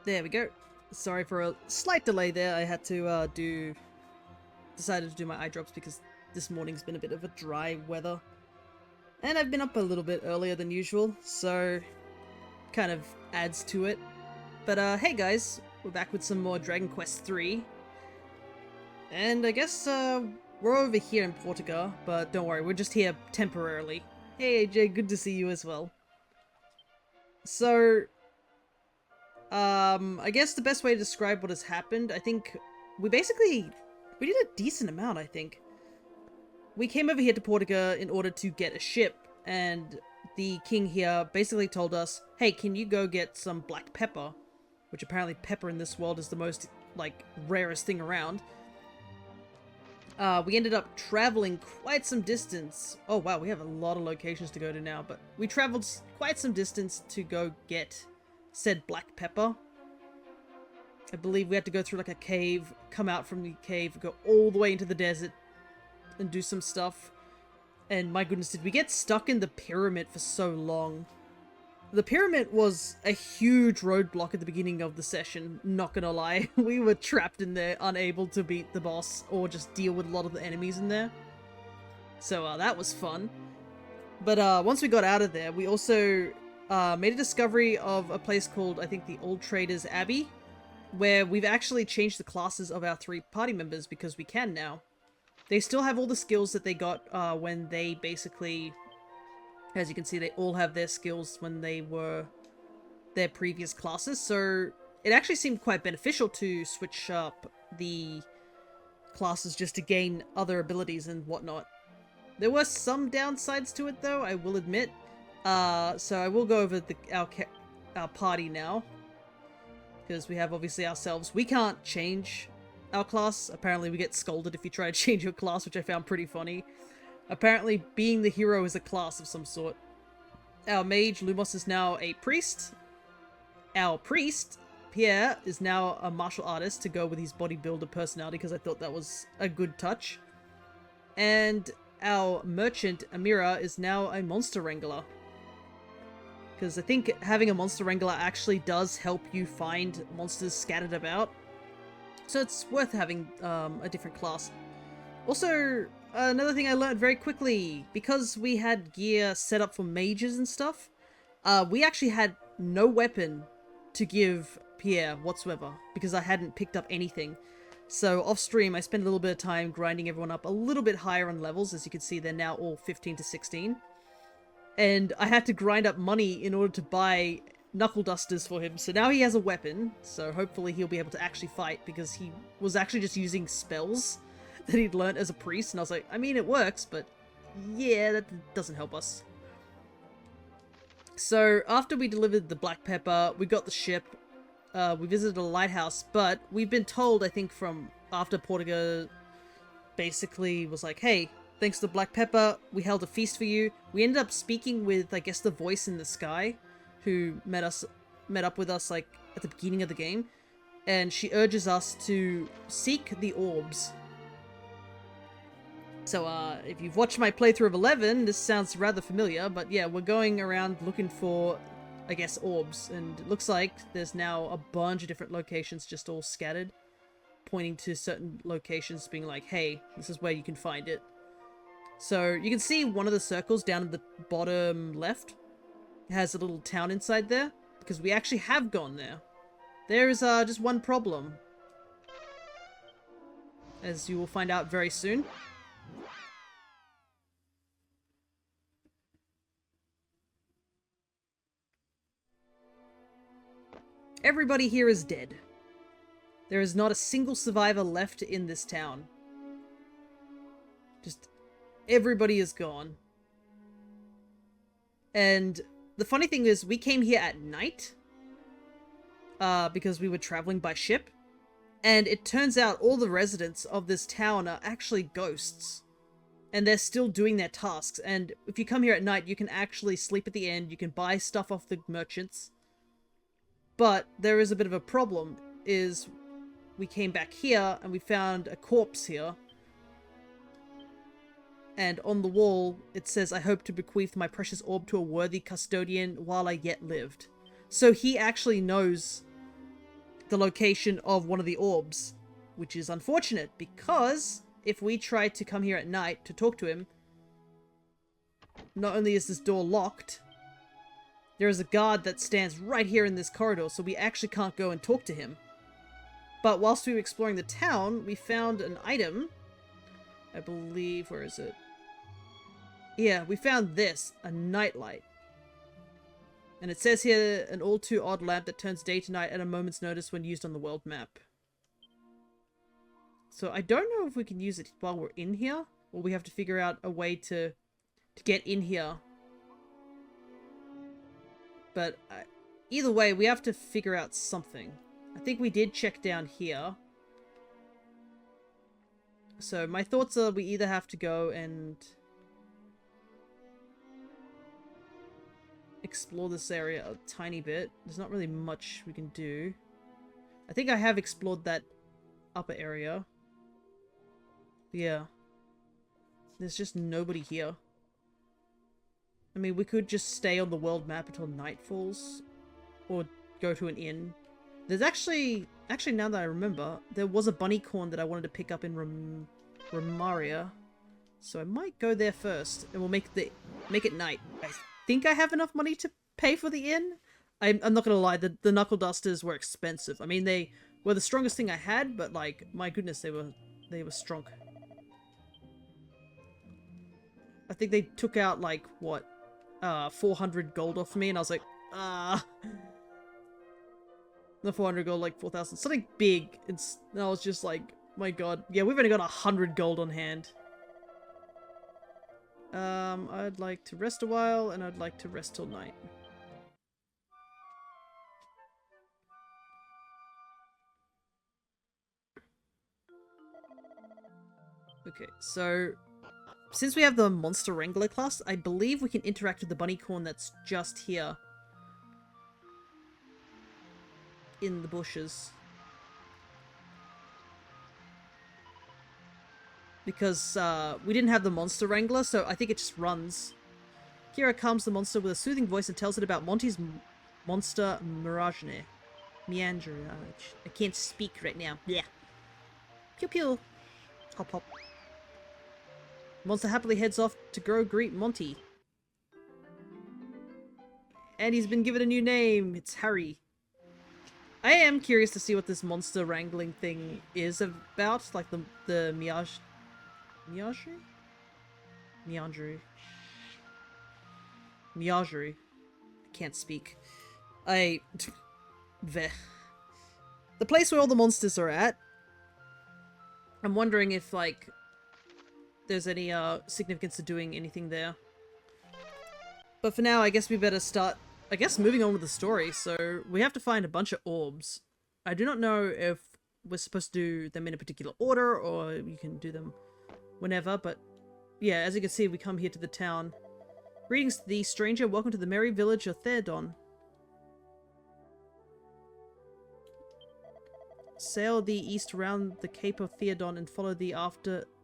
There we go. Sorry for a slight delay there. I had to decided to do my eye drops because this morning's been a bit of a dry weather. And I've been up a little bit earlier than usual, so kind of adds to it. But hey guys, we're back with some more Dragon Quest III. And I guess we're over here in Portugal, but don't worry, we're just here temporarily. Hey AJ, good to see you as well. So, I guess the best way to describe what has happened, I think we did a decent amount, I think. We came over here to Portugal in order to get a ship, and the king here basically told us, hey, can you go get some black pepper? Which apparently pepper in this world is the most, like, rarest thing around. We ended up traveling quite some distance. Oh wow, we have a lot of locations to go to now, but we traveled quite some distance to go get said black pepper. I believe we had to go through like a cave, come out from the cave, go all the way into the desert, and do some stuff. And my goodness, did we get stuck in the pyramid for so long. The pyramid was a huge roadblock at the beginning of the session, not gonna lie. We were trapped in there, unable to beat the boss or just deal with a lot of the enemies in there. So that was fun. But once we got out of there, we also made a discovery of a place called, I think, the Old Traders Abbey, where we've actually changed the classes of our 3 party members because we can now. They still have all the skills that they got when they basically... As you can see, they all have their skills when they were their previous classes, so it actually seemed quite beneficial to switch up the classes just to gain other abilities and whatnot. There were some downsides to it, though, I will admit. So I will go over our party now, because we have obviously ourselves. We can't change our class. Apparently we get scolded if you try to change your class, which I found pretty funny. Apparently, being the hero is a class of some sort. Our mage, Lumos, is now a priest. Our priest, Pierre, is now a martial artist to go with his bodybuilder personality, because I thought that was a good touch. And our merchant, Amira, is now a monster wrangler. Because I think having a monster wrangler actually does help you find monsters scattered about. So it's worth having a different class. Also... another thing I learned very quickly, because we had gear set up for mages and stuff, we actually had no weapon to give Pierre whatsoever, because I hadn't picked up anything. So off stream, I spent a little bit of time grinding everyone up a little bit higher on levels. As you can see, they're now all 15 to 16. And I had to grind up money in order to buy knuckle dusters for him. So now he has a weapon, so hopefully he'll be able to actually fight, because he was actually just using spells that he'd learnt as a priest, and I was like, I mean, it works, but yeah, that doesn't help us. So, after we delivered the black pepper, we got the ship, we visited a lighthouse, but we've been told, I think from after Portugal basically was like, hey, thanks to black pepper, we held a feast for you. We ended up speaking with, I guess, the voice in the sky, who met up with us, like, at the beginning of the game, and she urges us to seek the orbs. So, if you've watched my playthrough of 11, this sounds rather familiar, but yeah, we're going around looking for, I guess, orbs, and it looks like there's now a bunch of different locations just all scattered, pointing to certain locations being like, hey, this is where you can find it. So, you can see one of the circles down at the bottom left. It has a little town inside there, because we actually have gone there. There is, just one problem, as you will find out very soon. Everybody here is dead. There is not a single survivor left in this town. Just everybody is gone. And the funny thing is, we came here at night because we were traveling by ship. And it turns out all the residents of this town are actually ghosts. And they're still doing their tasks. And if you come here at night, you can actually sleep at the end. You can buy stuff off the merchants. But there is a bit of a problem, is we came back here and we found a corpse here. And on the wall, it says, I hope to bequeath my precious orb to a worthy custodian while I yet lived. So he actually knows the location of one of the orbs, which is unfortunate because if we try to come here at night to talk to him, not only is this door locked, there is a guard that stands right here in this corridor, so we actually can't go and talk to him. But whilst we were exploring the town, we found an item. I believe, where is it? Yeah, we found this, a nightlight. And it says here, an all too odd lamp that turns day to night at a moment's notice when used on the world map. So I don't know if we can use it while we're in here, or we have to figure out a way to get in here. But either way, we have to figure out something. I think we did check down here. So my thoughts are we either have to go and explore this area a tiny bit. There's not really much we can do. I think I have explored that upper area. Yeah. There's just nobody here. I mean, we could just stay on the world map until night falls. Or go to an inn. There's actually, now that I remember, there was a bunny corn that I wanted to pick up in Ramaria. So I might go there first, and we'll make it night. I think I have enough money to pay for the inn. I'm not gonna lie, the knuckle dusters were expensive. I mean, they were the strongest thing I had, but like, my goodness, they were strong. I think they took out like what, 400 gold off me, and I was like, not 400 gold, like 4,000, something big. And I was just like, my god, yeah, we've only got 100 gold on hand. I'd like to rest a while, and I'd like to rest till night. Okay, so since we have the Monster Wrangler class, I believe we can interact with the bunny corn that's just here. In the bushes. Because we didn't have the Monster Wrangler, so I think it just runs. Akira calms the monster with a soothing voice and tells it about Monty's monster Miragene. Meander. I can't speak right now. Yeah. Pew pew. Hop hop. Monster happily heads off to go greet Monty. And he's been given a new name. It's Harry. I am curious to see what this monster wrangling thing is about. Like the Meander? Meandry. Meagery. I can't speak. The place where all the monsters are at. I'm wondering if, like, there's any significance to doing anything there. But for now, I guess we better start, I guess, moving on with the story. So we have to find a bunch of orbs. I do not know if we're supposed to do them in a particular order or you can do them whenever, but yeah, as you can see, we come here to the town. Greetings to thee, stranger. Welcome to the merry village of Theodon. Sail thee east around the Cape of Theodon and follow thee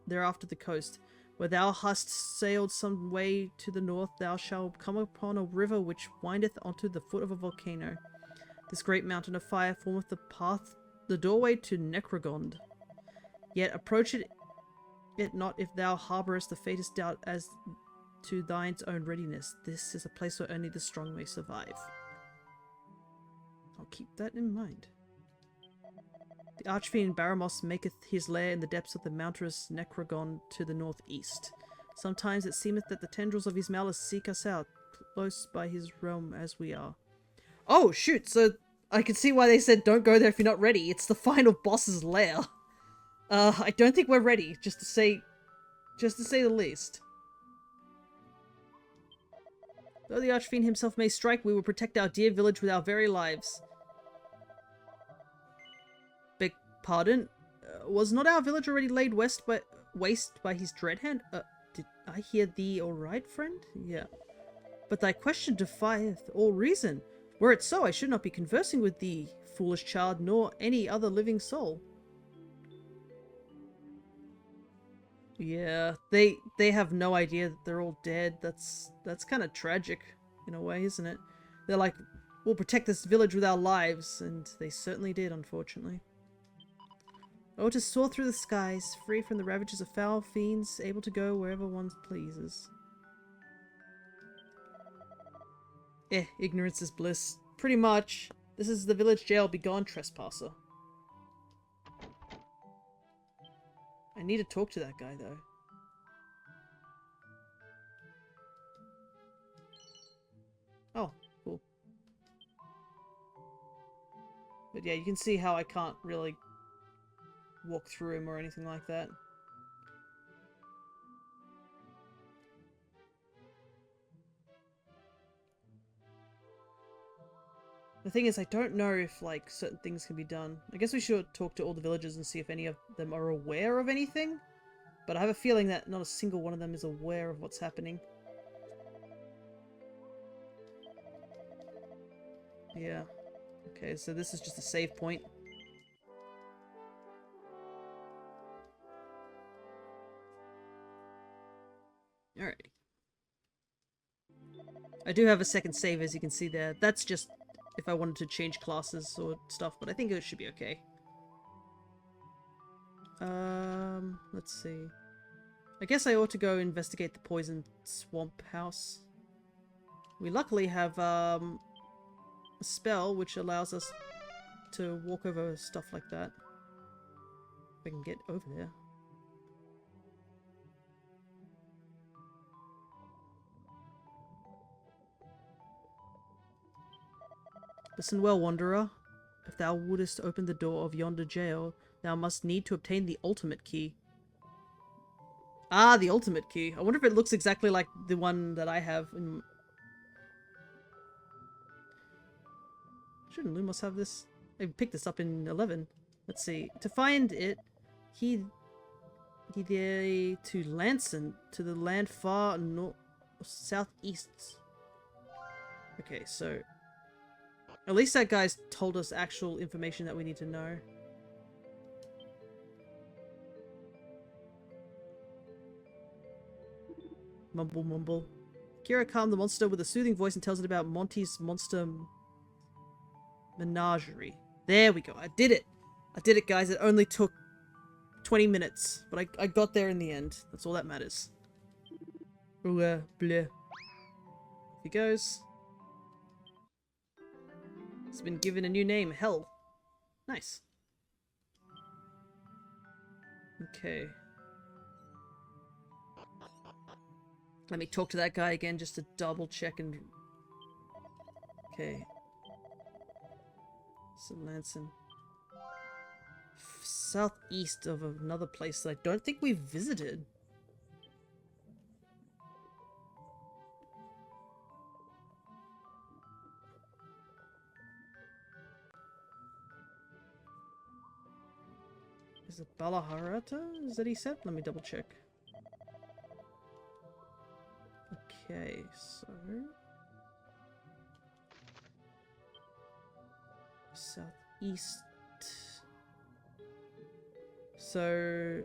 thereafter the coast. Where thou hast sailed some way to the north, thou shalt come upon a river which windeth onto the foot of a volcano. This great mountain of fire formeth the doorway to Necrogond. Yet approach it not if thou harbourest the faintest doubt as to thine's own readiness. This is a place where only the strong may survive. I'll keep that in mind. The Archfiend Baramos maketh his lair in the depths of the mountainous Necrogon to the northeast. Sometimes it seemeth that the tendrils of his malice seek us out, close by his realm as we are. Oh, shoot, so I can see why they said don't go there if you're not ready. It's the final boss's lair. I don't think we're ready, just to say the least. Though the Archfiend himself may strike, we will protect our dear village with our very lives. Beg pardon? Was not our village already laid waste by his dread hand? Did I hear thee alright, friend? Yeah. But thy question defieth all reason. Were it so, I should not be conversing with thee, foolish child, nor any other living soul. Yeah, they have no idea that they're all dead. That's kind of tragic in a way, isn't it? They're like, We'll protect this village with our lives, and they certainly did, unfortunately. Oh, to soar through the skies, free from the ravages of foul fiends, able to go wherever one pleases. Ignorance is bliss. Pretty much. This is the village jail. Be gone, trespasser. I need to talk to that guy, though. Oh, cool. But yeah, you can see how I can't really walk through him or anything like that. The thing is, I don't know if, like, certain things can be done. I guess we should talk to all the villagers and see if any of them are aware of anything. But I have a feeling that not a single one of them is aware of what's happening. Yeah. Okay, so this is just a save point. Alrighty. I do have a second save, as you can see there. That's just if I wanted to change classes or stuff, but I think it should be okay. Let's see. I guess I ought to go investigate the poison swamp house. We luckily have, a spell which allows us to walk over stuff like that. If I can get over there. Listen well, wanderer. If thou wouldest open the door of yonder jail, thou must need to obtain the ultimate key. Ah, the ultimate key. I wonder if it looks exactly like the one that I have in... Shouldn't Lumos have this? I picked this up in 11. Let's see. To find it, he to Lanson, to the land far north, southeast. Okay, so at least that guy's told us actual information that we need to know. Mumble mumble. Akira calmed the monster with a soothing voice and tells it about Monty's monster menagerie. There we go. I did it. I did it, guys. It only took 20 minutes, but I got there in the end. That's all that matters. Bleh. Here he goes. It's been given a new name, Hell. Nice. Okay. Let me talk to that guy again just to double check and... Okay. So Lanson. Southeast of another place that I don't think we've visited. Is it Balaharata? Is that he said? Let me double check. Okay, so... Southeast... So...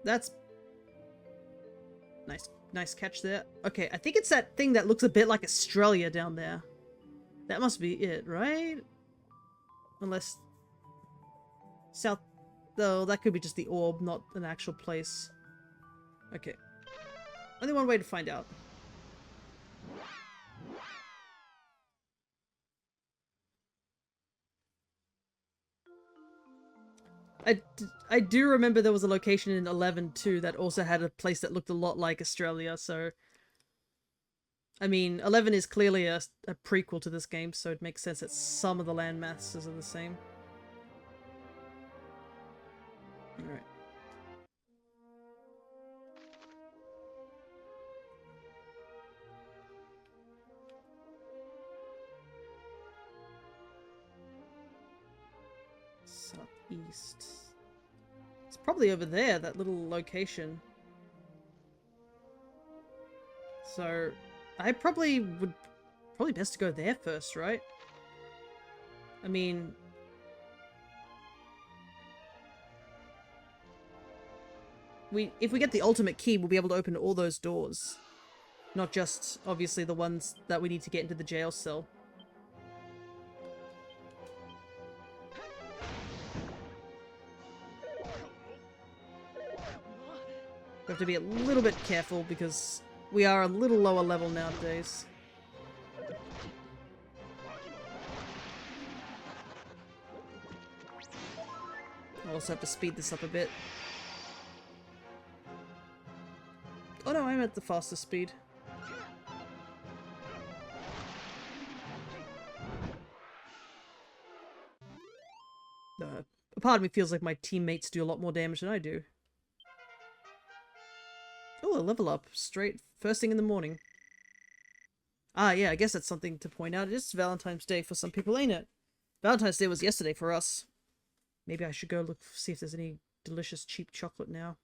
That's... Nice catch there. Okay, I think it's that thing that looks a bit like Australia down there. That must be it, right? Unless... South... Though, that could be just the orb, not an actual place. Okay. Only one way to find out. I do remember there was a location in 11 too that also had a place that looked a lot like Australia, so... I mean, 11 is clearly a prequel to this game, so it makes sense that some of the land masses are the same. Alright. Southeast. It's probably over there, that little location. So, I probably best to go there first, right? I mean... If we get the ultimate key, we'll be able to open all those doors. Not just, obviously, the ones that we need to get into the jail cell. We have to be a little bit careful because we are a little lower level nowadays. I also have to speed this up a bit. Oh no, I'm at the fastest speed. A part of me feels like my teammates do a lot more damage than I do. Oh, a level up. Straight first thing in the morning. Ah, yeah, I guess that's something to point out. It is Valentine's Day for some people, ain't it? Valentine's Day was yesterday for us. Maybe I should go look, see if there's any delicious cheap chocolate now.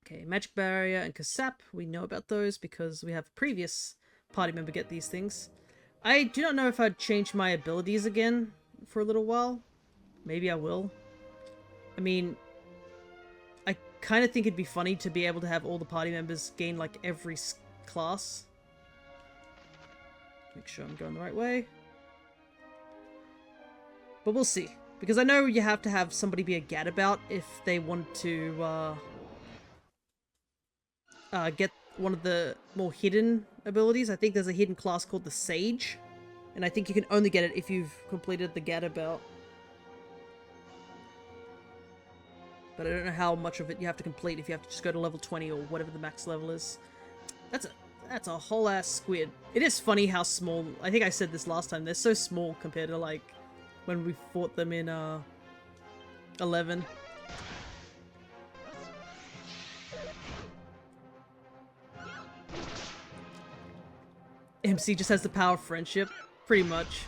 Okay, Magic Barrier and Kasap. We know about those because we have a previous party member get these things. I do not know if I'd change my abilities again for a little while. Maybe I will. I mean, I kind of think it'd be funny to be able to have all the party members gain like every class. Make sure I'm going the right way. But we'll see. Because I know you have to have somebody be a gadabout if they want to get one of the more hidden abilities. I think there's a hidden class called the Sage. And I think you can only get it if you've completed the gadabout. But I don't know how much of it you have to complete if you have to just go to level 20 or whatever the max level is. That's a whole ass squid. It is funny how small, I think I said this last time, they're so small compared to like when we fought them in 11. MC just has the power of friendship, pretty much.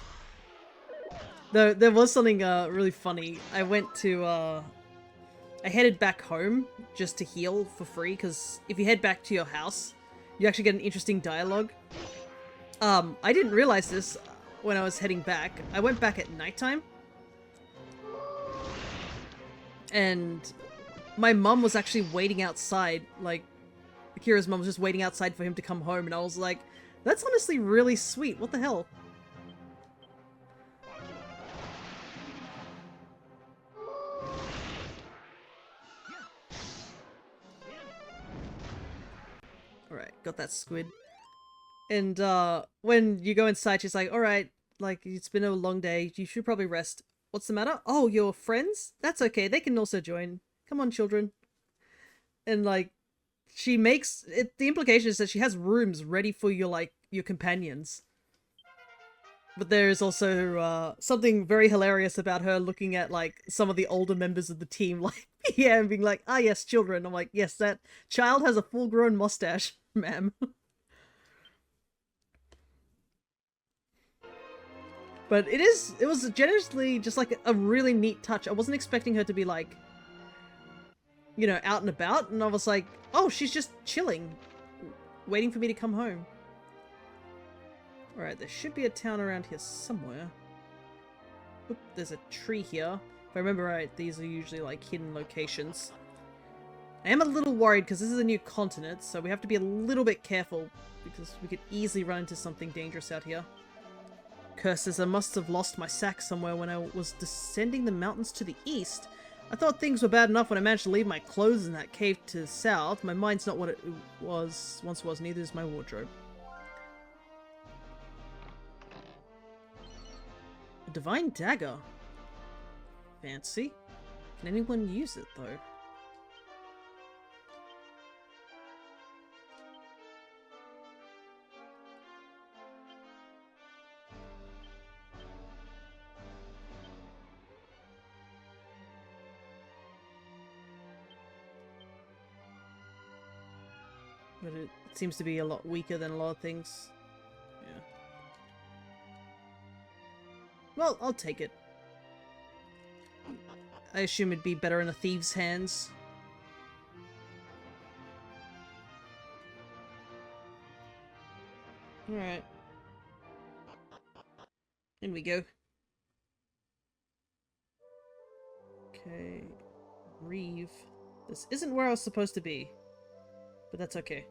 Though there was something really funny. I went to I headed back home just to heal for free, because if you head back to your house, you actually get an interesting dialogue. I didn't realize this when I was heading back. I went back at nighttime. And my mum was actually waiting outside, like, Akira's mum was just waiting outside for him to come home, and I was like, that's honestly really sweet, what the hell? Alright, got that squid. And when you go inside, she's like, alright, like, it's been a long day, you should probably rest. What's the matter? Oh, your friends? That's okay, they can also join. Come on, children. And, like, she makes it, the implication is that she has rooms ready for your, like, your companions. But there is also something very hilarious about her looking at, like, some of the older members of the team, like, yeah, and being like, ah, yes, children. I'm like, yes, that child has a full-grown mustache, ma'am. But it was generously just like a really neat touch. I wasn't expecting her to be like, you know, out and about, and I was like, oh, she's just chilling, waiting for me to come home. Alright, there should be a town around here somewhere. Oop, there's a tree here. If I remember right, these are usually like hidden locations. I am a little worried because this is a new continent, so we have to be a little bit careful because we could easily run into something dangerous out here. Curses, I must have lost my sack somewhere when I was descending the mountains to the east. I thought things were bad enough when I managed to leave my clothes in that cave to the south. My mind's not what it once was, neither is my wardrobe. A divine dagger. Fancy. Can anyone use it, though? But it seems to be a lot weaker than a lot of things. Yeah. Well, I'll take it. I assume it'd be better in a thief's hands. Alright. In we go. Okay. Reeve. This isn't where I was supposed to be. But that's okay.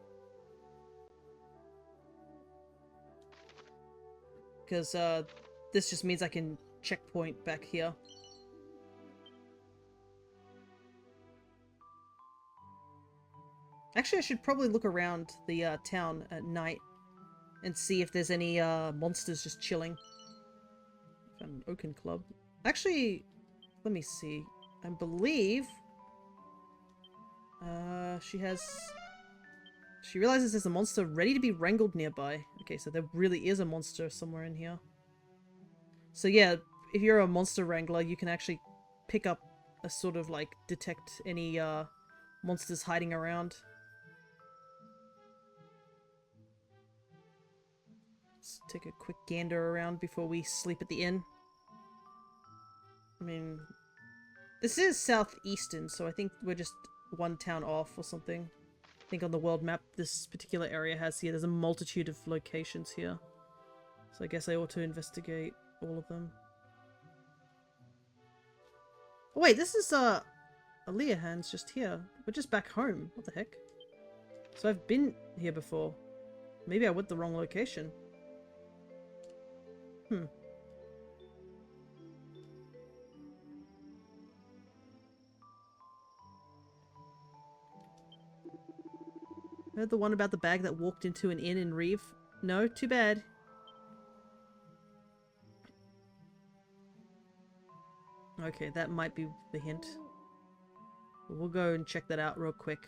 Because, this just means I can checkpoint back here. Actually, I should probably look around the town at night and see if there's any monsters just chilling. Found an Oaken Club. Actually, let me see. I believe she realizes there's a monster ready to be wrangled nearby. Okay, so there really is a monster somewhere in here. So yeah, if you're a monster wrangler, you can actually pick up a sort of like detect any monsters hiding around. Let's take a quick gander around before we sleep at the inn. I mean, this is southeastern, so I think we're just one town off or something. I think on the world map this particular area has here, there's a multitude of locations here. So I guess I ought to investigate all of them. Oh wait, this is Aleahan's just here. We're just back home. What the heck? So I've been here before. Maybe I went the wrong location. Heard the one about the bag that walked into an inn in Reeve? No? Too bad. Okay, that might be the hint. We'll go and check that out real quick.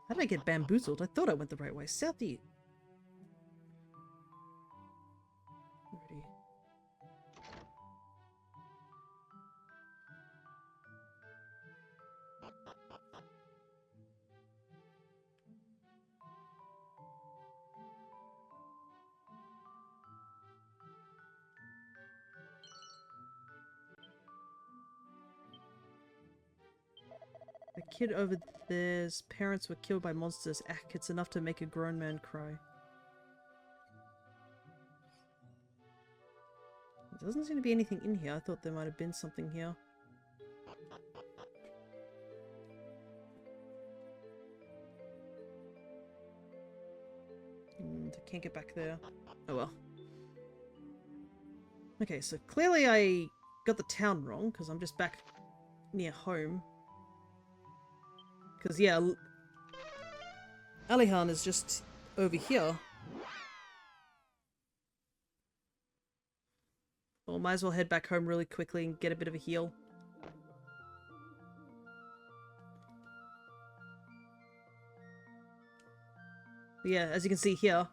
How did I get bamboozled? I thought I went the right way. Southeast. Alrighty. The kid over there's parents were killed by monsters. Ach, it's enough to make a grown man cry. There doesn't seem to be anything in here. I thought there might have been something here. And I can't get back there. Oh well. Okay, so clearly I got the town wrong, because I'm just back near home. Because, yeah, Alehan is just over here. Well, might as well head back home really quickly and get a bit of a heal. But yeah, as you can see here.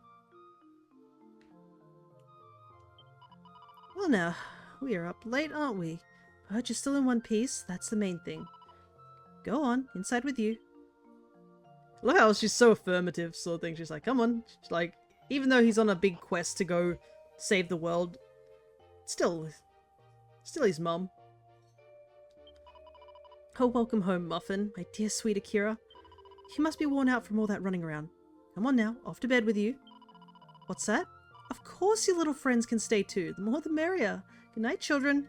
Well now, we are up late, aren't we? But you're still in one piece, that's the main thing. Go on, inside with you. Look how she's so affirmative sort of thing. She's like, come on. She's like, even though he's on a big quest to go save the world, still his mum. Oh, welcome home, Muffin, my dear sweet Akira. You must be worn out from all that running around. Come on now, off to bed with you. What's that? Of course your little friends can stay too. The more the merrier. Good night, children.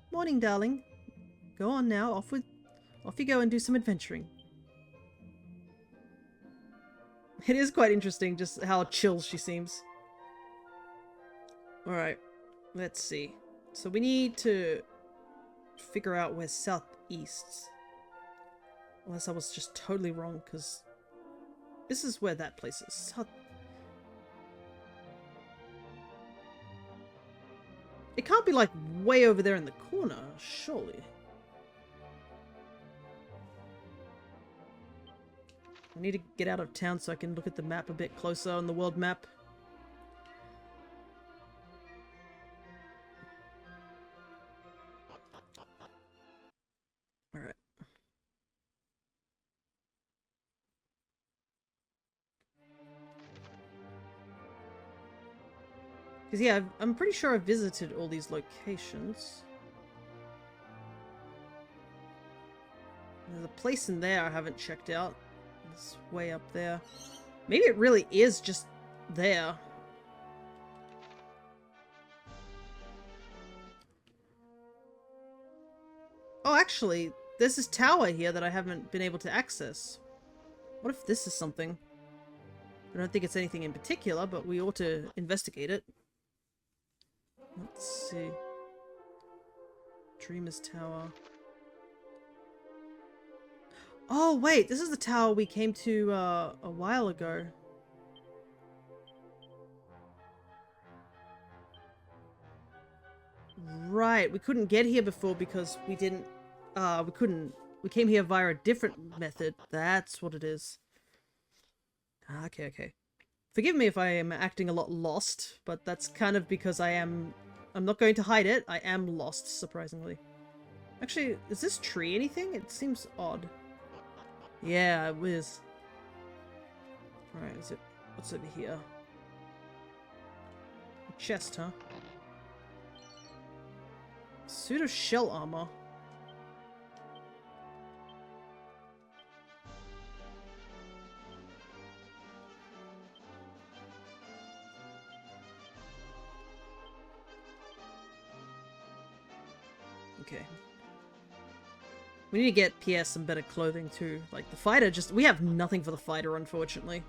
Morning, darling. Go on now, off you go and do some adventuring. It is quite interesting just how chill she seems. Alright, let's see. So we need to figure out where southeast. Unless I was just totally wrong, because this is where that place is. South. It can't be like way over there in the corner, surely. I need to get out of town so I can look at the map a bit closer on the world map. Alright. Because yeah, I'm pretty sure I've visited all these locations. There's a place in there I haven't checked out. It's way up there. Maybe it really is just there. Oh, actually, there's this tower here that I haven't been able to access. What if this is something? I don't think it's anything in particular, but we ought to investigate it. Let's see. Dreamer's Tower. Oh, wait, this is the tower we came to a while ago. Right, we couldn't get here before because we didn't, we came here via a different method. That's what it is. Okay, okay. Forgive me if I am acting a lot lost, but that's kind of because I'm not going to hide it. I am lost, surprisingly. Actually, is this tree anything? It seems odd. Yeah, it is. Alright, is it? What's over here? A chest, huh? Suit of shell armor. Okay. We need to get PS some better clothing too. Like the fighter we have nothing for the fighter, unfortunately.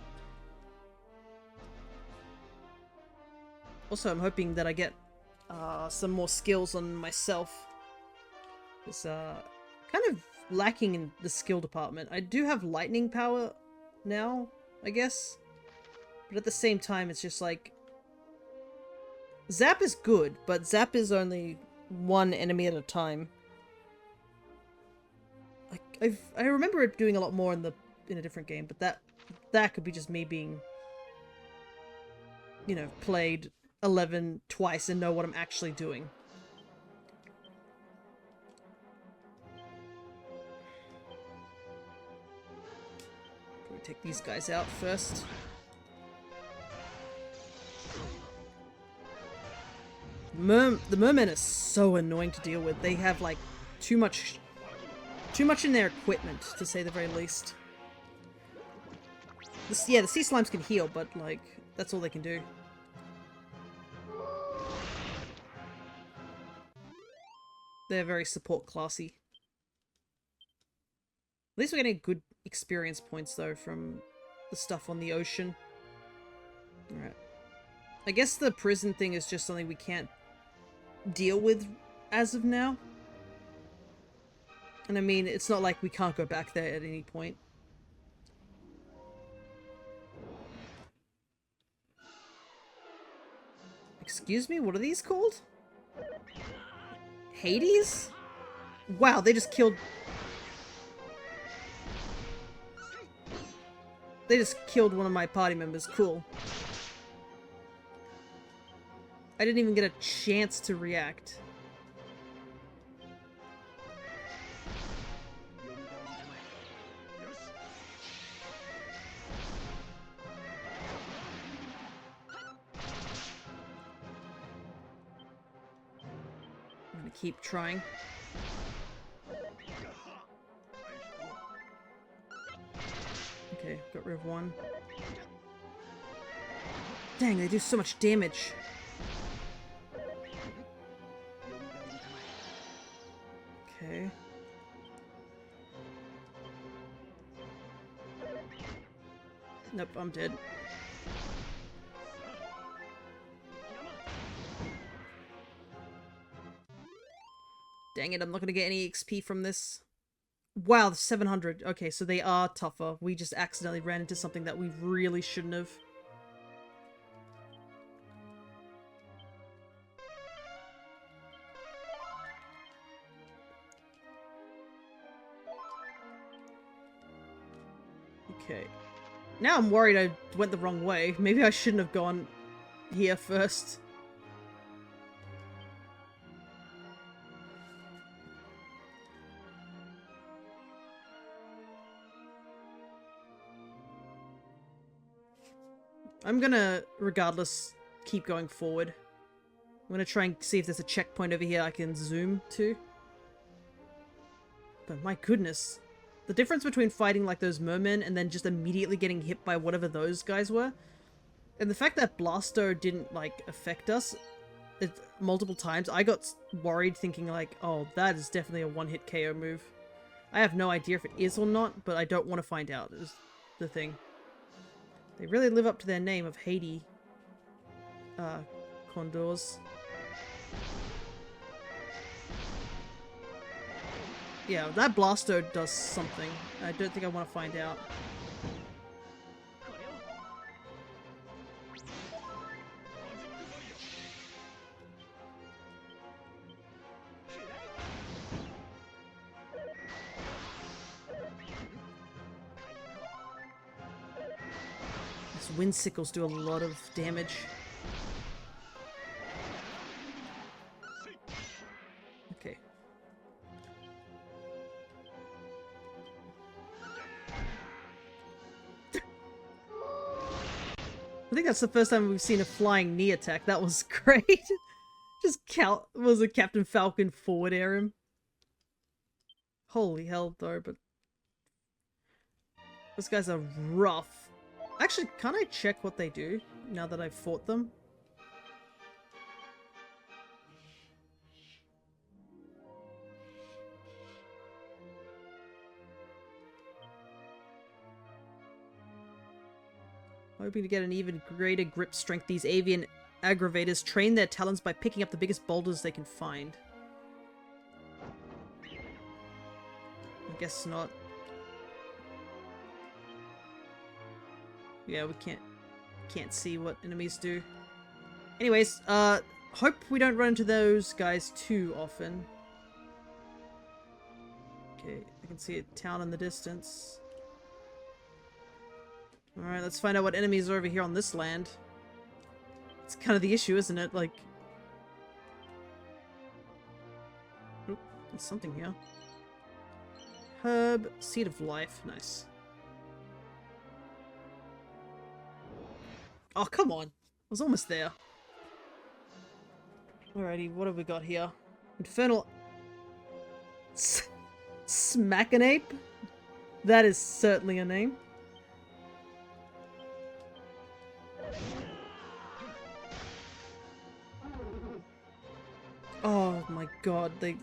Also, I'm hoping that I get some more skills on myself. It's kind of lacking in the skill department. I do have lightning power now, I guess. But at the same time, it's just like... Zap is good, but Zap is only one enemy at a time. Like, I remember it doing a lot more in a different game, but that could be just me being, you know, played 11 twice and know what I'm actually doing. Probably take these guys out first. The mermen are so annoying to deal with. They have like too much in their equipment, to say the very least. Yeah, the sea slimes can heal, but like that's all they can do. They're very support classy. At least we're getting good experience points though from the stuff on the ocean. Alright. I guess the prison thing is just something we can't deal with as of now. And I mean, it's not like we can't go back there at any point. Excuse me? What are these called? Hades? Wow, they just killed... They just killed one of my party members. Cool. I didn't even get a chance to react. I'm gonna keep trying. Okay, got rid of one. Dang, they do so much damage. Okay. Nope, I'm dead. Dang it, I'm not gonna get any XP from this. Wow, 700. Okay, so they are tougher. We just accidentally ran into something that we really shouldn't have. Okay. Now I'm worried I went the wrong way. Maybe I shouldn't have gone here first. I'm gonna, regardless, keep going forward. I'm gonna try and see if there's a checkpoint over here I can zoom to. But my goodness. The difference between fighting like those mermen and then just immediately getting hit by whatever those guys were. And the fact that Blasto didn't, like, affect us multiple times, I got worried thinking like, oh, that is definitely a one-hit KO move. I have no idea if it is or not, but I don't want to find out, is the thing. They really live up to their name of Haiti condors. Yeah, that blasto does something. I don't think I want to find out. These wind sickles do a lot of damage. Okay. I think that's the first time we've seen a flying knee attack. That was great. Just was a Captain Falcon forward air him. Holy hell, though, but those guys are rough. Actually, can't I check what they do now that I've fought them? Hoping to get an even greater grip strength, these avian aggravators train their talons by picking up the biggest boulders they can find. I guess not. Yeah, we can't see what enemies do. Anyways, hope we don't run into those guys too often. Okay, I can see a town in the distance. Alright, let's find out what enemies are over here on this land. It's kind of the issue, isn't it? Like... Oop, there's something here. Herb, Seed of Life, nice. Oh, come on. I was almost there. Alrighty, what have we got here? Infernal... Smackanape? That is certainly a name. Oh my god, they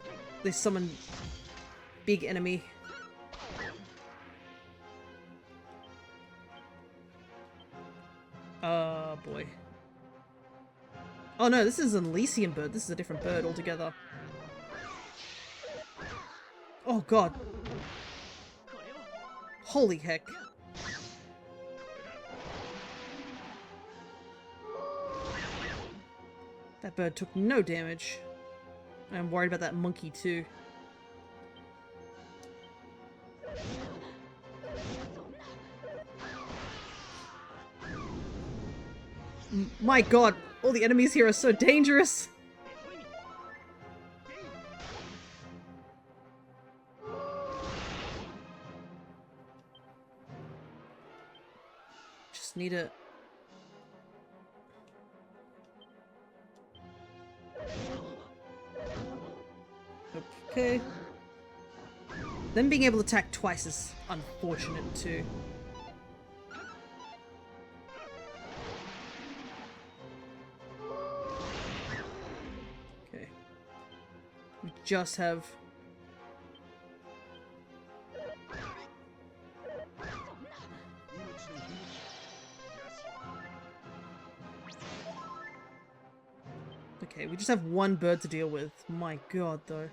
summon big enemy. Oh boy. Oh no, this is an Elysian bird. This is a different bird altogether. Oh god. Holy heck. That bird took no damage. I'm worried about that monkey too. My god, all the enemies here are so dangerous! Just need a... Okay. Them being able to attack twice is unfortunate too. Okay. We just have... Okay, we just have one bird to deal with. My god, though.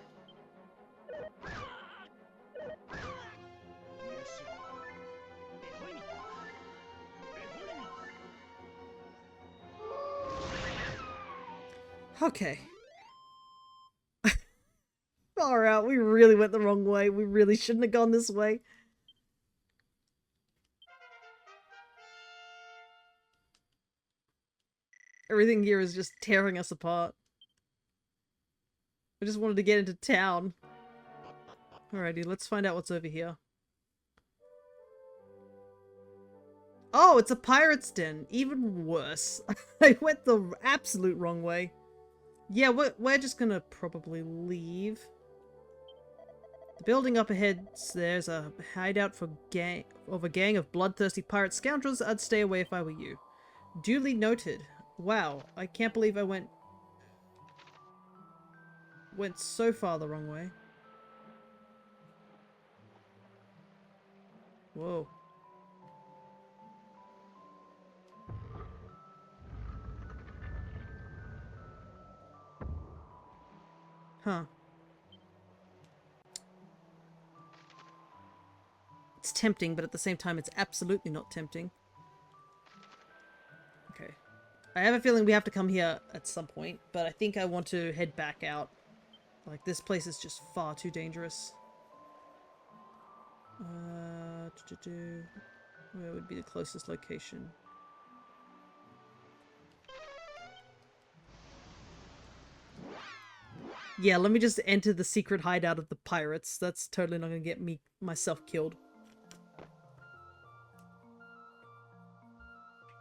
Okay. Far out, we really went the wrong way. We really shouldn't have gone this way. Everything here is just tearing us apart. I just wanted to get into town. Alrighty, let's find out what's over here. Oh, it's a pirate's den. Even worse. I went the absolute wrong way. Yeah, we're just gonna probably leave. The building up ahead, there's a hideout for a gang of bloodthirsty pirate scoundrels. I'd stay away if I were you. Duly noted. Wow, I can't believe I went so far the wrong way. Whoa. Huh. It's tempting, but at the same time, it's absolutely not tempting. Okay. I have a feeling we have to come here at some point, but I think I want to head back out. Like, this place is just far too dangerous. Where would be the closest location? Yeah, let me just enter the secret hideout of the pirates. That's totally not going to get myself killed.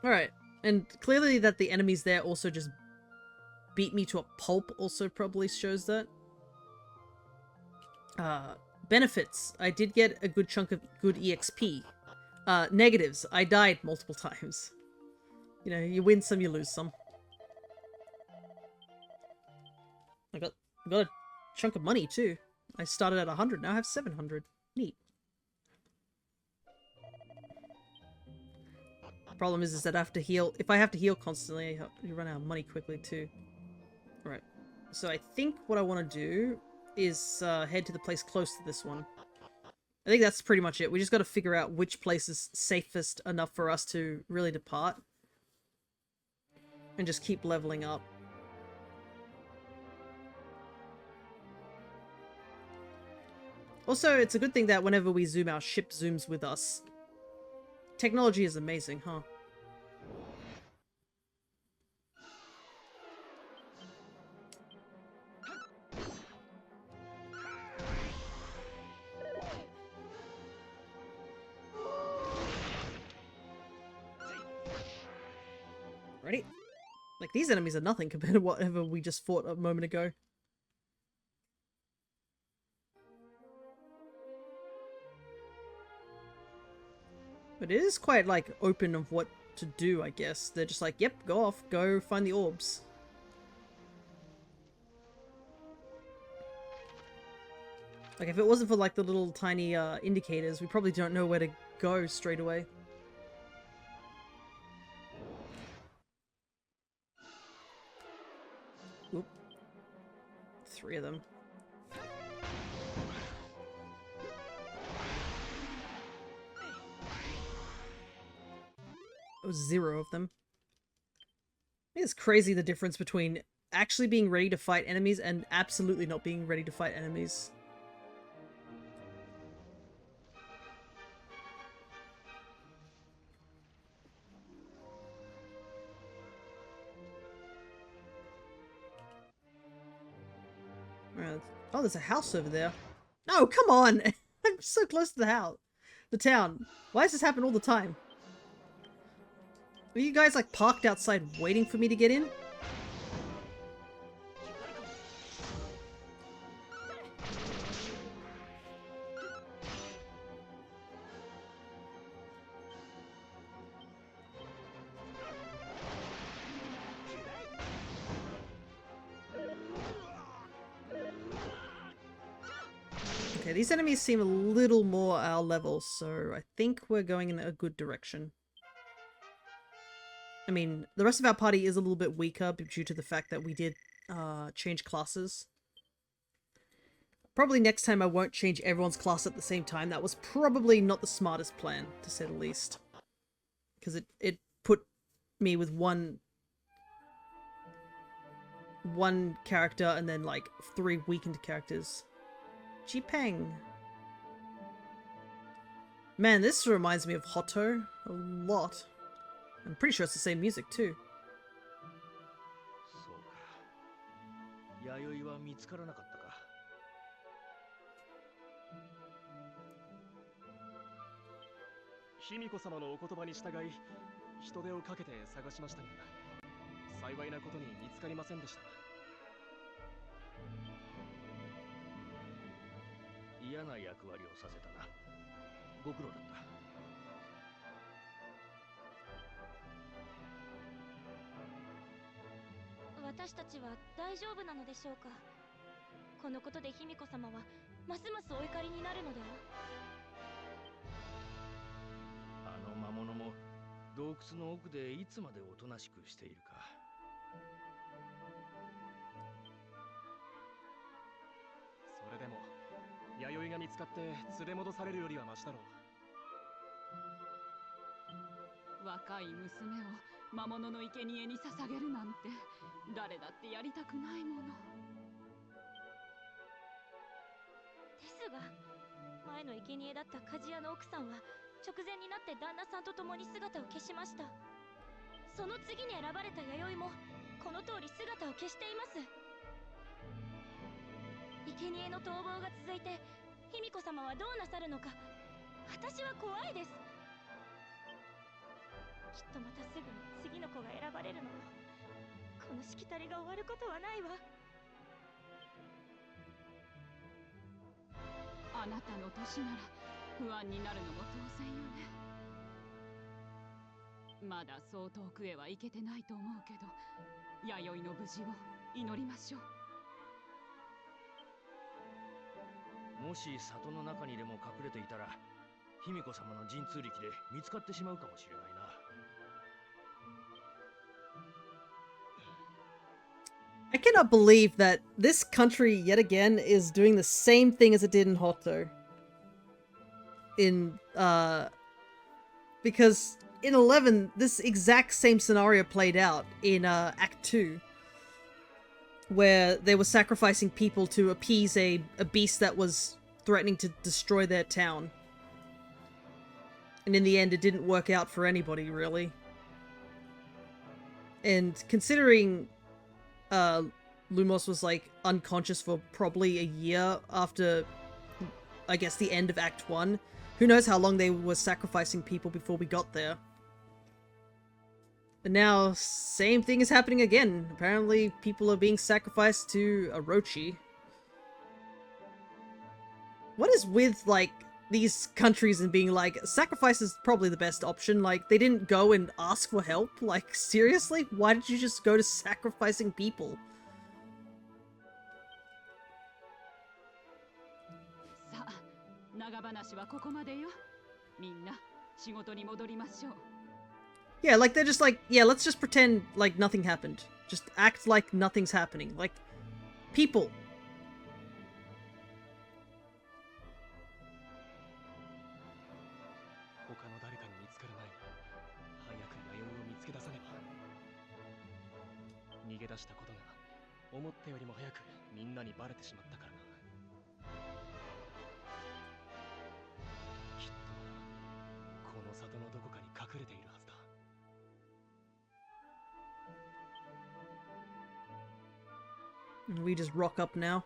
Alright, and clearly that the enemies there also just beat me to a pulp also probably shows that. Benefits. I did get a good chunk of good EXP. Negatives. I died multiple times. You know, you win some, you lose some. I got a chunk of money too. I started at 100, now I have 700. Neat. Problem is that I have to heal. If I have to heal constantly, you run out of money quickly too. Alright. So I think what I want to do is head to the place close to this one. I think that's pretty much it. We just got to figure out which place is safest enough for us to really depart. And just keep leveling up. Also, it's a good thing that whenever we zoom, our ship zooms with us. Technology is amazing, huh? Ready? Like, these enemies are nothing compared to whatever we just fought a moment ago. But it is quite, like, open of what to do, I guess. They're just like, yep, go off, go find the orbs. Like, if it wasn't for, like, the little tiny indicators, we probably don't know where to go straight away. Oop. 3 of them. Oh, 0 of them. I think it's crazy the difference between actually being ready to fight enemies and absolutely not being ready to fight enemies. Oh, there's a house over there. No, come on! I'm so close to the house. The town. Why does this happen all the time? Are you guys like parked outside waiting for me to get in? Okay, these enemies seem a little more our level, so I think we're going in a good direction. I mean, the rest of our party is a little bit weaker due to the fact that we did change classes. Probably next time I won't change everyone's class at the same time. That was probably not the smartest plan, to say the least. Because it put me with one character and then like 3 weakened characters. Jipeng. Man, this reminds me of Hoto a lot. I'm pretty sure it's the same music too. れでも弥生が見つかって連れ戻されるよりはマシだろう。若い娘を魔物の生贄に捧げるなんて誰だってやりたくないもの。ですが、前の生贄だった鍛冶屋の奥さんは直前になって旦那さんと共に姿を消しました。その次に選ばれた弥生もこの通り姿を消しています。生贄の逃亡が続いて卑弥呼様はどうなさるのか、私は怖いです。きっとまたすぐに次の子が選ばれるのも、このしきたりが終わることはないわ。あなたの年なら不安になるのも当然よね。まだそう遠くへは行けてないと思うけど、弥生の無事を祈りましょう。もし里の中にでも隠れていたら、卑弥呼様の神通力で見つかってしまうかもしれないな。I cannot believe that this country yet again is doing the same thing as it did in Hoto. Because in 11, this exact same scenario played out in Act 2, where they were sacrificing people to appease a beast that was threatening to destroy their town. And in the end, it didn't work out for anybody, really. And considering Lumos was like unconscious for probably a year after, I guess, the end of Act 1, who knows how long they were sacrificing people before we got there. And now, same thing is happening again. Apparently, people are being sacrificed to Orochi. What is with, like, these countries and being like, sacrifice is probably the best option? Like, they didn't go and ask for help? Like, seriously? Why did you just go to sacrificing people? さあ、長話はここまでよ。みんな仕事に戻りましょう。Yeah, like, they're just like, yeah, let's just pretend like nothing happened. Just act like nothing's happening. Like, people. 他の誰かに見つかる前に早く弥生を見つけ出さねば。逃げ出したことが思ったよりも早くみんなにバレてしまったからな。きっとまだこの里のどこかに隠れているはずだ。We just rock up now.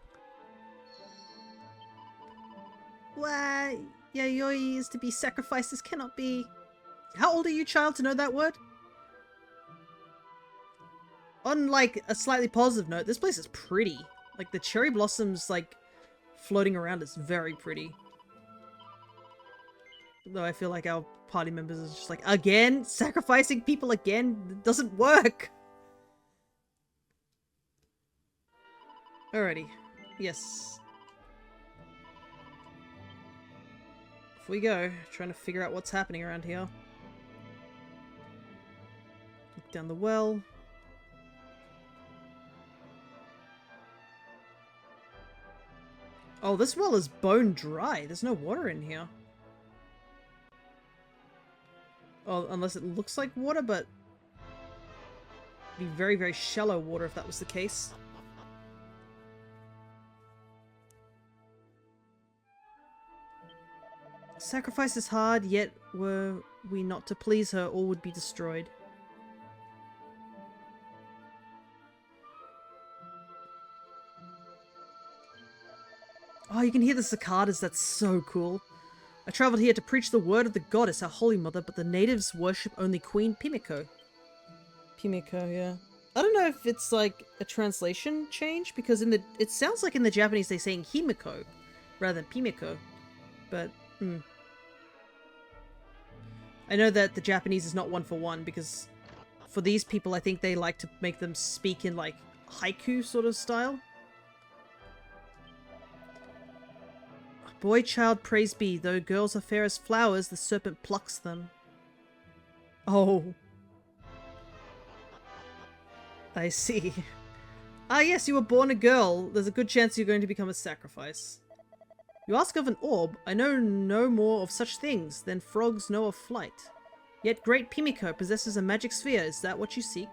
Why? Yayoi is to be sacrificed. This cannot be. How old are you, child, to know that word? On, like, a slightly positive note, this place is pretty. Like, the cherry blossoms, like, floating around is very pretty. Though I feel like our party members are just like, again? Sacrificing people again? It doesn't work! Alrighty. Yes. Off we go. Trying to figure out what's happening around here. Look down the well. Oh, this well is bone dry. There's no water in here. Oh, unless it looks like water, but it'd be very, very shallow water if that was the case. Sacrifice is hard, yet were we not to please her, all would be destroyed. Oh, you can hear the cicadas, that's so cool. I travelled here to preach the word of the goddess, our holy mother, but the natives worship only Queen Pimiko. Pimiko, yeah. I don't know if it's like a translation change, because it sounds like in the Japanese they're saying Himiko rather than Pimiko, but I know that the Japanese is not one for one, because for these people I think they like to make them speak in like haiku sort of style. Boy, child, praise be, though girls are fair as flowers, the serpent plucks them. Oh. I see. Ah yes, you were born a girl. There's a good chance you're going to become a sacrifice. You ask of an orb. I know no more of such things than frogs know of flight. Yet great Pimiko possesses a magic sphere. Is that what you seek?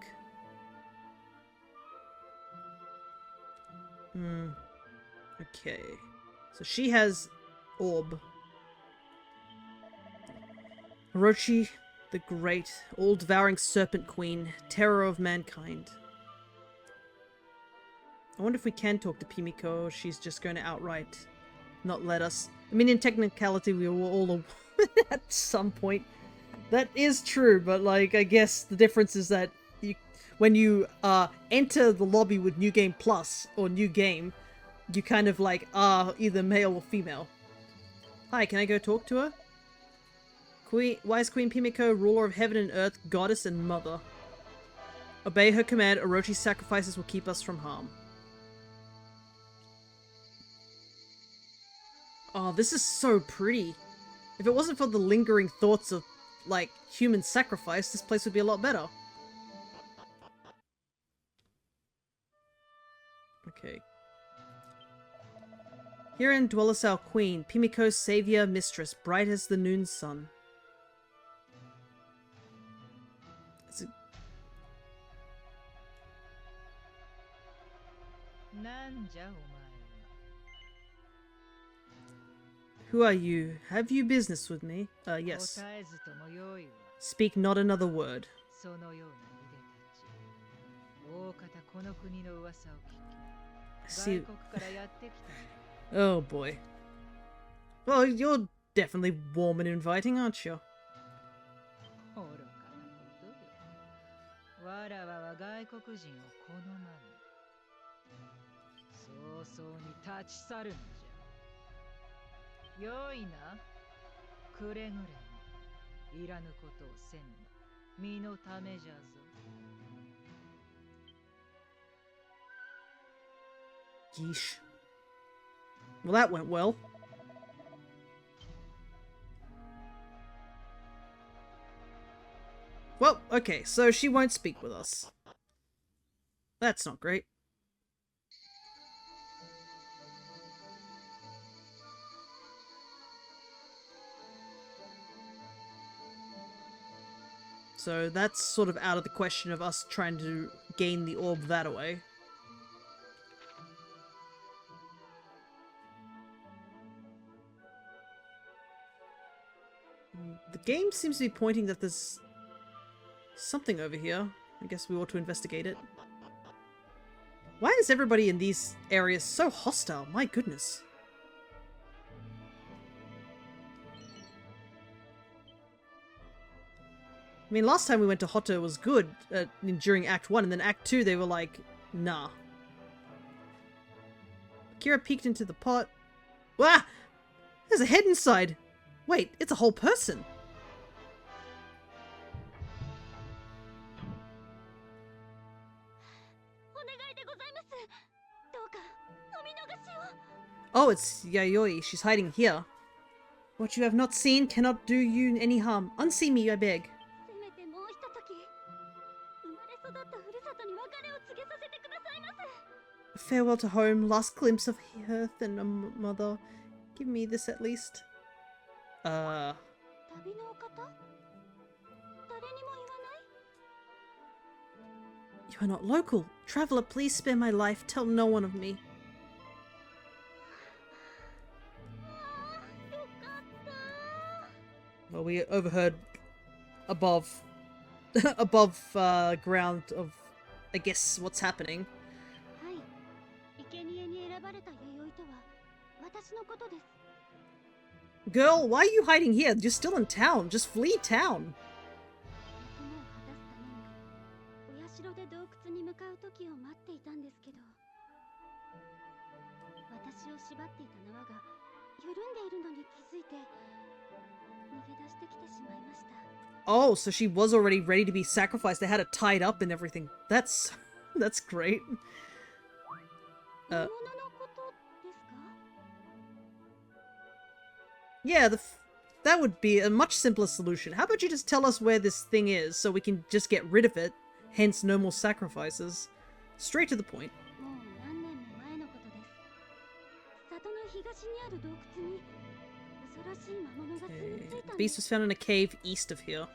Okay. So she has orb. Orochi, the great, all-devouring serpent queen, terror of mankind. I wonder if we can talk to Pimiko, or she's just going to outright not let us. I mean, in technicality, we were all a woman at some point. That is true, but like, I guess the difference is that when you enter the lobby with New Game Plus or New Game, you kind of like are either male or female. Hi, can I go talk to her? Wise Queen Pimiko, ruler of heaven and earth, goddess and mother. Obey her command. Orochi's sacrifices will keep us from harm. Oh, this is so pretty. If it wasn't for the lingering thoughts of, like, human sacrifice, this place would be a lot better. Okay. Herein dwelleth our queen, Pimiko's savior, mistress, bright as the noon sun. Is it... Who are you? Have you business with me? Yes. Speak not another word. See. Oh boy. Well, you're definitely warm and inviting, aren't you? Yeesh. Well, that went well. Well, okay, so she won't speak with us. That's not great. So that's sort of out of the question of us trying to gain the orb that way. The game seems to be pointing that there's something over here. I guess we ought to investigate it. Why is everybody in these areas so hostile? My goodness. I mean, last time we went to Hoto was good during Act 1, and then Act 2 they were like, nah. Akira peeked into the pot. Wah! There's a head inside! Wait, it's a whole person! Oh, it's Yayoi. She's hiding here. What you have not seen cannot do you any harm. Unsee me, I beg. A farewell to home, last glimpse of hearth and a mother. Give me this at least. You are not local. Traveler, please spare my life. Tell no one of me. Well, we overheard above ground of, I guess, what's happening. Girl, why are you hiding here? You're still in town. Just flee town. Oh, so she was already ready to be sacrificed. They had it tied up and everything. That's great. Yeah, that would be a much simpler solution. How about you just tell us where this thing is so we can just get rid of it, hence no more sacrifices. Straight to the point. Okay. The beast was found in a cave east of here.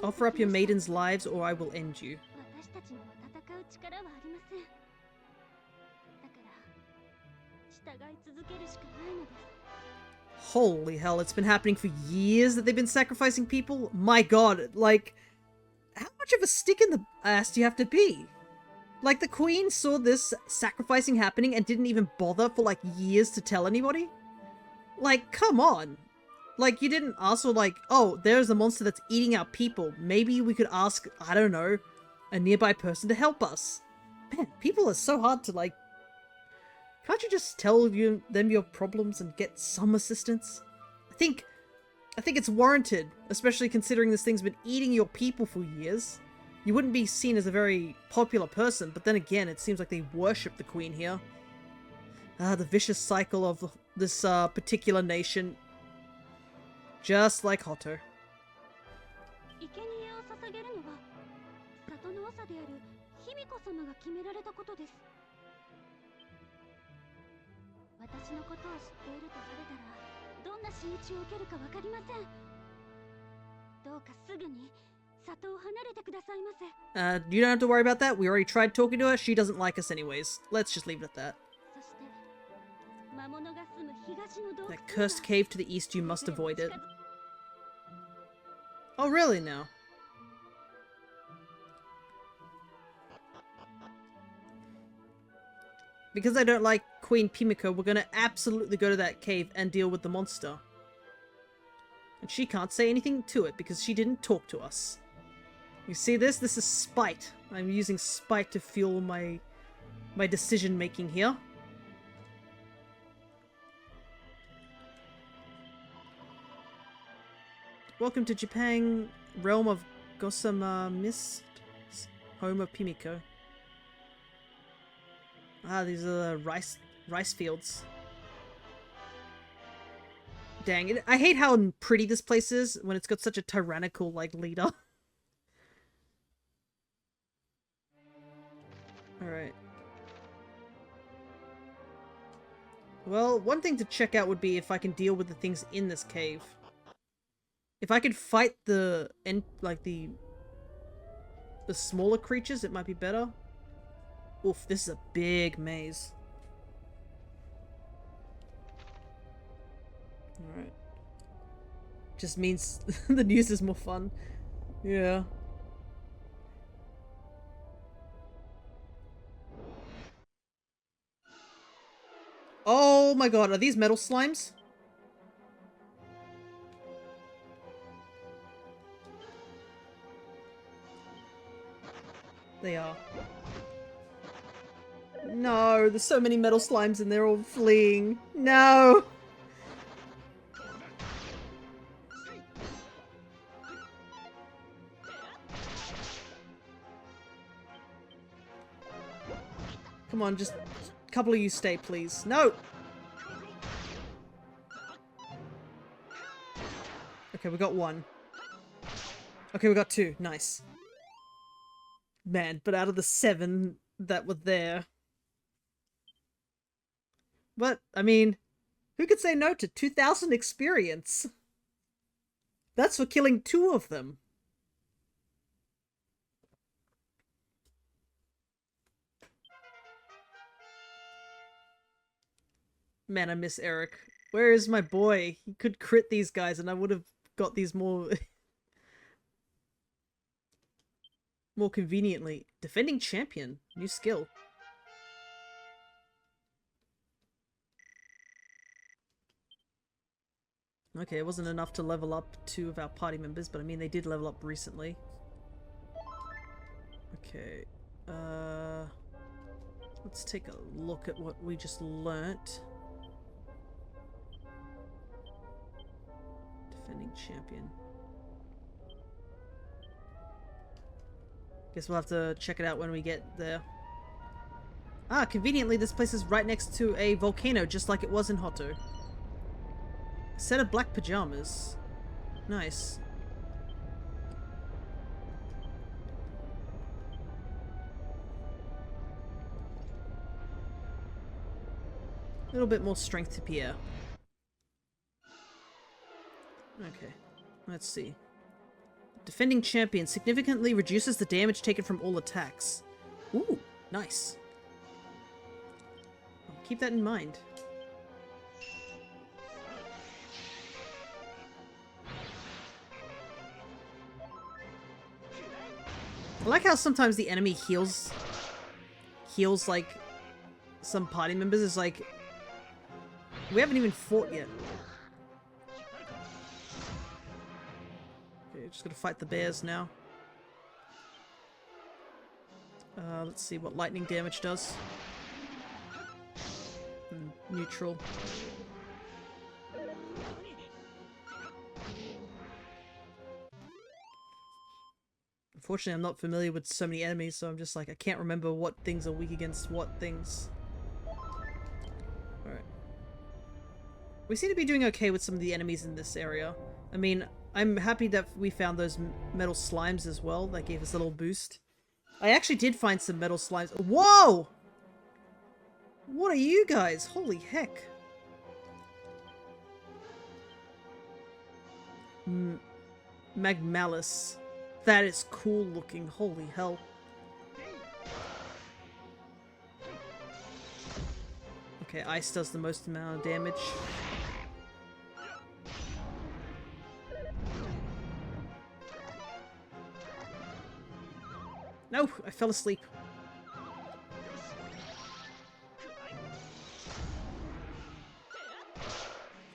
Offer up your maidens' lives or I will end you. Holy hell, it's been happening for years that they've been sacrificing people? My god, like, how much of a stick in the ass do you have to be? Like, the queen saw this sacrificing happening and didn't even bother for, like, years to tell anybody? Like, come on. Like, you didn't ask for, like, oh, there's a monster that's eating our people. Maybe we could ask, I don't know, a nearby person to help us. Man, people are so hard to, like... Can't you just tell them your problems and get some assistance? I think it's warranted, especially considering this thing's been eating your people for years. You wouldn't be seen as a very popular person, but then again, it seems like they worship the queen here. The vicious cycle of this particular nation. Just like Hoto. You don't have to worry about that. We already tried talking to her. She doesn't like us anyways. Let's just leave it at that. That cursed cave to the east, you must avoid it. Oh, really now? Because I don't like Queen Pimiko, we're gonna absolutely go to that cave and deal with the monster. And she can't say anything to it because she didn't talk to us. You see this? This is spite. I'm using spite to fuel my decision making here. Welcome to Japan, realm of Gosama Mist, home of Pimiko. Ah, these are the rice fields. Dang, I hate how pretty this place is when it's got such a tyrannical, like, leader. Alright. Well, one thing to check out would be if I can deal with the things in this cave. If I could fight the smaller creatures, it might be better. Oof, this is a big maze. Alright. Just means the news is more fun. Yeah. Oh my god, are these metal slimes? They are. No, there's so many metal slimes and they're all fleeing. No! Come on, just a couple of you stay, please. No! Okay, we got one. Okay, we got two. Nice. Man, but out of the 7 that were there... But, I mean, who could say no to 2,000 experience? That's for killing 2 of them. Man, I miss Eric. Where is my boy? He could crit these guys and I would have got these more... more conveniently. Defending champion. New skill. Okay, it wasn't enough to level up 2 of our party members, but I mean they did level up recently. Okay, let's take a look at what we just learnt. Defending champion. Guess we'll have to check it out when we get there. Ah, conveniently this place is right next to a volcano, just like it was in Hoto. Set of black pajamas. Nice. A little bit more strength to Pierre. Okay, let's see. Defending champion significantly reduces the damage taken from all attacks. Ooh, nice. I'll keep that in mind. I like how sometimes the enemy heals like some party members. It's like we haven't even fought yet. Okay, just gotta fight the bears now. Let's see what lightning damage does. Neutral. Unfortunately, I'm not familiar with so many enemies, so I'm just like, I can't remember what things are weak against what things. Alright. We seem to be doing okay with some of the enemies in this area. I mean, I'm happy that we found those metal slimes as well. That gave us a little boost. I actually did find some metal slimes. Whoa! What are you guys? Holy heck. Magmalis. That is cool looking. Holy hell. Okay, ice does the most amount of damage. No, I fell asleep.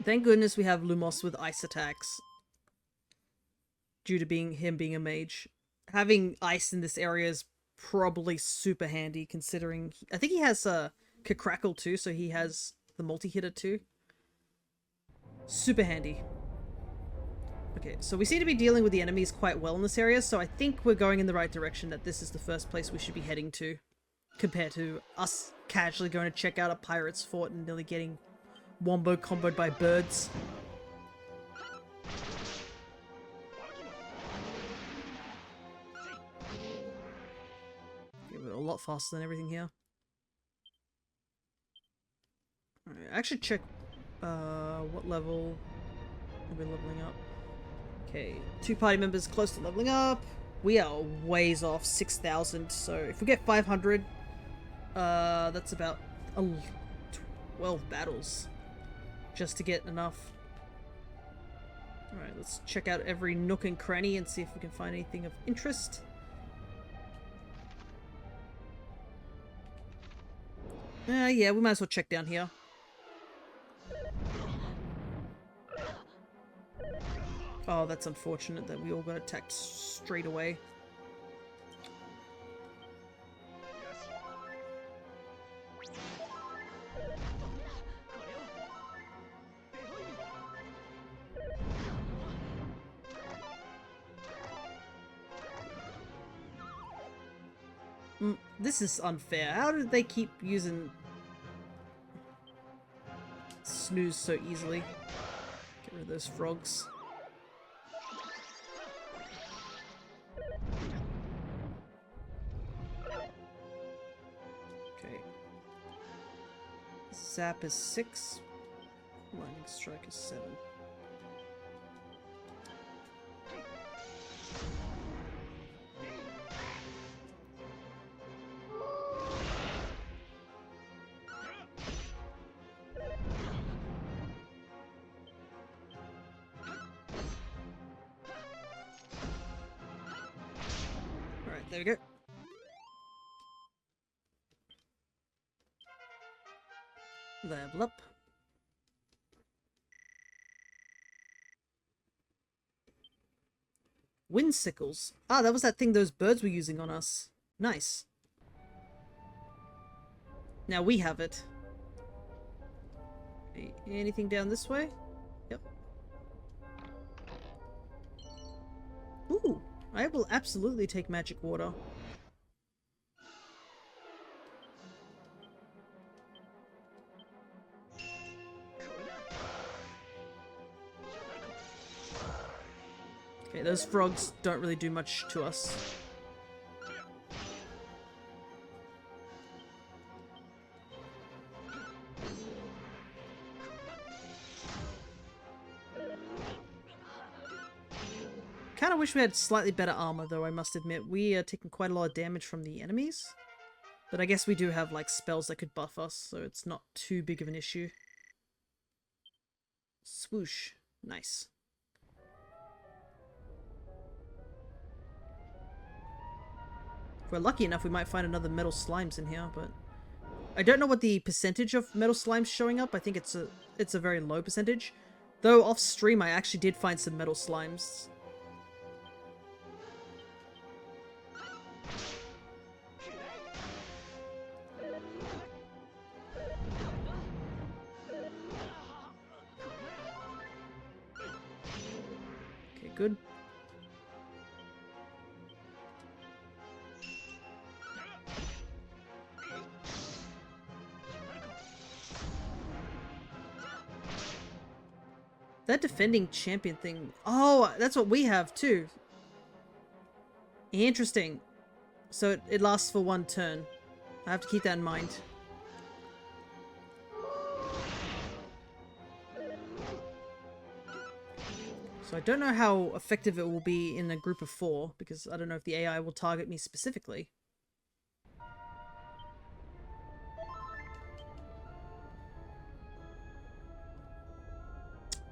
Thank goodness we have Lumos with ice attacks. Due to him being a mage. Having ice in this area is probably super handy considering... I think he has Crackle too, so he has the multi-hitter too. Super handy. Okay, so we seem to be dealing with the enemies quite well in this area, so I think we're going in the right direction, that this is the first place we should be heading to. Compared to us casually going to check out a pirate's fort and nearly getting wombo comboed by birds. Okay, we're a lot faster than everything here. Alright, I should check what level are we leveling up. Okay, 2 party members close to leveling up. We are ways off 6,000, so if we get 500, that's about 12 battles just to get enough. Alright, let's check out every nook and cranny and see if we can find anything of interest. Yeah, we might as well check down here. Oh, that's unfortunate that we all got attacked straight away. This is unfair. How did they keep using snooze so easily? Get rid of those frogs. Okay. Zap is 6. Lightning strike is 7. There we go. Level up. Wind sickles. Ah, that was that thing those birds were using on us. Nice. Now we have it. Anything down this way? Yep. Ooh. I will absolutely take magic water. Okay, those frogs don't really do much to us. wish we had slightly better armor, though, I must admit. We are taking quite a lot of damage from the enemies. But I guess we do have, like, spells that could buff us, so it's not too big of an issue. Swoosh. Nice. If we're lucky enough, we might find another metal slimes in here, but I don't know what the percentage of metal slimes showing up. I think it's a very low percentage. Though off stream, I actually did find some metal slimes. Okay, good. That defending champion thing. Oh, that's what we have too. Interesting. So it lasts for one turn. I have to keep that in mind. So I don't know how effective it will be in a group of 4, because I don't know if the AI will target me specifically.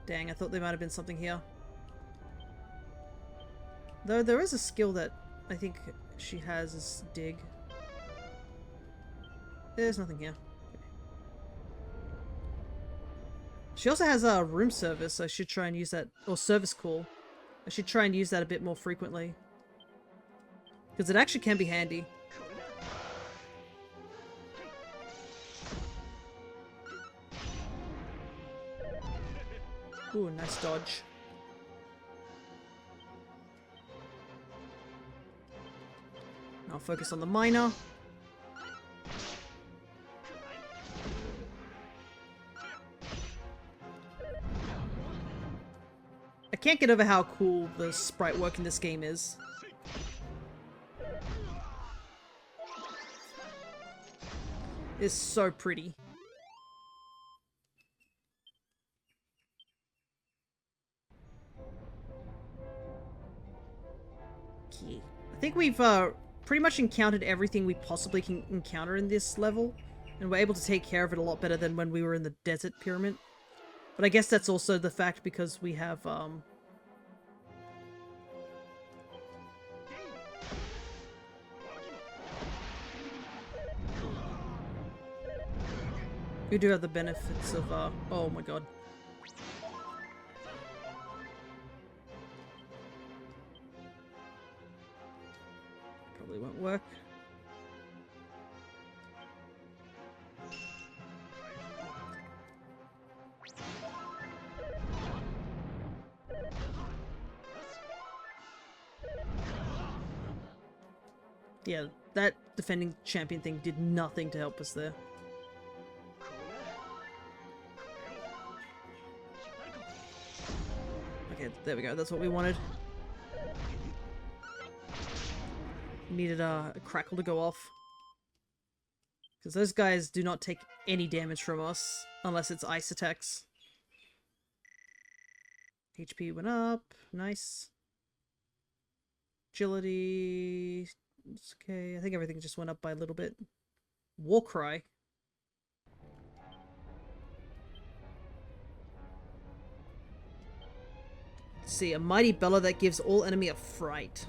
Dang, I thought there might have been something here. Though there is a skill that I think she has is dig. There's nothing here. Okay. She also has a room service. I should try and use that, or service call. I should try and use that a bit more frequently. Because it actually can be handy. Ooh, nice dodge. Now focus on the miner. I can't get over how cool the sprite work in this game is. It's so pretty. Okay. I think we've pretty much encountered everything we possibly can encounter in this level, and we're able to take care of it a lot better than when we were in the desert pyramid. But I guess that's also the fact because we have we do have the benefits of oh my god. Probably won't work. Yeah, that defending champion thing did nothing to help us there. Okay, there we go. That's what we wanted. Needed a crackle to go off. Because those guys do not take any damage from us, unless it's ice attacks. HP went up. Nice. Agility... It's okay. I think everything just went up by a little bit. War cry. Let's see, a mighty bellow that gives all enemy a fright.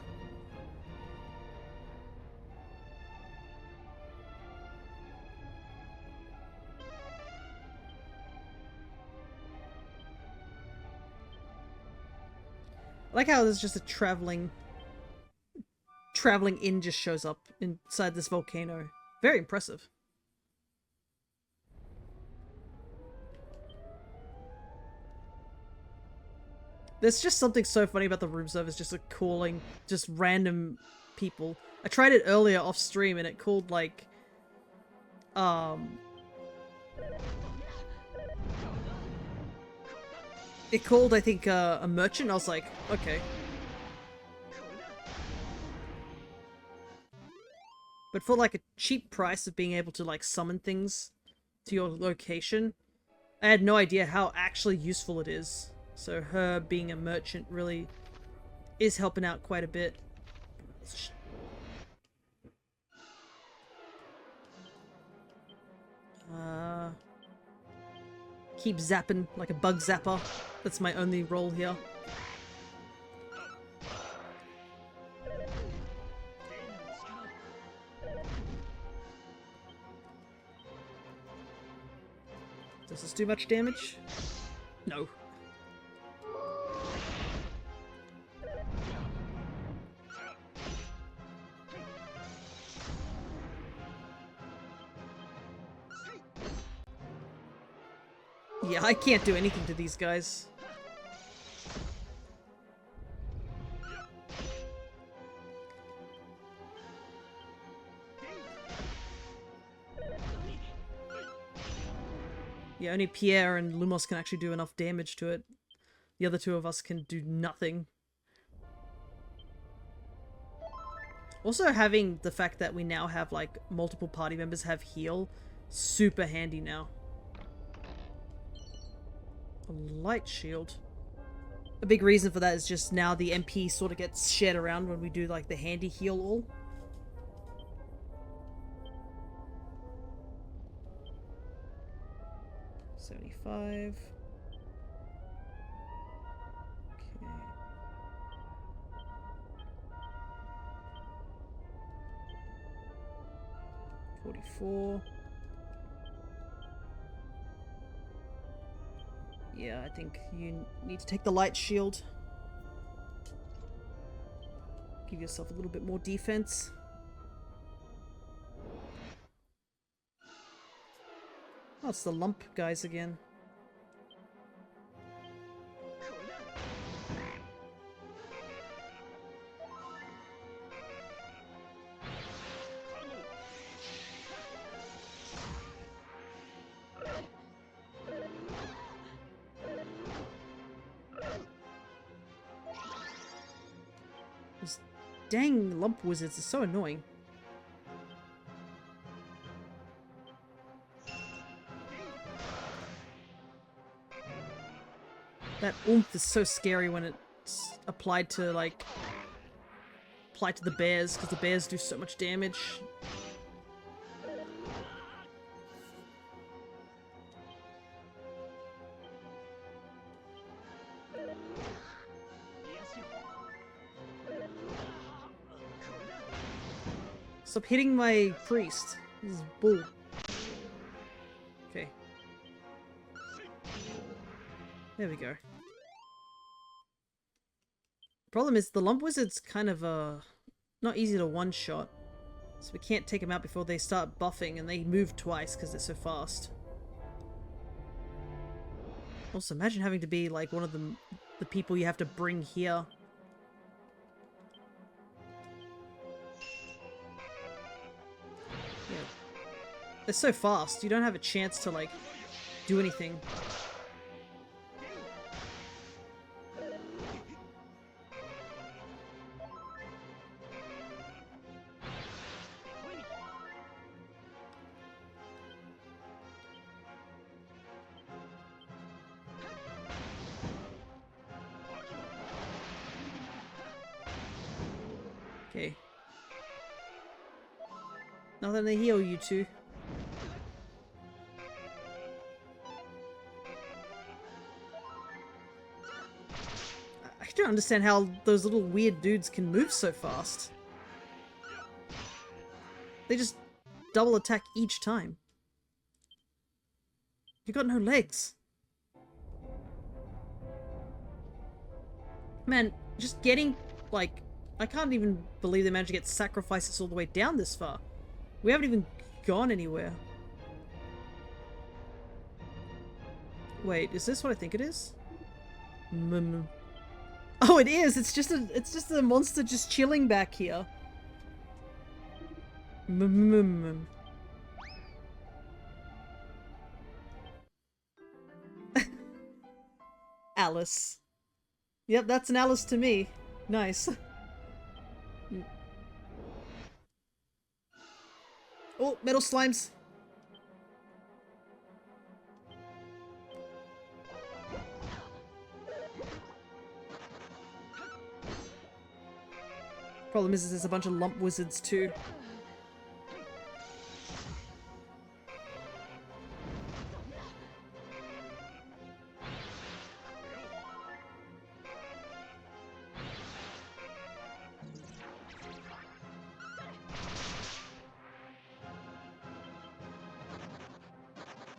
I like how there's just a traveling inn just shows up inside this volcano. Very impressive. There's just something so funny about the room service just calling just random people. I tried it earlier off stream and it called like it called I think a merchant. I was like, okay. But for like a cheap price of being able to like summon things to your location, I had no idea how actually useful it is. So her being a merchant really is helping out quite a bit. Keep zapping like a bug zapper. That's my only role here. Does this do much damage? No. Yeah, I can't do anything to these guys. Yeah, only Pierre and Lumos can actually do enough damage to it. The other two of us can do nothing. Also, having the fact that we now have, like, multiple party members have heal, super handy now. A light shield. A big reason for that is just now the MP sort of gets shared around when we do, like, the handy heal all. $75. Okay. $44. Yeah, I think you need to take the light shield. Give yourself a little bit more defense. Oh, it's the lump guys again. These dang lump wizards are so annoying. That oomph is so scary when it's applied to, like, applied to the bears, because the bears do so much damage. Stop hitting my priest. This is bull. Okay. There we go. Problem is, the lump wizard's kind of, not easy to one-shot. So we can't take them out before they start buffing, and they move twice because they're so fast. Also, imagine having to be, like, one of the people you have to bring here. Yeah. They're so fast, you don't have a chance to, like, do anything. Okay. Nothing to heal you two. I don't understand how those little weird dudes can move so fast. They just double attack each time. You got no legs. Man, just getting, like, I can't even believe they managed to get sacrifices all the way down this far. We haven't even gone anywhere. Wait, is this what I think it is? Oh, it is! It's just a monster just chilling back here. Alice. Yep, that's an Alice to me. Nice. Oh, metal slimes. Problem is there's a bunch of lump wizards too.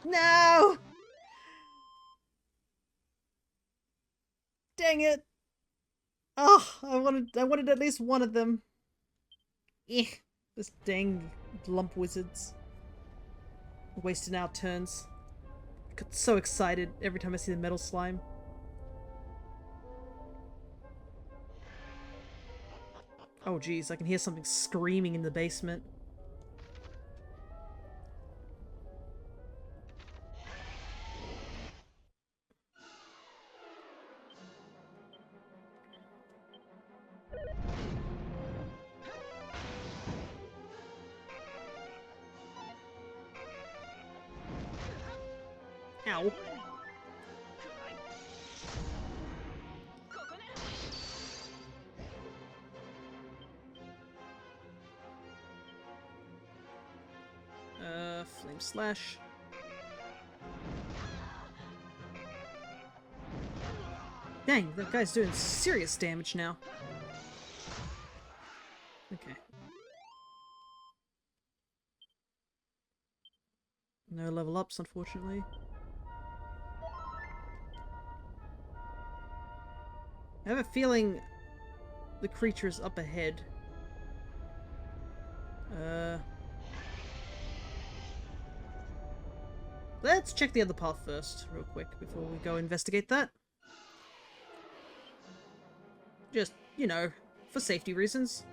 No! Dang it! Oh, I wanted at least one of them. Eh, this dang lump wizards. Wasting our turns. I get so excited every time I see the metal slime. Oh geez, I can hear something screaming in the basement. Ow. Flame slash. Dang, that guy's doing serious damage now. Okay. No level ups, unfortunately. I have a feeling the creature is up ahead. Let's check the other path first, real quick, before we go investigate that. Just, you know, for safety reasons.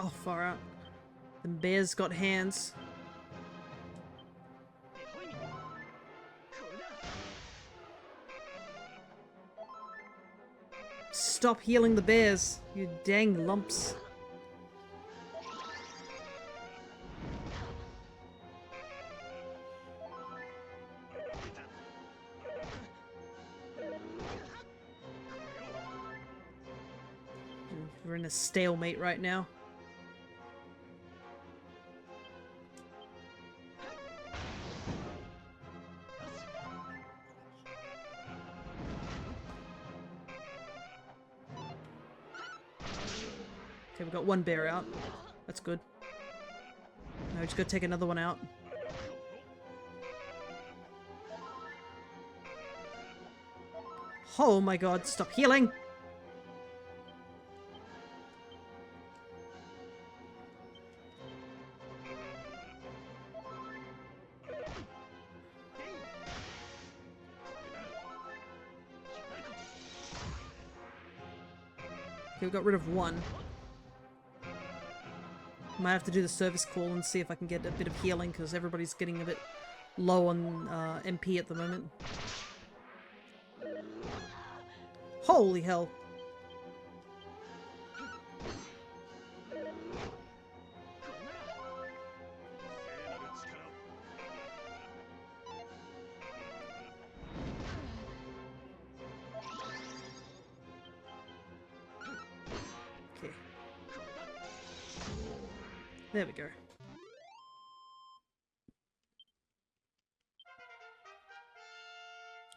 Oh, far out. The bear's got hands. Stop healing the bears, you dang lumps. We're in a stalemate right now. Okay, we've got one bear out. That's good. Now we just gotta take another one out. Oh my god, stop healing! Okay, we got rid of one. Might have to do the service call and see if I can get a bit of healing, because everybody's getting a bit low on MP at the moment. Holy hell! Okay. There we go.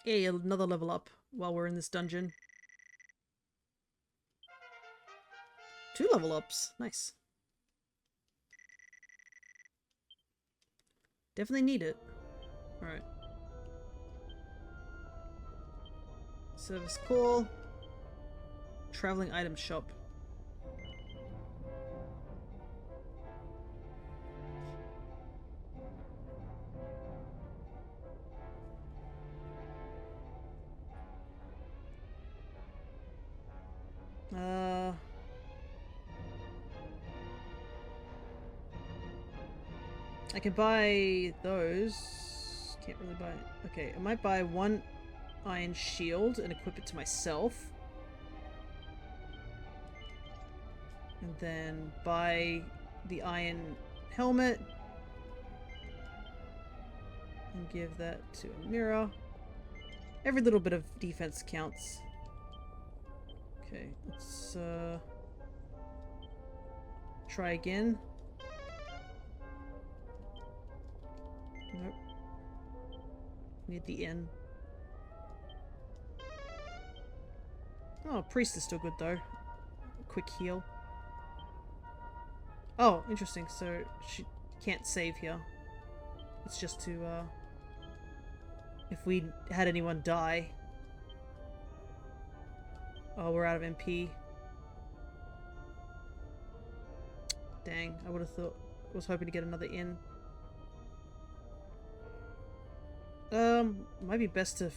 Yay, another level up while we're in this dungeon. 2 level ups. Nice. Definitely need it. Alright. Service call. Traveling item shop. I can buy those Can't really buy... Okay, I might buy one iron shield and equip it to myself. And then buy the iron helmet. And give that to a mirror. Every little bit of defense counts. Okay, let's try again. Nope. Need the N. Oh, priest is still good though. Quick heal. Oh, interesting. So she can't save here. It's just to if we had anyone die. Oh, we're out of MP. Dang, I would have thought... was hoping to get another in. Might be best to...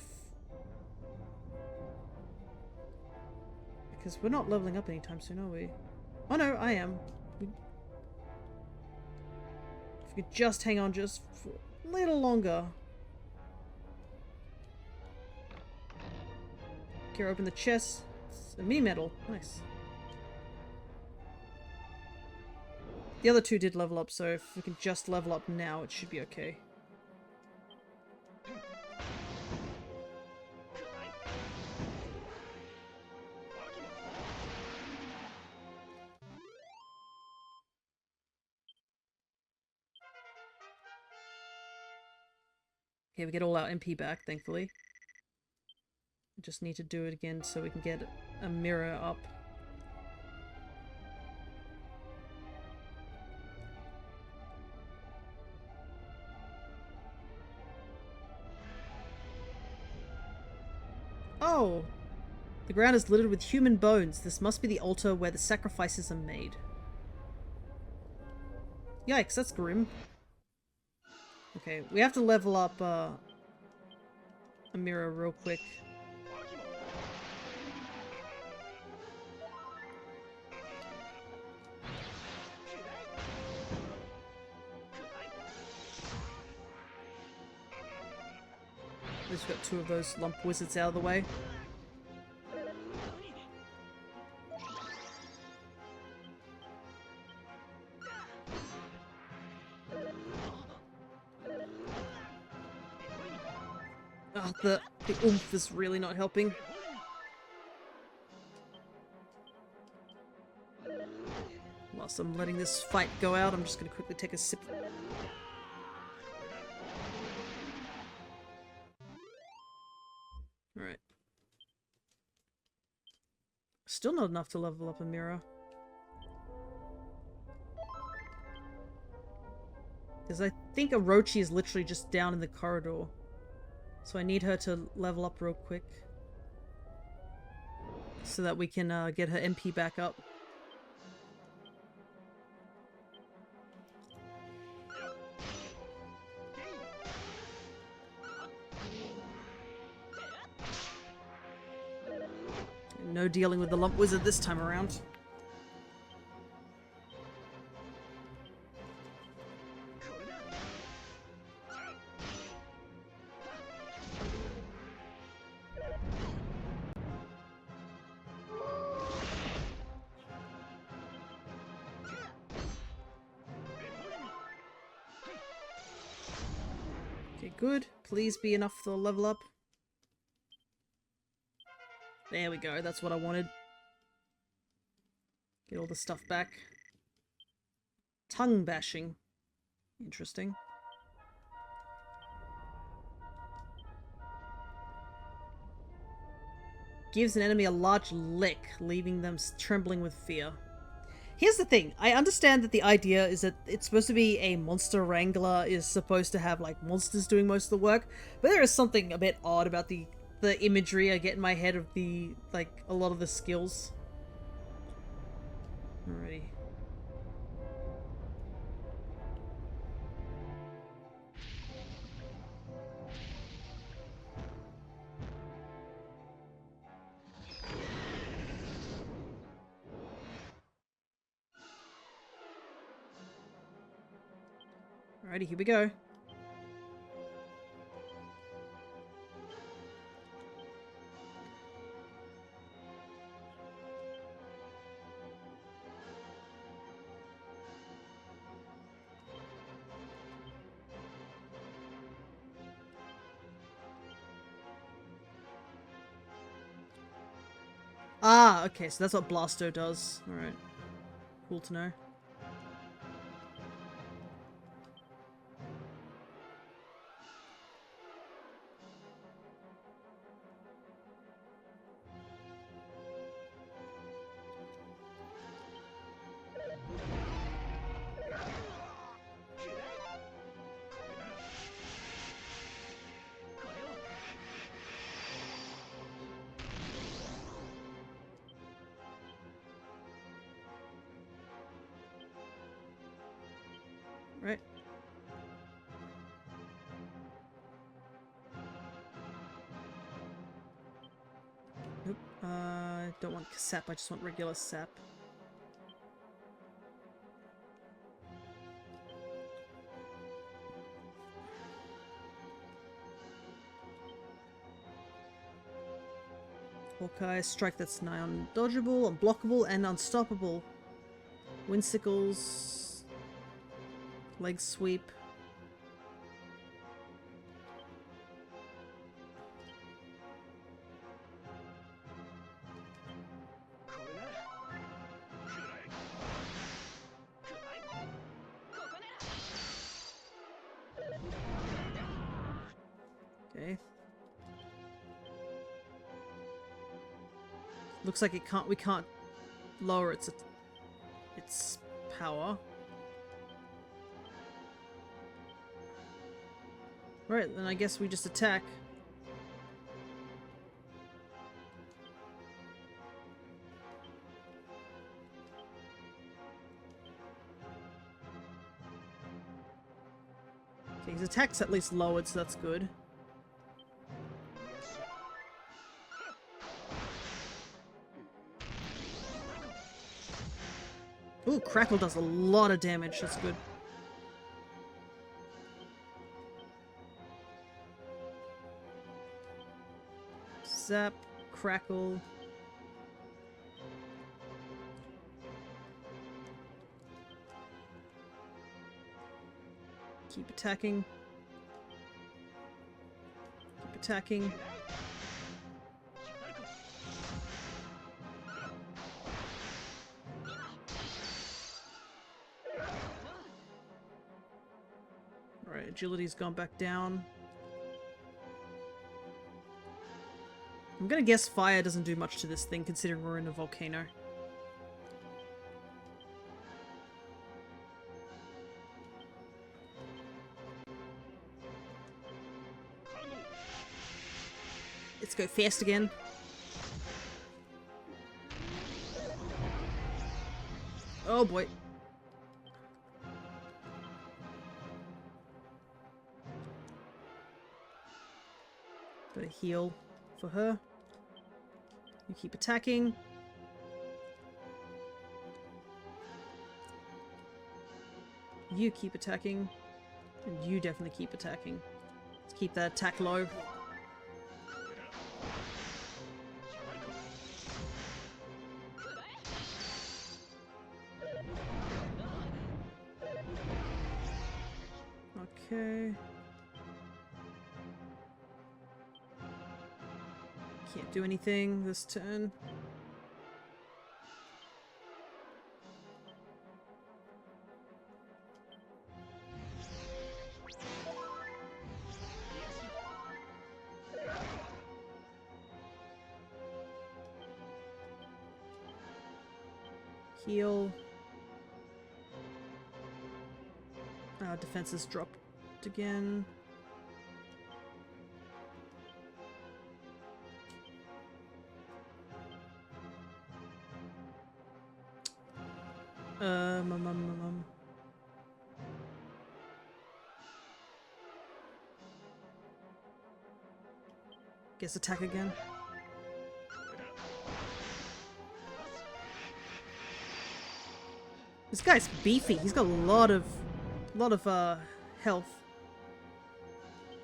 because we're not leveling up anytime soon, are we? Oh no, I am. If we could just hang on just for a little longer. Okay, open the chest. It's a mini medal. Nice. The other two did level up, so if we can just level up now, it should be okay. Okay, we get all our MP back, thankfully. We just need to do it again so we can get a mirror up. Oh! The ground is littered with human bones. This must be the altar where the sacrifices are made. Yikes, that's grim. Okay, we have to level up a mirror real quick. At least we've got two of those lump wizards out of the way. Oh, the oomph is really not helping. Whilst I'm letting this fight go out, I'm just going to quickly take a sip. Alright. Still not enough to level up a mirror. Because I think Orochi is literally just down in the corridor. So I need her to level up real quick. So that we can get her MP back up. No dealing with the lump wizard this time around. Okay, good. Please be enough to level up. There we go, that's what I wanted. Get all the stuff back. Tongue bashing. Interesting. Gives an enemy a large lick, leaving them trembling with fear. Here's the thing, I understand that the idea is that it's supposed to be a monster wrangler is supposed to have like monsters doing most of the work, but there is something a bit odd about the imagery I get in my head of the, like, a lot of the skills. Alrighty. Alrighty, here we go. Ah, okay, so that's what Blasto does. Alright. Cool to know. Right. Nope. I don't want sap, I just want regular sap. Hawkeye, strike that's nigh undodgeable, unblockable, and unstoppable. Windsickles. Leg sweep. Okay. Looks like we can't lower its power. Right, then I guess we just attack. Okay, his attack's at least lowered, so that's good. Ooh, Crackle does a lot of damage, that's good. Zap, Crackle. Keep attacking. Keep attacking. Alright, agility's gone back down. I'm gonna guess fire doesn't do much to this thing, considering we're in a volcano. Let's go fast again. Oh boy. Gotta heal for her. You keep attacking. You keep attacking. And you definitely keep attacking. Let's keep that attack low. Okay. Can't do anything this turn. Heal. Defense is dropped again. Guess attack again. This guy's beefy. He's got a lot of health.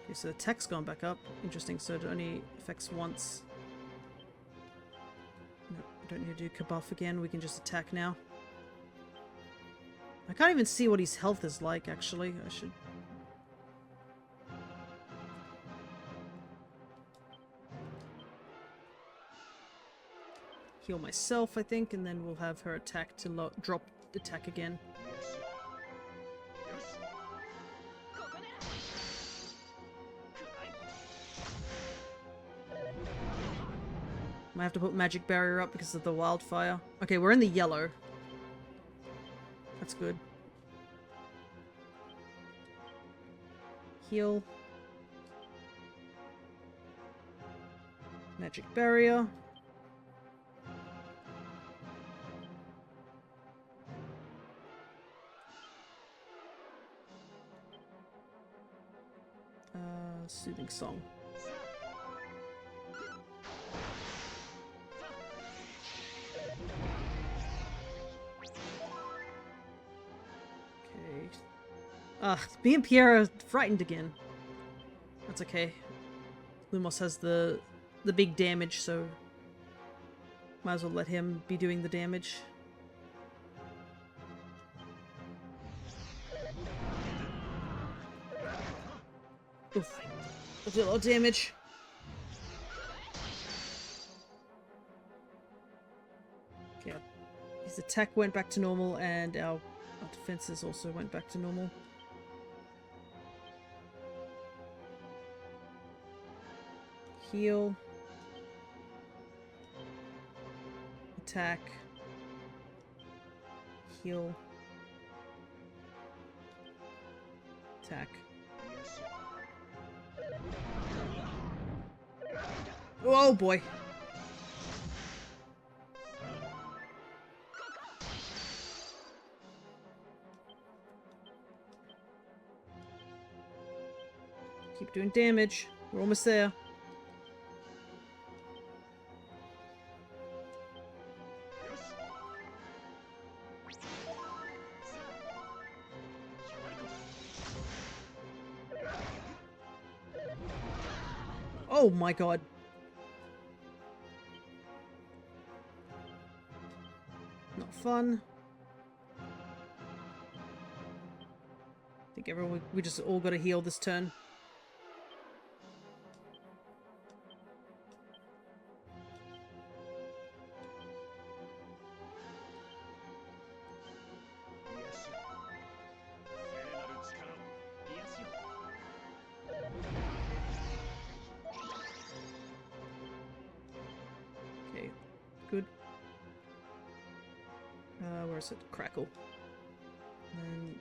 Okay, so the attack's gone back up. Interesting, so it only affects once. No, I don't need to do Kabuff again. We can just attack now. I can't even see what his health is like, actually. I should... heal myself, I think, and then we'll have her attack to drop attack again. Might have to put magic barrier up because of the wildfire. Okay, we're in the yellow. That's good. Heal. Magic barrier. Soothing song. Okay. Me and Pierre are frightened again. That's okay. Lumos has the big damage, so might as well let him be doing the damage. Oof. I did a lot of damage. Okay. His attack went back to normal and our defenses also went back to normal. Heal. Attack. Heal. Attack. Oh boy. Keep doing damage. We're almost there. Oh my god. Not fun. I think everyone, we just all gotta heal this turn. Okay, good. Where is it? Crackle. And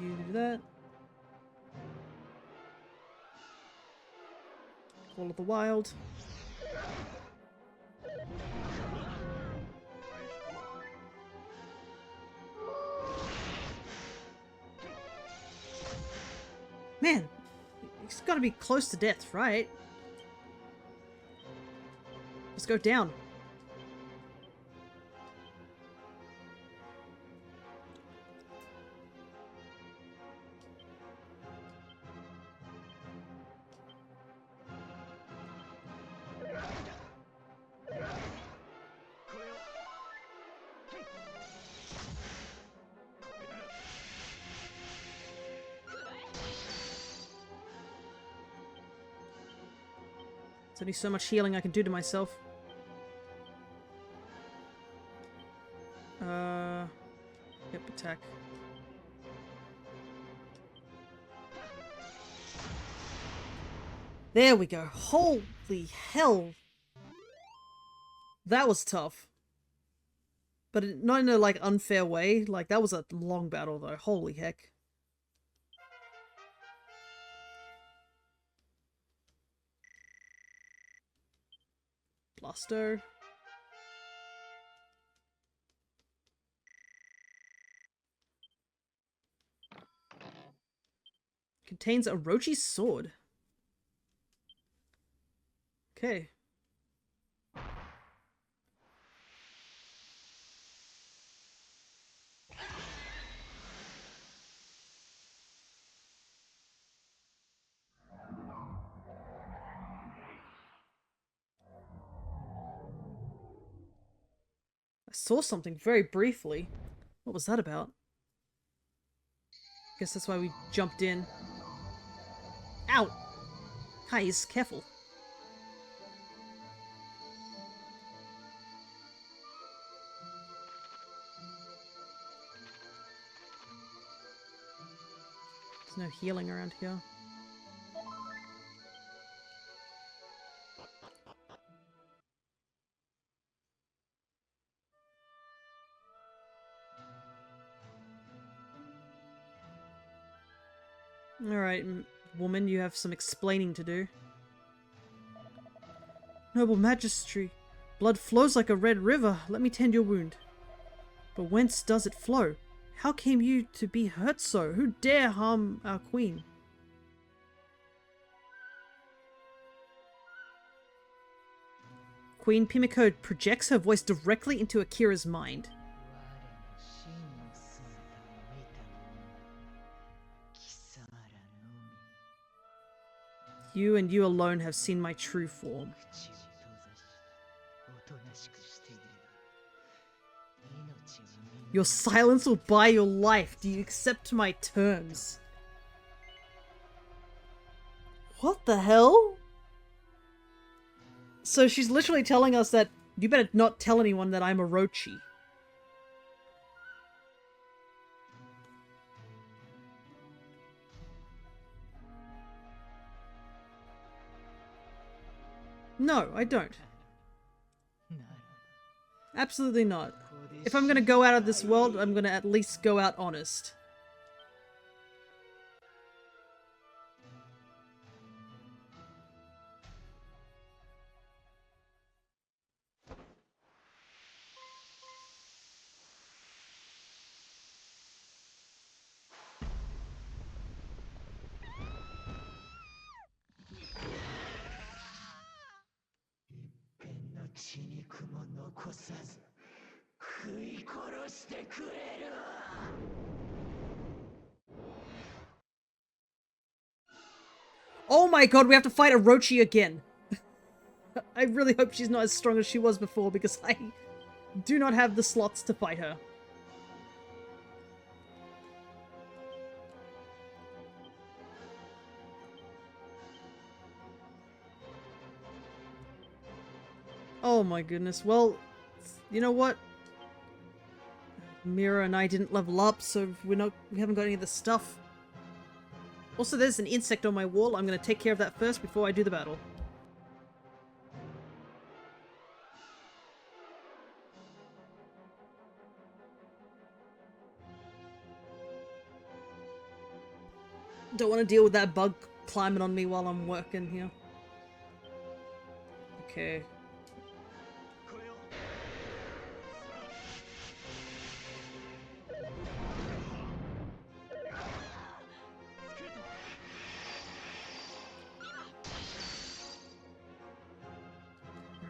you do that. Call of the Wild. Man, he's gotta be close to death, right? Let's go down. There's only so much healing I can do to myself. Yep, attack. There we go. Holy hell. That was tough. But not in a, like, unfair way. Like, that was a long battle, though. Holy heck. Blasto. Contains Orochi's sword. Okay. I saw something very briefly. What was that about? Guess that's why we jumped in. Ow! Guys, careful. There's no healing around here. Alright, woman, you have some explaining to do. Noble Majesty, blood flows like a red river. Let me tend your wound. But whence does it flow? How came you to be hurt so? Who dare harm our queen? Queen Pimiko projects her voice directly into Akira's mind. You and you alone have seen my true form. Your silence will buy your life. Do you accept my terms? What the hell? So she's literally telling us that you better not tell anyone that I'm Orochi. No, I don't. Absolutely not. If I'm gonna go out of this world, I'm gonna at least go out honest. Oh my god, we have to fight Orochi again. I really hope she's not as strong as she was before, because I do not have the slots to fight her. Oh my goodness. Well, you know what? Mira and I didn't level up, so we haven't got any of the stuff. Also, there's an insect on my wall. I'm gonna take care of that first before I do the battle. Don't want to deal with that bug climbing on me while I'm working here. Okay.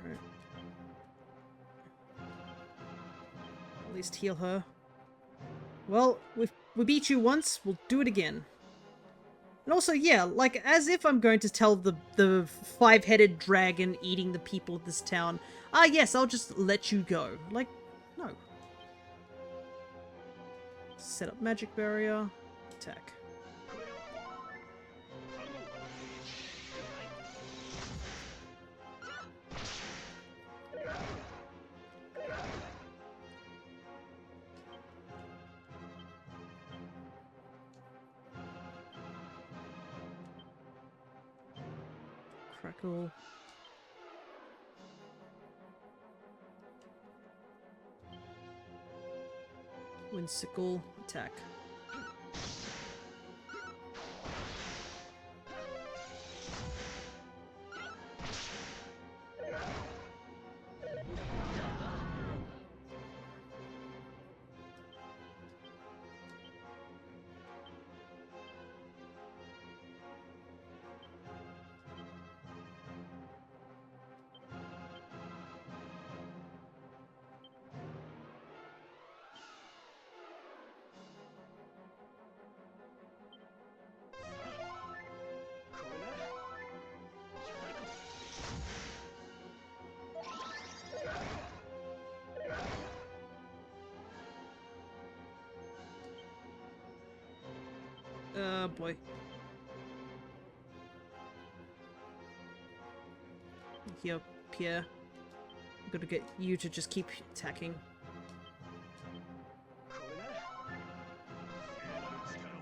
Alright. At least heal her. Well, we beat you once, we'll do it again. And also, yeah, like, as if I'm going to tell the five-headed dragon eating the people of this town, yes, I'll just let you go. Like, no. Set up magic barrier. Attack. Crackle. Windsickle. Attack. Boy. Here, Pierre. I'm gonna get you to just keep attacking. これな聖なる力を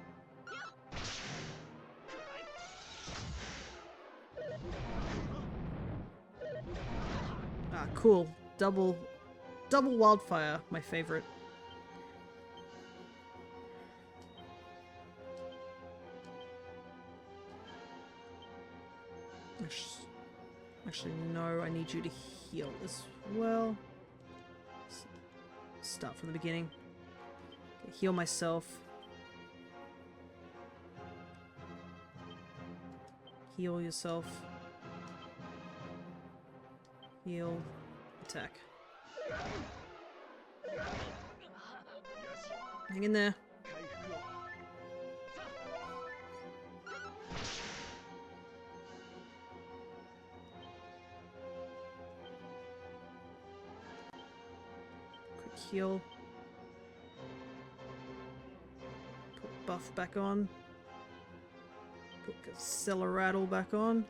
Ah, cool. Double wildfire, my favorite. Actually, no, I need you to heal as well. Start from the beginning. Okay, heal myself. Heal yourself. Heal. Attack. Hang in there. 回復を Quick heal. Put buff back on. Put Acceleratle back on.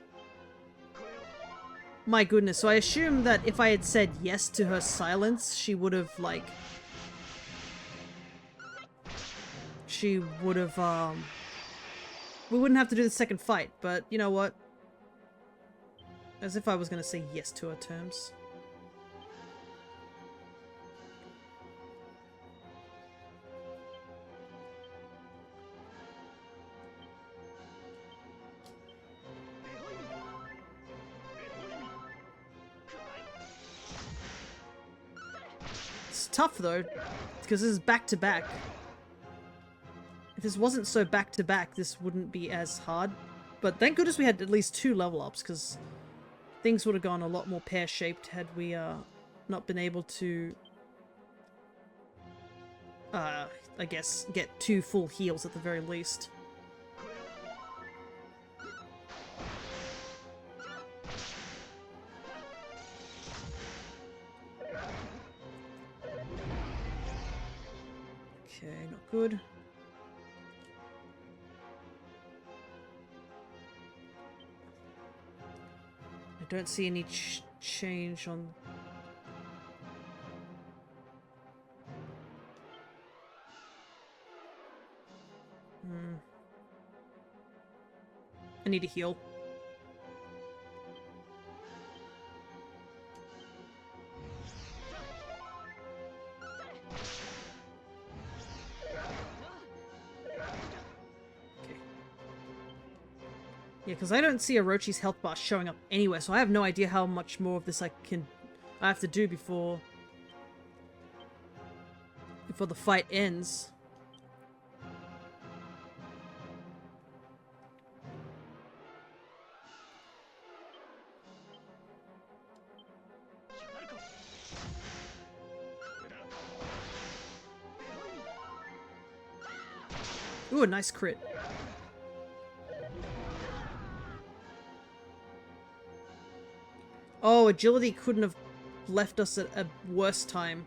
My goodness, so I assume that if I had said yes to her silence, she would have, like... She would have, we wouldn't have to do the second fight, but you know what? As if I was gonna say yes to her terms. It's tough though, because this is back to back. If this wasn't so back to back, this wouldn't be as hard. But thank goodness we had at least 2 level ups, because things would have gone a lot more pear-shaped had we not been able to, I guess, get 2 full heals at the very least. Okay, not good. I don't see any change on... I need to heal. Yeah, because I don't see Orochi's health bar showing up anywhere, so I have no idea how much more of this I have to do before the fight ends. Ooh, a nice crit. Oh, agility couldn't have left us at a worse time.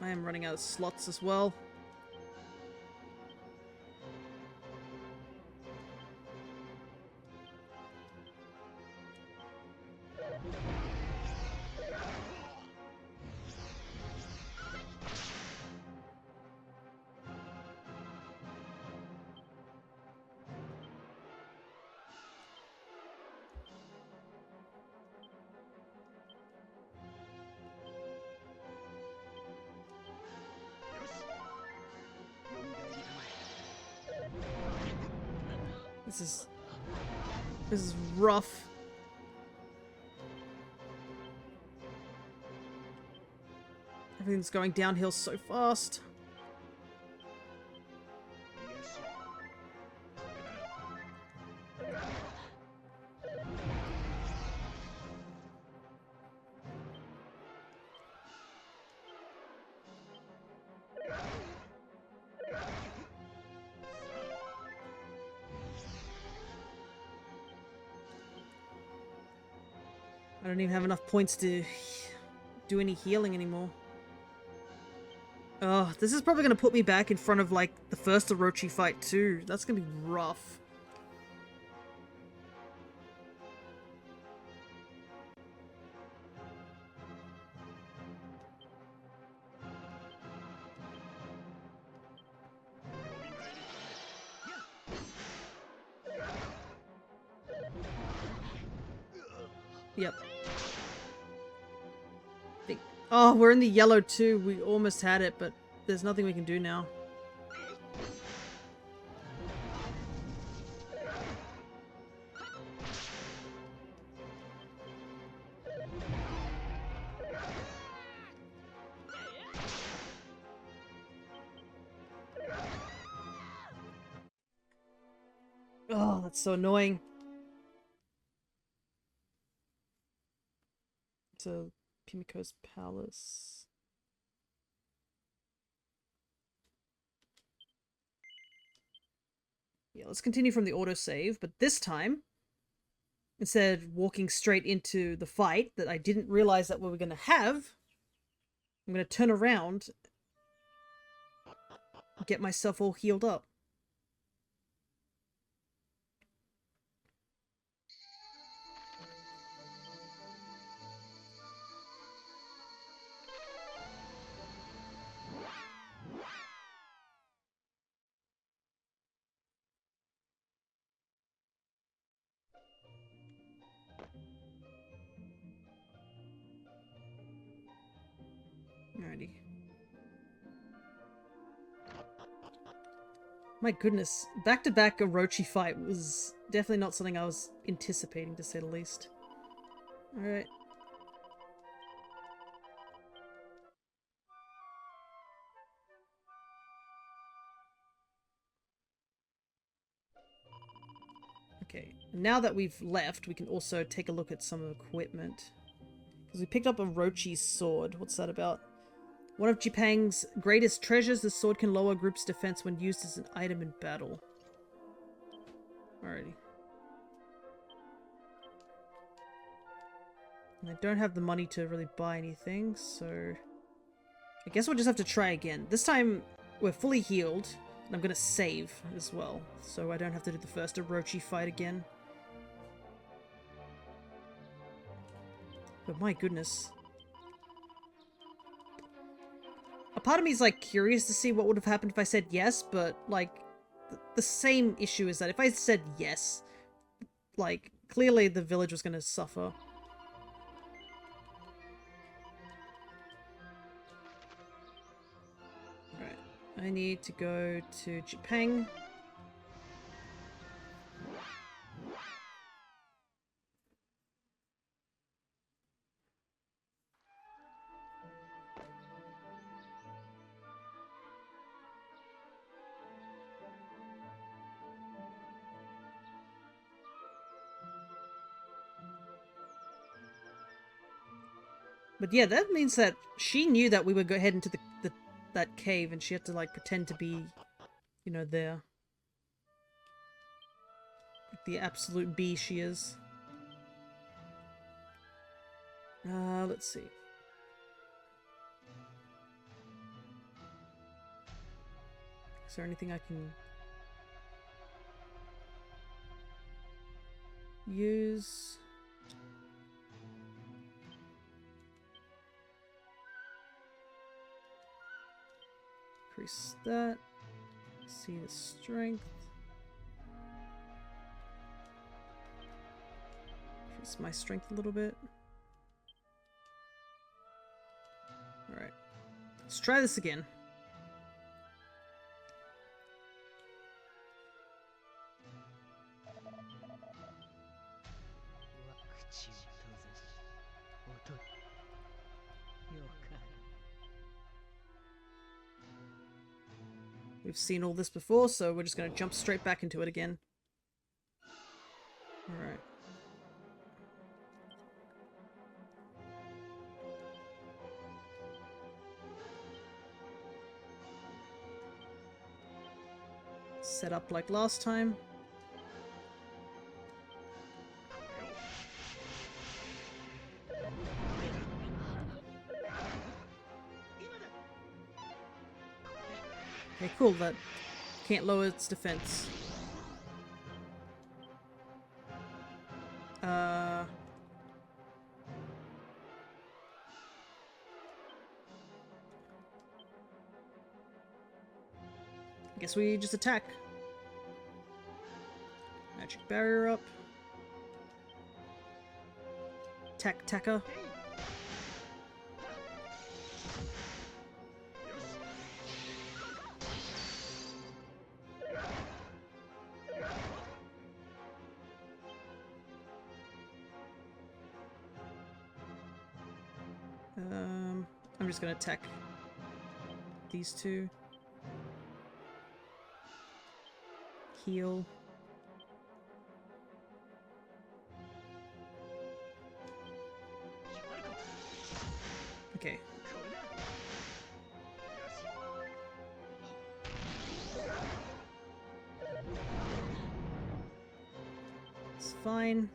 I am running out of slots as well. This is rough. Everything's going downhill so fast. I don't even have enough points to do any healing anymore. Oh, this is probably going to put me back in front of, like, the first Orochi fight, too. That's going to be rough. Yep. Oh, we're in the yellow too. We almost had it, but there's nothing we can do now. Oh, that's so annoying. To Pimiko's palace. Yeah, let's continue from the autosave, but this time, instead of walking straight into the fight that I didn't realize that we were going to have, I'm going to turn around and get myself all healed up. Alrighty. My goodness, back-to-back Orochi fight was definitely not something I was anticipating, to say the least. Alright. Okay, now that we've left, we can also take a look at some equipment. Because we picked up Orochi's sword. What's that about? One of Jipang's greatest treasures, the sword can lower a group's defense when used as an item in battle. Alrighty. And I don't have the money to really buy anything, so... I guess we'll just have to try again. This time, we're fully healed, and I'm gonna save as well, so I don't have to do the first Orochi fight again. But my goodness. A part of me is, like, curious to see what would have happened if I said yes, but, like, the same issue is that if I said yes, like, clearly the village was gonna suffer. Alright, I need to go to Jipang. But yeah, that means that she knew that we would go head into that cave, and she had to, like, pretend to be, you know, there. Like the absolute bee she is. Let's see. Is there anything I can use? Increase that. See the strength. Increase my strength a little bit. Alright. Let's try this again. We've seen all this before, so we're just going to jump straight back into it again. Alright. Set up like last time. Okay, cool. That can't lower its defense. I guess we just attack. Magic barrier up. Tacker. I'm just gonna attack these two. Heal. Okay. It's fine.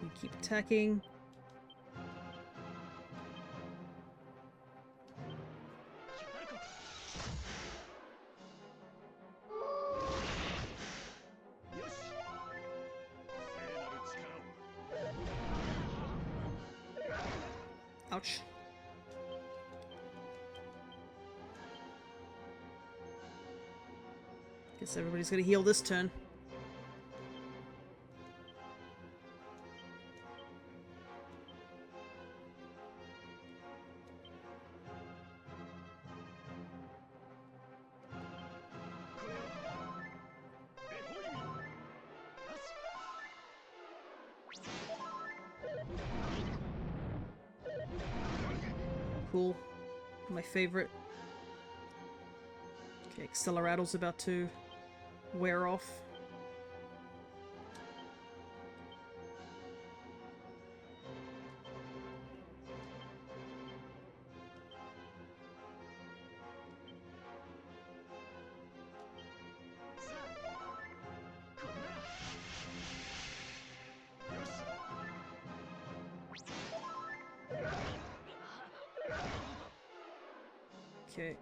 You keep attacking. Ouch. Guess everybody's gonna heal this turn. Cool. My favorite. Okay, Accelerator's about to wear off. Okay.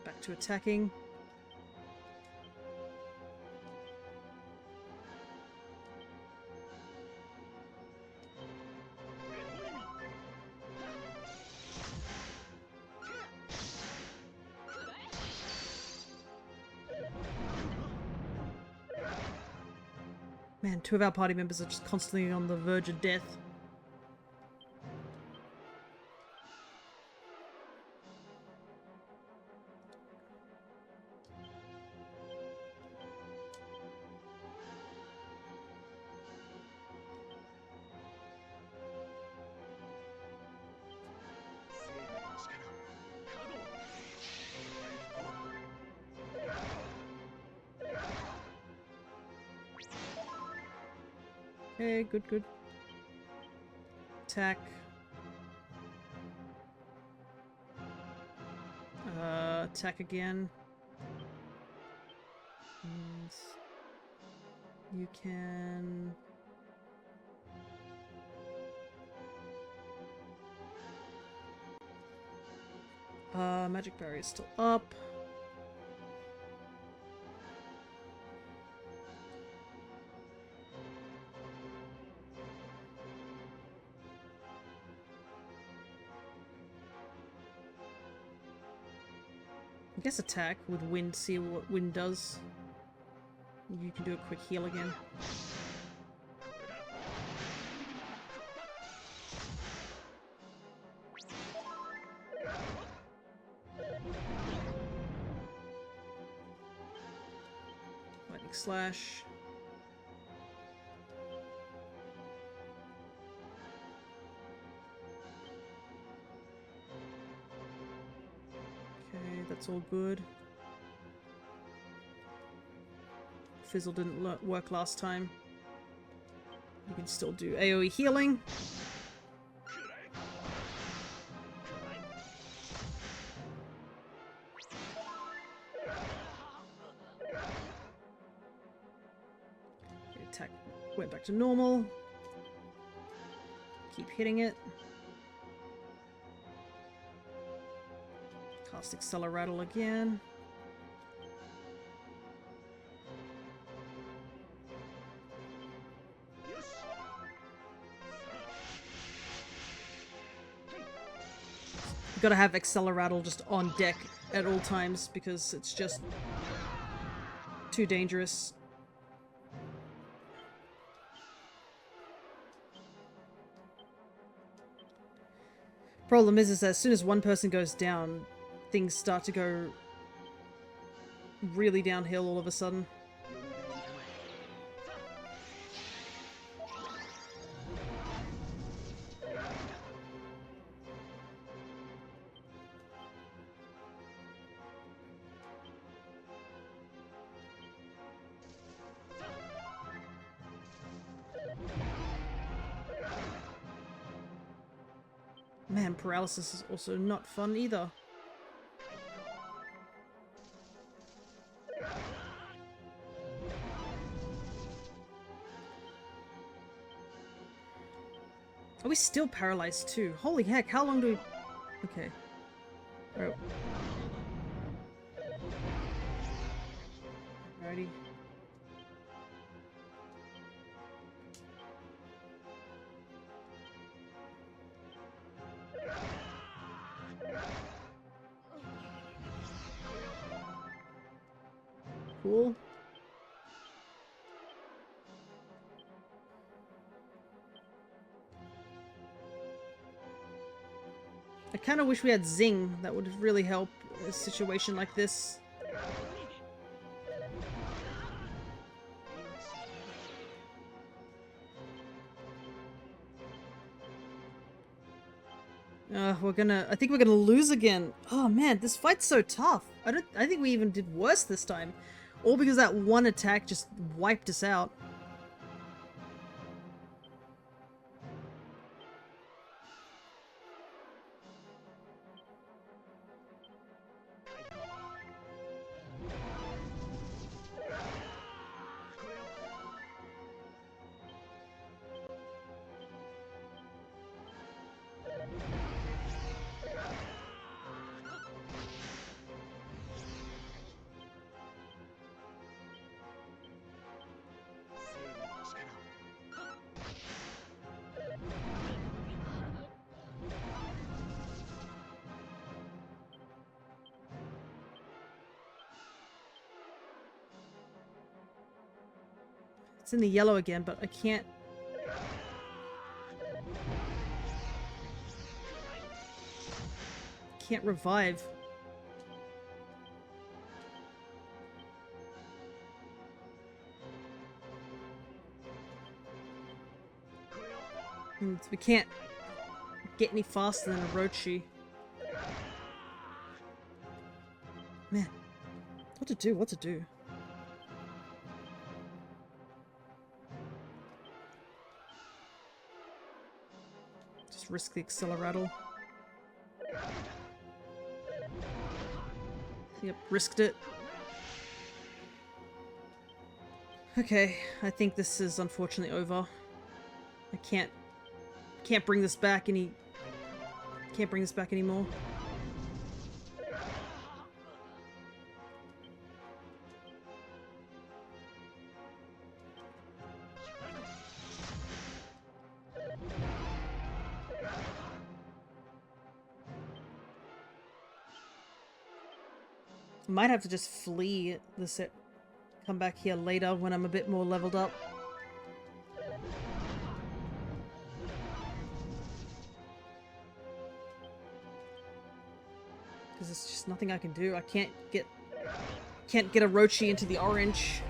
Back to attacking. Man, two of our party members are just constantly on the verge of death. Okay, good. Attack. Attack again. And you can... Magic barrier is still up. I guess attack with wind, see what wind does. You can do a quick heal again. Lightning slash. Okay, that's all good. Fizzle didn't work last time. You can still do AoE healing. attack went back to normal. Keep hitting it. Cast Acceleratle again. Gotta have Acceleratle just on deck at all times because it's just too dangerous. Problem is that as soon as one person goes down, things start to go really downhill all of a sudden. Man, paralysis is also not fun either. Are we still paralyzed too? Holy heck, how long do we... Okay. Oh. Alrighty. Cool. I kind of wish we had Zing. That would really help a situation like this. I think we're gonna lose again. Oh man, this fight's so tough. I think we even did worse this time. All because that one attack just wiped us out. It's in the yellow again, but I can't... Can't revive. We can't get any faster than Orochi. Man, what to do, what to do? Just risk the Acceleratle. Yep, risked it. Okay, I think this is unfortunately over. I can't bring this back anymore. Might have to just flee the set. Come back here later when I'm a bit more leveled up. Because there's just nothing I can do. I can't get Orochi into the orange.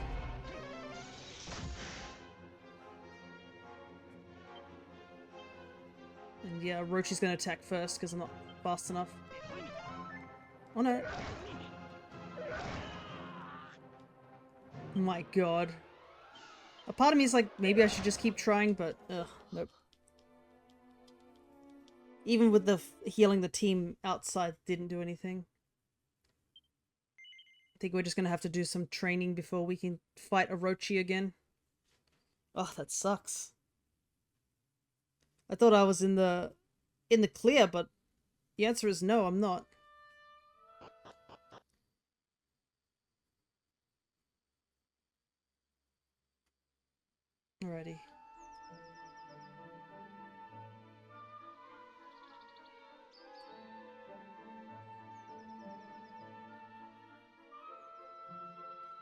And yeah, Orochi's gonna attack first because I'm not fast enough. Oh no. My god. A part of me is like, maybe I should just keep trying, but nope. Even with the healing the team outside didn't do anything. I think we're just gonna have to do some training before we can fight Orochi again. Oh, that sucks. I thought I was in the clear, but the answer is no, I'm not. Alrighty.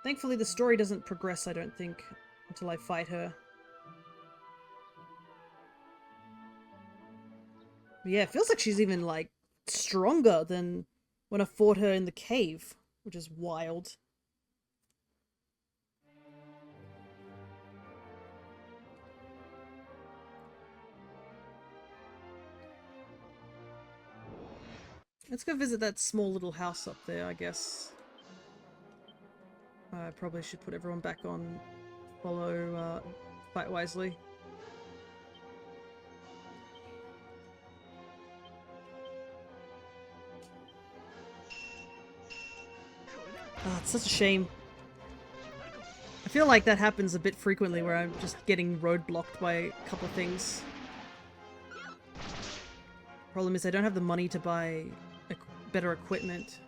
Thankfully, the story doesn't progress, I don't think, until I fight her. But yeah, it feels like she's even, like, stronger than when I fought her in the cave, which is wild. Let's go visit that small little house up there, I guess. I probably should put everyone back on follow, fight wisely. Oh, it's such a shame. I feel like that happens a bit frequently where I'm just getting roadblocked by a couple of things. Problem is I don't have the money to buy better equipment.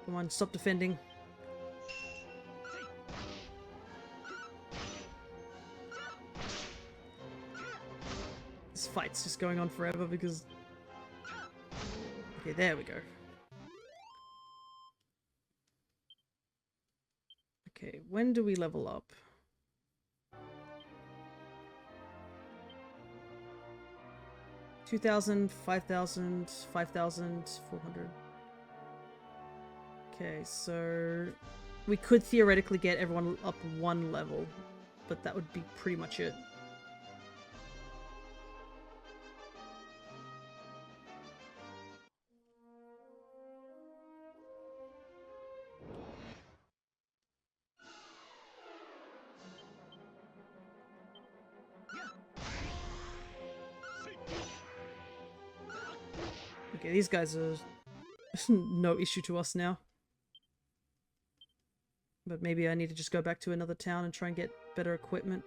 Come on, stop defending. This fight's just going on forever because... Okay, there we go. Okay, when do we level up? $2,000, $5,000, $5,400. Okay, so we could theoretically get everyone up one level, but that would be pretty much it. Okay, these guys are no issue to us now. But maybe I need to just go back to another town and try and get better equipment.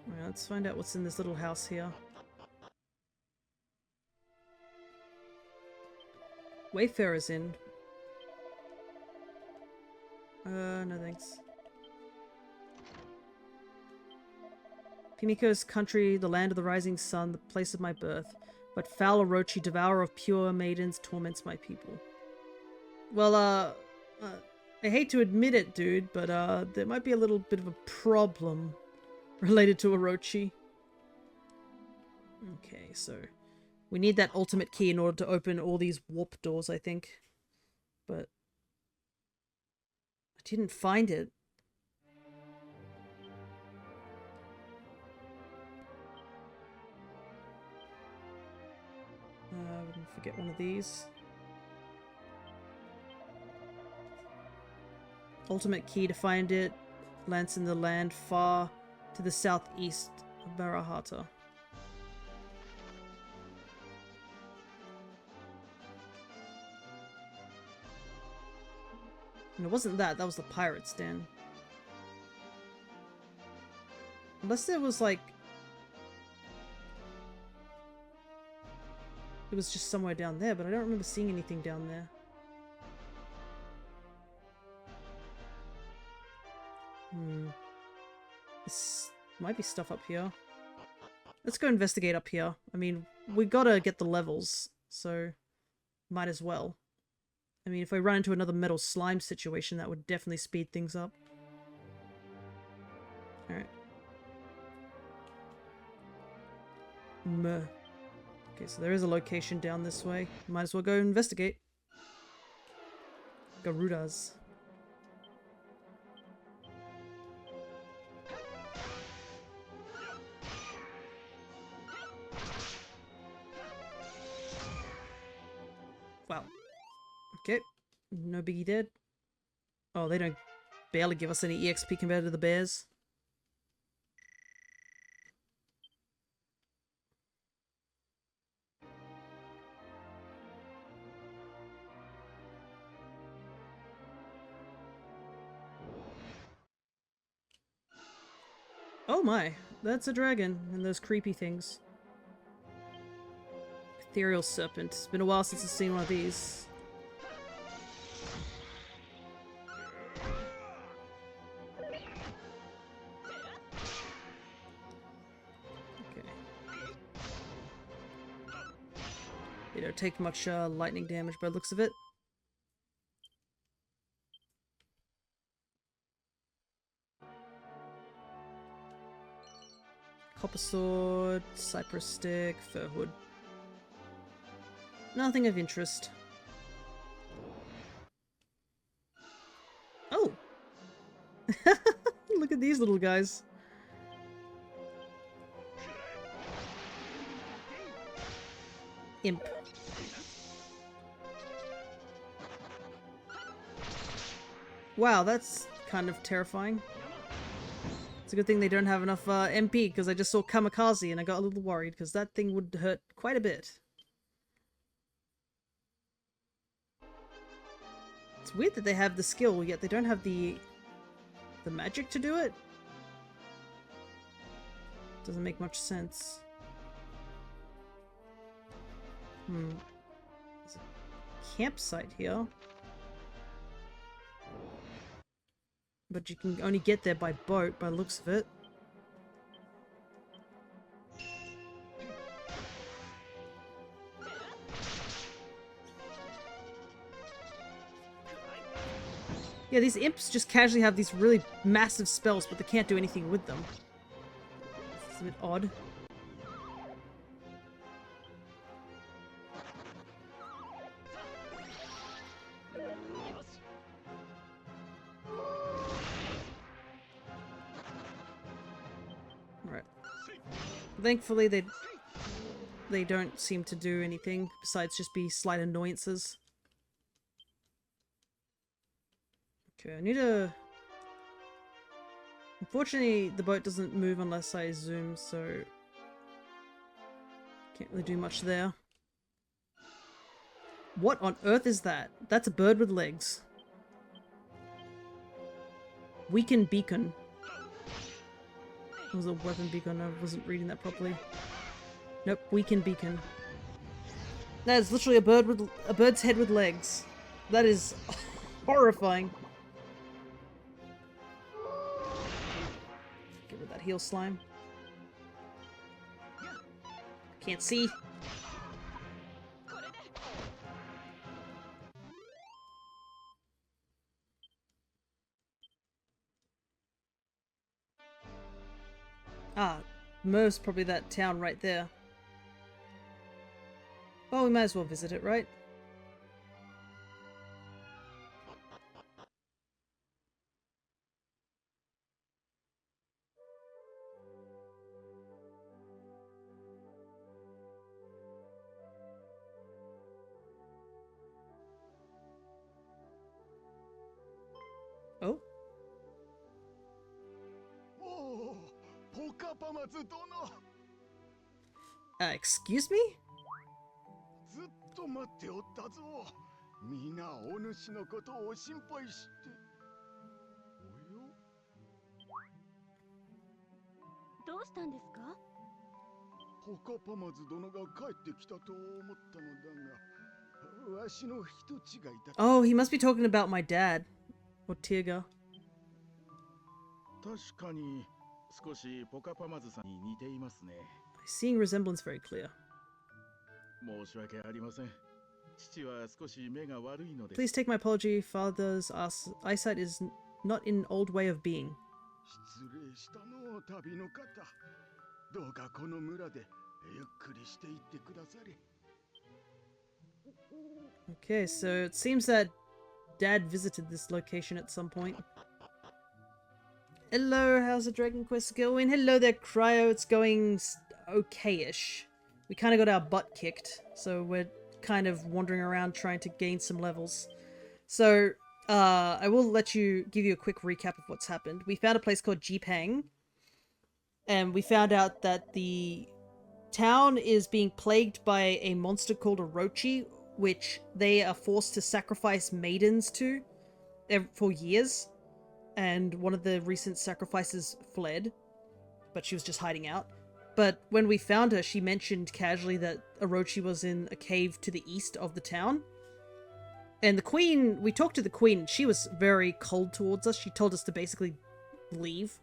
Alright, let's find out what's in this little house here. Wayfarer's Inn. No thanks. Pimiko's country, the land of the rising sun, the place of my birth. But foul Orochi, devourer of pure maidens, torments my people. Well, I hate to admit it, dude, but there might be a little bit of a problem related to Orochi. Okay, so we need that ultimate key in order to open all these warp doors, I think. But I didn't find it. I wouldn't forget one of these. Ultimate key to find it lands in the land far to the southeast of Barahata. And it wasn't that, that was the pirate's den. Unless there was like... It was just somewhere down there, but I don't remember seeing anything down there. This might be stuff up here. Let's go investigate up here. I mean, we gotta get the levels, so might as well. I mean, if I run into another metal slime situation, that would definitely speed things up. Alright. Okay, so there is a location down this way. Might as well go investigate. Garudas. Wow. Okay. No biggie dead. Oh, they don't barely give us any EXP compared to the bears. Oh my, that's a dragon and those creepy things. Ethereal serpent. It's been a while since I've seen one of these. Okay. They don't take much lightning damage by the looks of it. Copper sword, cypress stick, fur hood. Nothing of interest. Oh! Look at these little guys. Imp. Wow, that's kind of terrifying. It's a good thing they don't have enough MP, because I just saw Kamikaze and I got a little worried, because that thing would hurt quite a bit. It's weird that they have the skill, yet they don't have the magic to do it. Doesn't make much sense. There's a campsite here. But you can only get there by boat, by the looks of it. Yeah, these imps just casually have these really massive spells, but they can't do anything with them. It's a bit odd. Right. Thankfully, they don't seem to do anything besides just be slight annoyances. Okay, I need to... Unfortunately, the boat doesn't move unless I zoom, so... Can't really do much there. What on earth is that? That's a bird with legs. Weaken beacon. It was a weapon beacon, I wasn't reading that properly. Nope, weaken beacon. That is literally a bird's head with legs. That is horrifying. Get rid of that heal slime. Can't see. Ah, Merv's probably that town right there. Well, we might as well visit it, right? Oh? Excuse me? ずっと待っておったぞ。皆お主のことを心配して。およ。どうしたんですか？ポカパマズ殿が帰ってきたと思ったのだが、わしの人違いだ。Oh, he must be talking about my dad. Or Tirga. 確かに少しポカパマズさんに似ていますね。Seeing resemblance very clear. 申し訳ありません。父は少し目が悪いので。 Please take my apology. Father's eyesight is not in old way of being. 失礼したの旅の方。どうかこの村でゆっくりしていってくだされ。 Okay, so it seems that Dad visited this location at some point. Hello, how's the Dragon Quest going? Hello there, Cryo. It's going okay-ish. We kind of got our butt kicked, so we're kind of wandering around trying to gain some levels. So, I will give you a quick recap of what's happened. We found a place called Jipang, and we found out that the town is being plagued by a monster called Orochi, which they are forced to sacrifice maidens to for years. And one of the recent sacrifices fled, but she was just hiding out. But when we found her, she mentioned casually that Orochi was in a cave to the east of the town. And the queen, we talked to the queen, and she was very cold towards us. She told us to basically leave.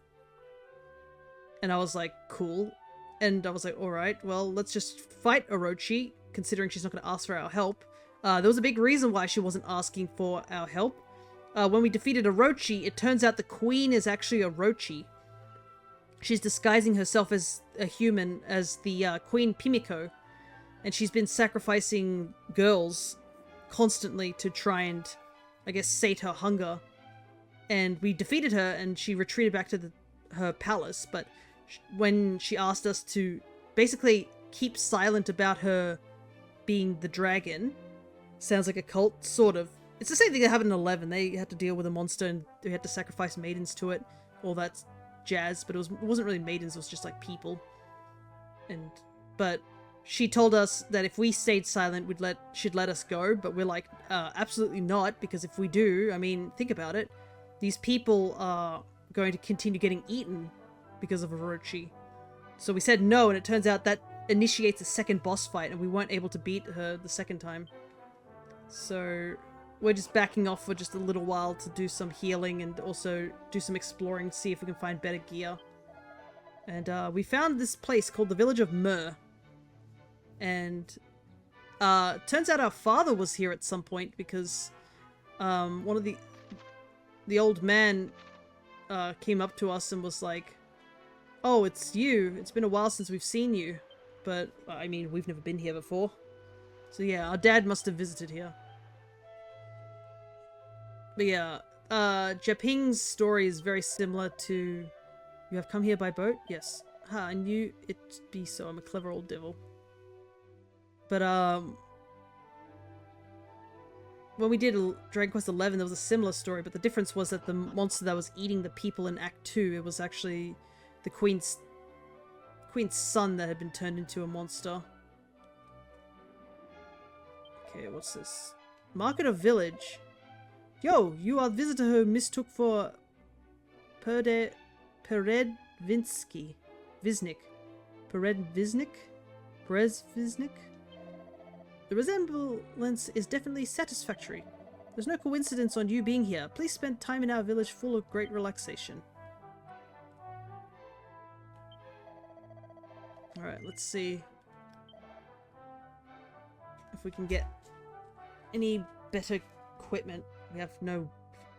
And I was like, cool. And I was like, alright, well, let's just fight Orochi, considering she's not going to ask for our help. There was a big reason why she wasn't asking for our help. When we defeated Orochi, it turns out the queen is actually Orochi. She's disguising herself as a human, as the Queen Pimiko. And she's been sacrificing girls constantly to try and, I guess, sate her hunger. And we defeated her, and she retreated back to her palace. But when she asked us to basically keep silent about her being the dragon, sounds like a cult, sort of. It's the same thing that happened in 11. They had to deal with a monster, and they had to sacrifice maidens to it. All that jazz, but it wasn't really maidens, it was just like people. But she told us that if we stayed silent, she'd let us go, but we're like, absolutely not, because if we do, I mean, think about it. These people are going to continue getting eaten because of Orochi. So we said no, and it turns out that initiates a second boss fight, and we weren't able to beat her the second time. So we're just backing off for just a little while to do some healing and also do some exploring, see if we can find better gear. And we found this place called the Village of Myrrh. And turns out our father was here at some point because one of the old man came up to us and was like, "Oh, it's you. It's been a while since we've seen you." But, I mean, we've never been here before. So yeah, our dad must have visited here. But yeah, Japing's story is very similar to... You have come here by boat? Yes. Ha, I knew it'd be so. I'm a clever old devil. But, when we did Dragon Quest XI, there was a similar story, but the difference was that the monster that was eating the people in Act 2, it was actually the Queen's son that had been turned into a monster. Okay, what's this? Market of Village. Yo, you are a visitor who mistook for Peredvinsky. Viznik. Perezviznik? The resemblance is definitely satisfactory. There's no coincidence on you being here. Please spend time in our village full of great relaxation. Alright, let's see if we can get any better equipment. We have no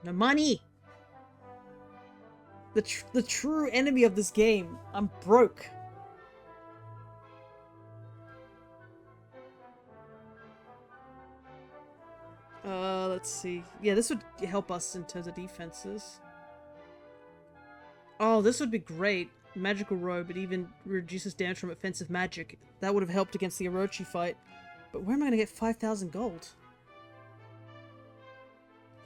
money! The true enemy of this game. I'm broke. Let's see. Yeah, this would help us in terms of defenses. Oh, this would be great. Magical robe, it even reduces damage from offensive magic. That would have helped against the Orochi fight. But where am I going to get 5,000 gold?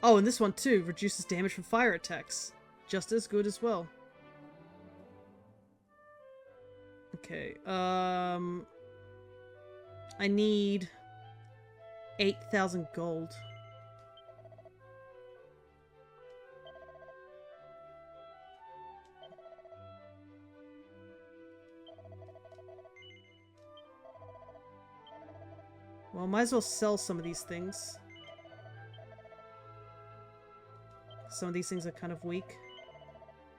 Oh, and this one too, reduces damage from fire attacks. Just as good as well. Okay, I need 8,000 gold. Well, might as well sell some of these things. Some of these things are kind of weak.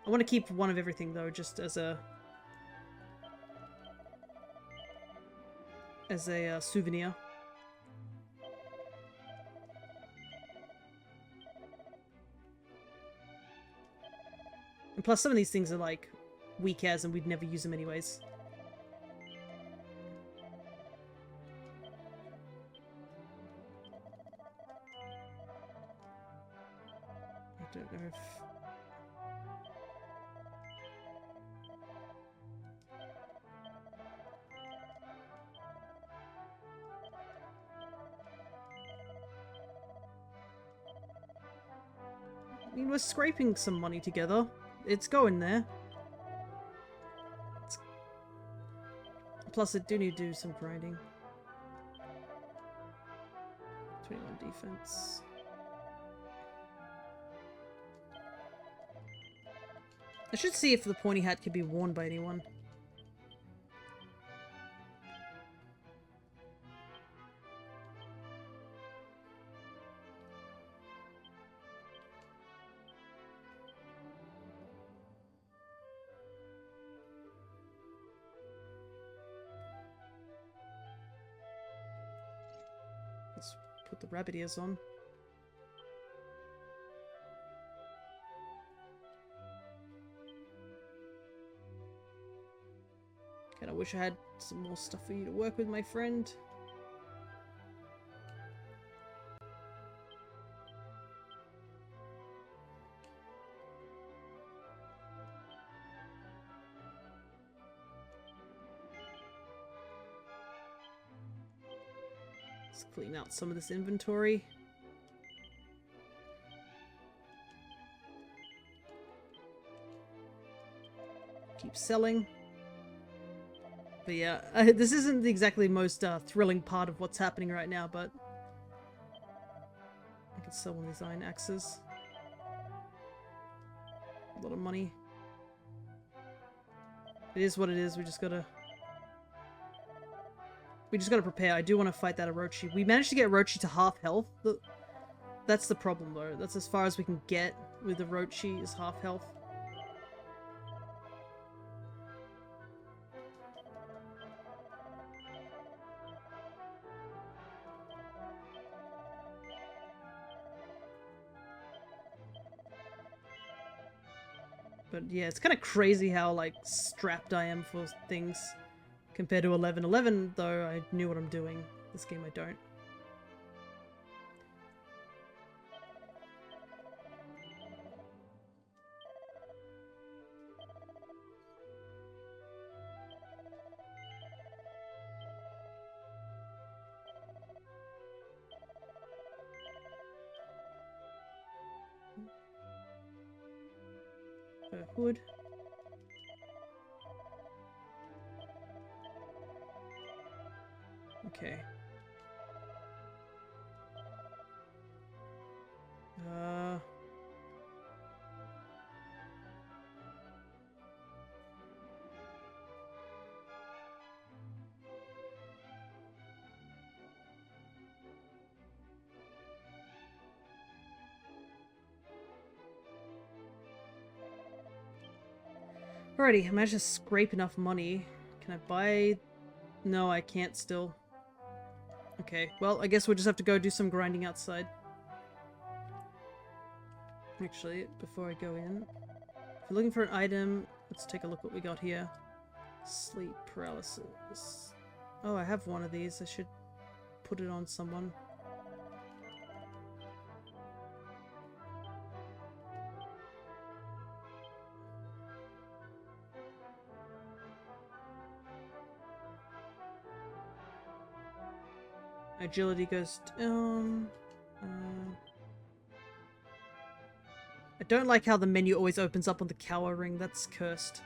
I want to keep one of everything though, just as a souvenir. And plus some of these things are like weak as and we'd never use them anyways. I don't know if... we're scraping some money together. It's going there. Plus, I do need to do some grinding. 21 defense. I should see if the pointy hat can be worn by anyone. Let's put the rabbit ears on. God, I wish I had some more stuff for you to work with, my friend. Let's clean out some of this inventory. Keep selling. But yeah, this isn't exactly the most thrilling part of what's happening right now, but I could sell one of these iron axes. A lot of money. It is what it is, we just gotta prepare. I do want to fight that Orochi. We managed to get Orochi to half health. That's the problem though. That's as far as we can get with Orochi is half health. But yeah, it's kind of crazy how like strapped I am for things compared to 11. 11 though, I knew what I'm doing. This game I don't. Hood. Okay. Alrighty, I managed to scrape enough money. Can I buy... No, I can't still. Okay, well, I guess we'll just have to go do some grinding outside. Actually, before I go in, if you're looking for an item, let's take a look what we got here. Sleep paralysis. Oh, I have one of these. I should put it on someone. Agility goes down. I don't like how the menu always opens up on the cower ring. That's cursed.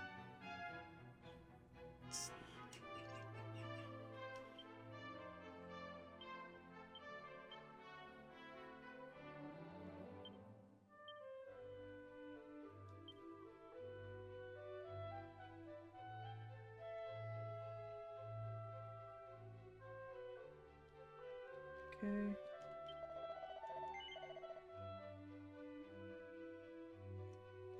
Okay.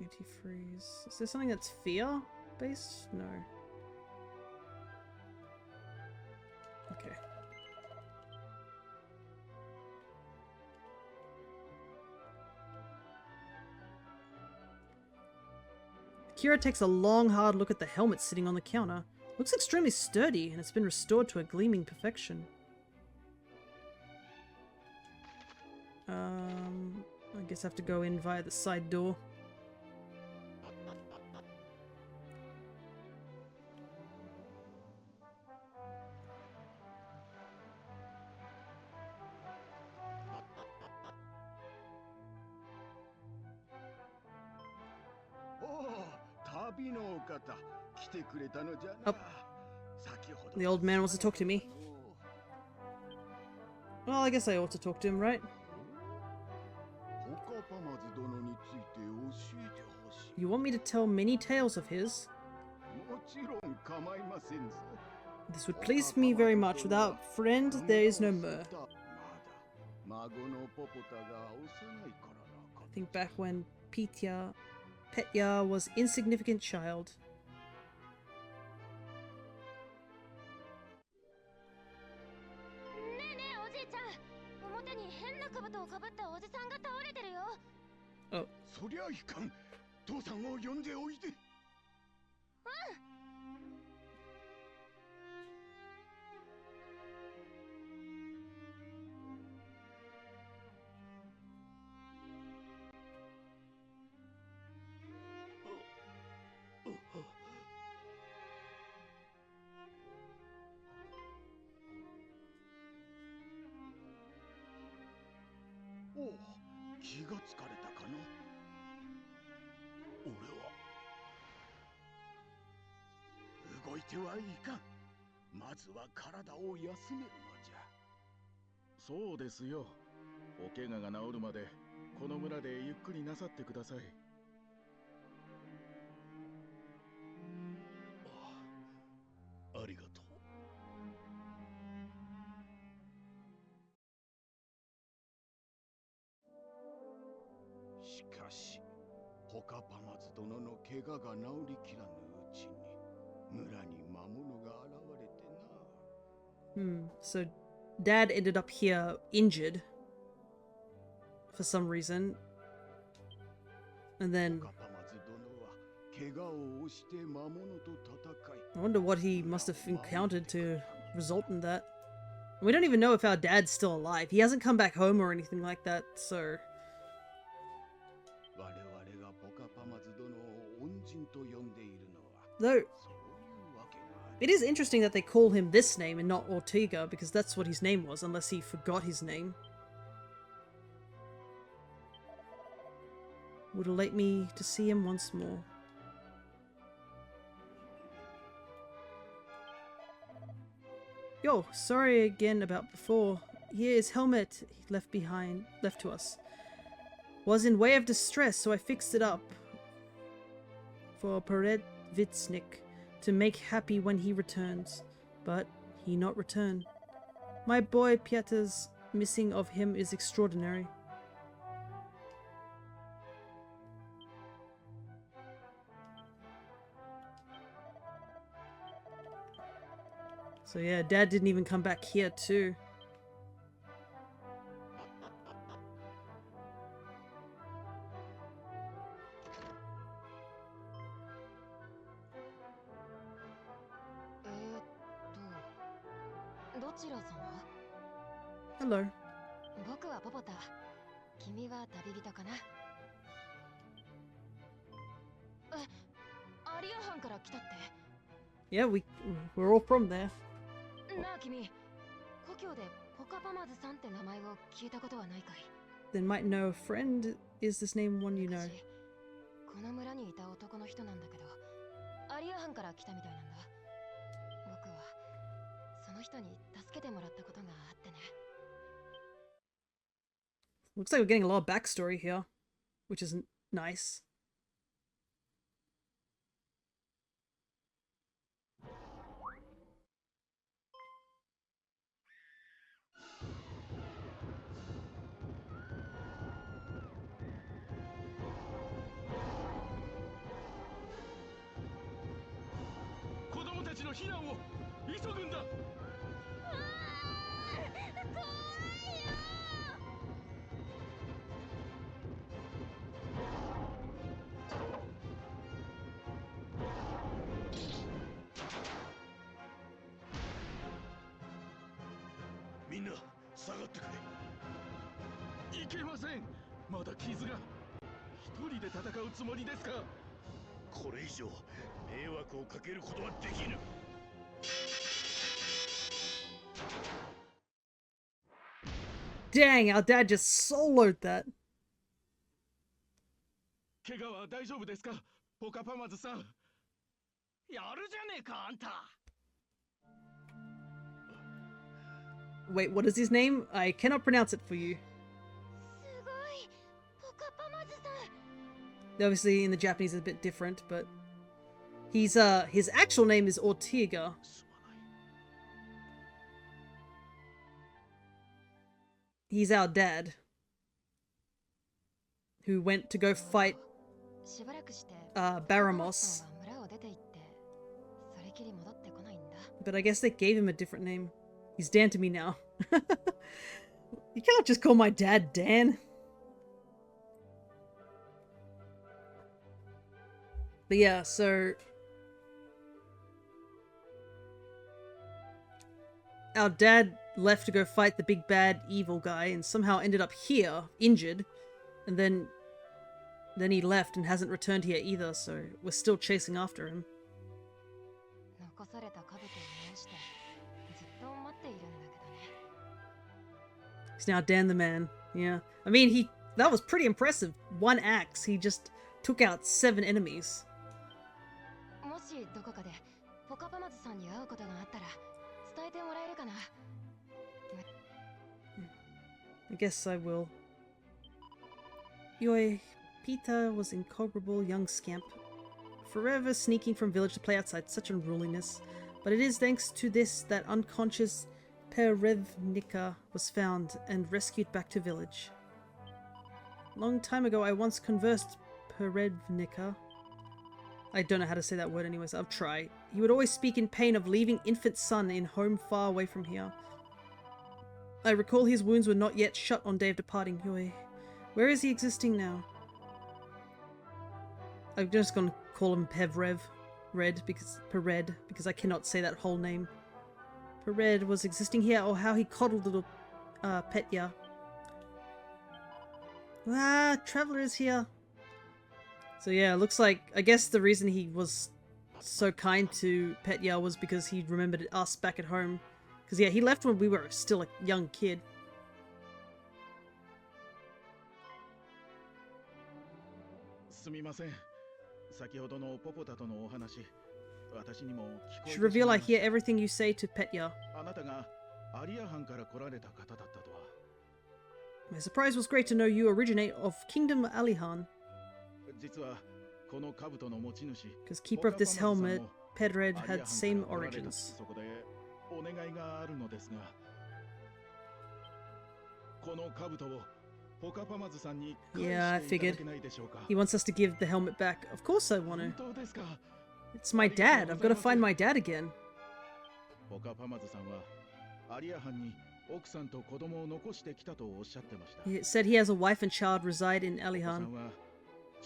Anti-freeze. Is there something that's fear based? No. Okay. Akira takes a long, hard look at the helmet sitting on the counter. Looks extremely sturdy, and it's been restored to a gleaming perfection. I guess I have to go in via the side door. 旅のお方来てくれたのじゃ Oh. な。先ほど The old man wants to talk to me. Well, I guess I ought to talk to him, right? ポカパマズ殿について教えてほしい。 You want me to tell many tales of his? もちろん構いませんぞ。 This would please me very much. Without friend, there is no myrrh. まだ孫のポポタが幼いからな。 Think back when Petya was insignificant child. ねえねえおじいちゃん、表に変な兜をかぶったおじさんが倒れてるよ。 Oh, そりゃいかん。父さんを呼んでおいで。 おう、気がつかれたかの。俺は動いてはいかん。まずは体を休めるのじゃ。そうですよ。お怪我が治るまでこの村でゆっくりなさってください。ありがとう。 しかし、ポカパマズ殿の怪我が治りきらぬうちに村に魔物が現れてな。 So Dad ended up here injured for some reason. And then ポカパマズ殿は怪我を押して魔物と戦い。 I wonder what he must have encountered to result in that. We don't even know if our dad's still alive. He hasn't come back home or anything like that, so... 我々がポカパマズ殿を恩人と呼んでいるのは Though, そういうわけがある。 it is interesting that they call him this name and not Ortega, because that's what his name was, unless he forgot his name. Would elate me to see him once more. Yo, sorry again about before. Here is helmet he left to us. Was in way of distress, so I fixed it up for Peredvitsnik to make happy when he returns. But he not return. My boy Pieter's missing of him is extraordinary. So yeah, Dad didn't even come back here too. Hello. 僕はポポタ。君は旅人かな。アリア藩から来たって。Yeah, we're all from there. なあ君、故郷でポカパマズさんって名前を聞いたことはないかい？ Then might know a friend. Is this name one you know? 私この村にいた男の人なんだけど、アリア藩から来たみたいなんだ。僕はその人に助けてもらったことがあってね。 Looks like we're getting a lot of backstory here, which is nice. Dang, our dad just soloed that. 怪我は大丈夫ですか、ポカパマズさん。やるじゃねえかあんた。 Wait, what is his name? I cannot pronounce it for you. すごい。ポカパマズさん。 Obviously, in the Japanese, it's a bit different, but he's his actual name is Ortega. すまない。 He's our dad, who went to go fight しばらくして Baramos, 村を出て行ってそれきり戻ってこないんだ。 but I guess they gave him a different name. He's Dan to me now. You can't just call my dad Dan. But yeah, so our dad left to go fight the big bad evil guy and somehow ended up here, injured, and then he left and hasn't returned here either, so we're still chasing after him. 残された兜を直してずっと待っているんだけどね。 He's now Dan the man. Yeah. I mean, that was pretty impressive. One axe, he just took out 7 enemies. もしどこかでポカパマズさんに会うことがあったら伝えてもらえるかな。 I guess I will. Yoi, Peter was incomparable young scamp, forever sneaking from village to play outside, such unruliness. But it is thanks to this that unconscious Perevnica was found and rescued back to village. Long time ago I once conversed Perevnica. I don't know how to say that word anyways, I'll try. He would always speak in pain of leaving infant son in home far away from here. I recall his wounds were not yet shut on day of departing. Yoi. Where is he existing now? I'm just gonna call him Pered because I cannot say that whole name. Pered was existing here, or how he coddled little Petya. Ah, Traveler is here. So yeah, looks like, I guess the reason he was so kind to Petya was because he remembered us back at home. Because yeah, he left when we were still a young kid. すみません。先ほどのポポタとのお話、私にも聞こえてし Should まい reveal ま I し hear everything you say to Petya. た。あなたがアリア藩から来られた方だったとは。 My surprise was great to know you originate of Kingdom Alihan. 実はこの兜の持ち主、 Because keeper of this ポカパマズ helmet, さんも Pedred アリア had 藩から same 来られた。 origins. そこでお願いがあるのですが、この兜をポカパマズさんに返 Yeah, I していただ figured. けないでしょうか。 He wants us to give the helmet back. Of course I want 本 to. 当ですか。 It's my dad. I've got to find my dad again. ポカパマズさんはアリア藩に奥さんと子供を残してきたとおっしゃってました。 He said he has a wife and child reside in Alihan.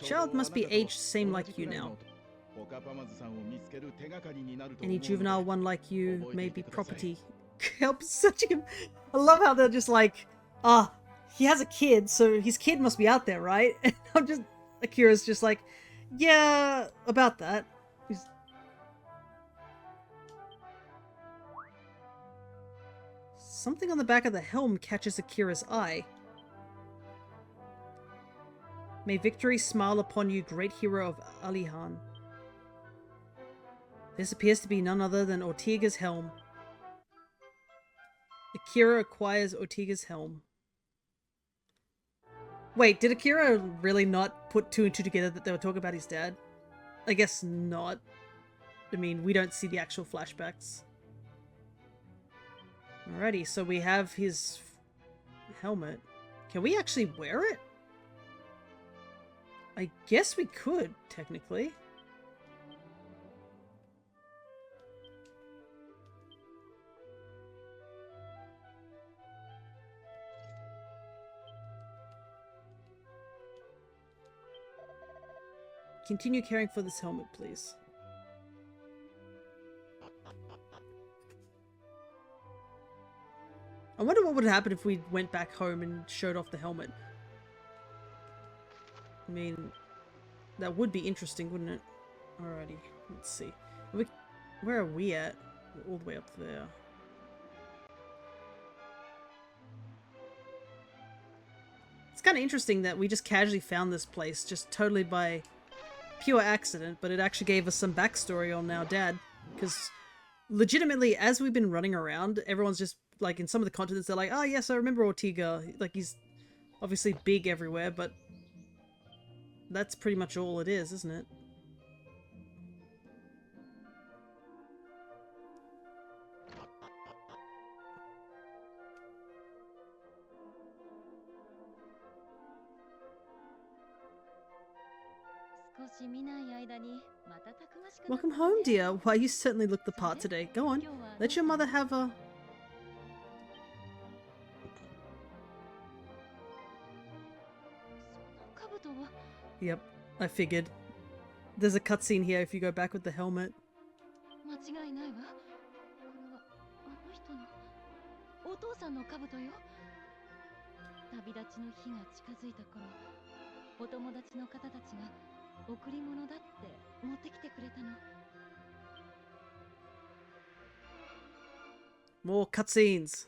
Child must be aged same like you now. Any juvenile one like you may be property. Help searching him. I love how they're just like, he has a kid, so his kid must be out there, right? And I'm just, Akira's just like, yeah, about that. Something on the back of the helm catches Akira's eye. May victory smile upon you, great hero of Alihan. This appears to be none other than Ortega's helm. Akira acquires Ortega's helm. Wait, did Akira really not put 2 and 2 together that they were talking about his dad? I guess not. I mean, we don't see the actual flashbacks. Alrighty, so we have his helmet. Can we actually wear it? I guess we could, technically. Continue caring for this helmet, please. I wonder what would happen if we went back home and showed off the helmet. I mean, that would be interesting, wouldn't it? Alrighty, let's see. Where are we at? We're all the way up there. It's kind of interesting that we just casually found this place, just totally by pure accident, but it actually gave us some backstory on our dad. Because legitimately, as we've been running around, everyone's just, like, in some of the continents, they're like, oh yes, I remember Ortega. Like, he's obviously big everywhere, but that's pretty much all it is, isn't it? Welcome home, dear. Why, you certainly look the part today. Go on, let your mother have a... Yep, I figured. There's a cutscene here if you go back with the helmet. 間違いないわ。これはあの人のお父さんの兜よ。旅立ちの日が近づいた頃、お友達の方たちが贈り物だって持ってきてくれたの。More cutscenes.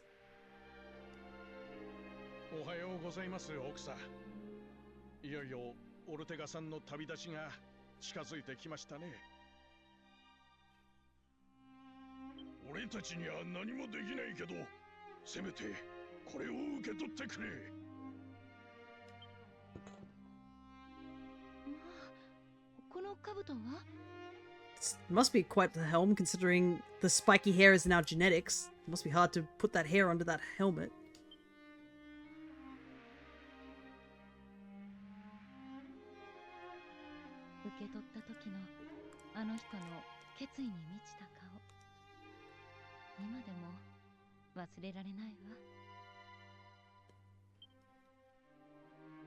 おはようございます、奥さん。いよいよオルテガさんの旅立ちが近づいてきましたね。俺たちには何もできないけど、せめてこれを受け取ってくれ。この兜は Must be quite the helm, considering the spiky hair is now genetics. It must be hard to put that hair under that helmet. 受け取った時のあの人の決意に満ちた顔、今でも忘れられないわ。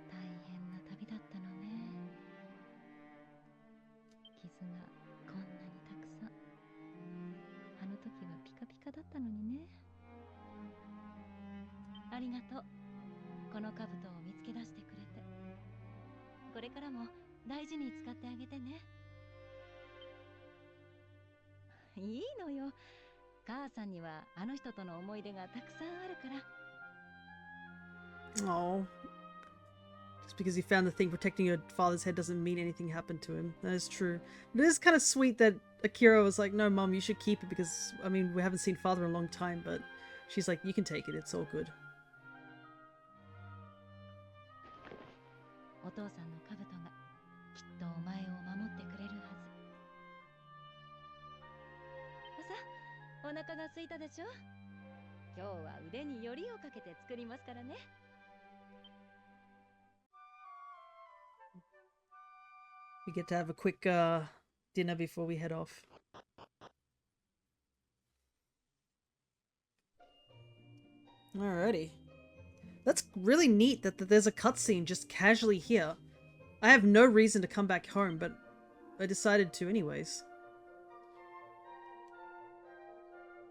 大変な旅だったのね。傷がこんなにたくさん。あの時はピカピカだったのにね。ありがとう。この兜を見つけ出してくれて。これからも大事に使ってあげてね。いいのよ。母さんにはあの人との思い出がたくさんあるから。Oh. Just because he found the thing protecting your father's head doesn't mean anything happened to him. That is true. But it is kind of sweet that Akira was like, no, Mom, you should keep it because, I mean, we haven't seen father in a long time, but she's like, you can take it, it's all good. お父さんの兜がきっとお前を守ってくれるはず。さあ、お腹が空いたでしょ。今日は腕によりをかけて作りますからね。We get to have a quick dinner before we head off. Alrighty. That's really neat that there's a cutscene just casually here. I have no reason to come back home, but I decided to anyways.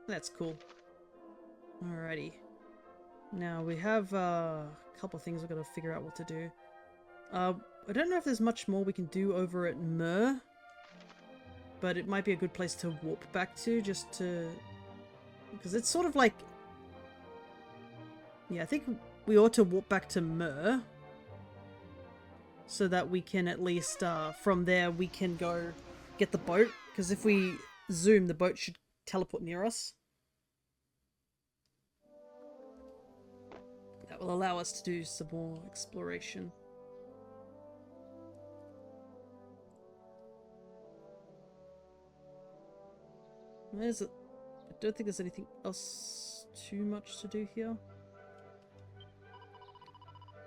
That's cool. Alrighty. Now we have a couple things we've got to figure out what to do. I don't know if there's much more we can do over at Mur, but it might be a good place to warp back to, just to... because it's sort of like... yeah, I think we ought to warp back to Mur, so that we can at least, from there, we can go get the boat, because if we zoom, the boat should teleport near us. That will allow us to do some more exploration. Where's it? I don't think there's anything else too much to do here.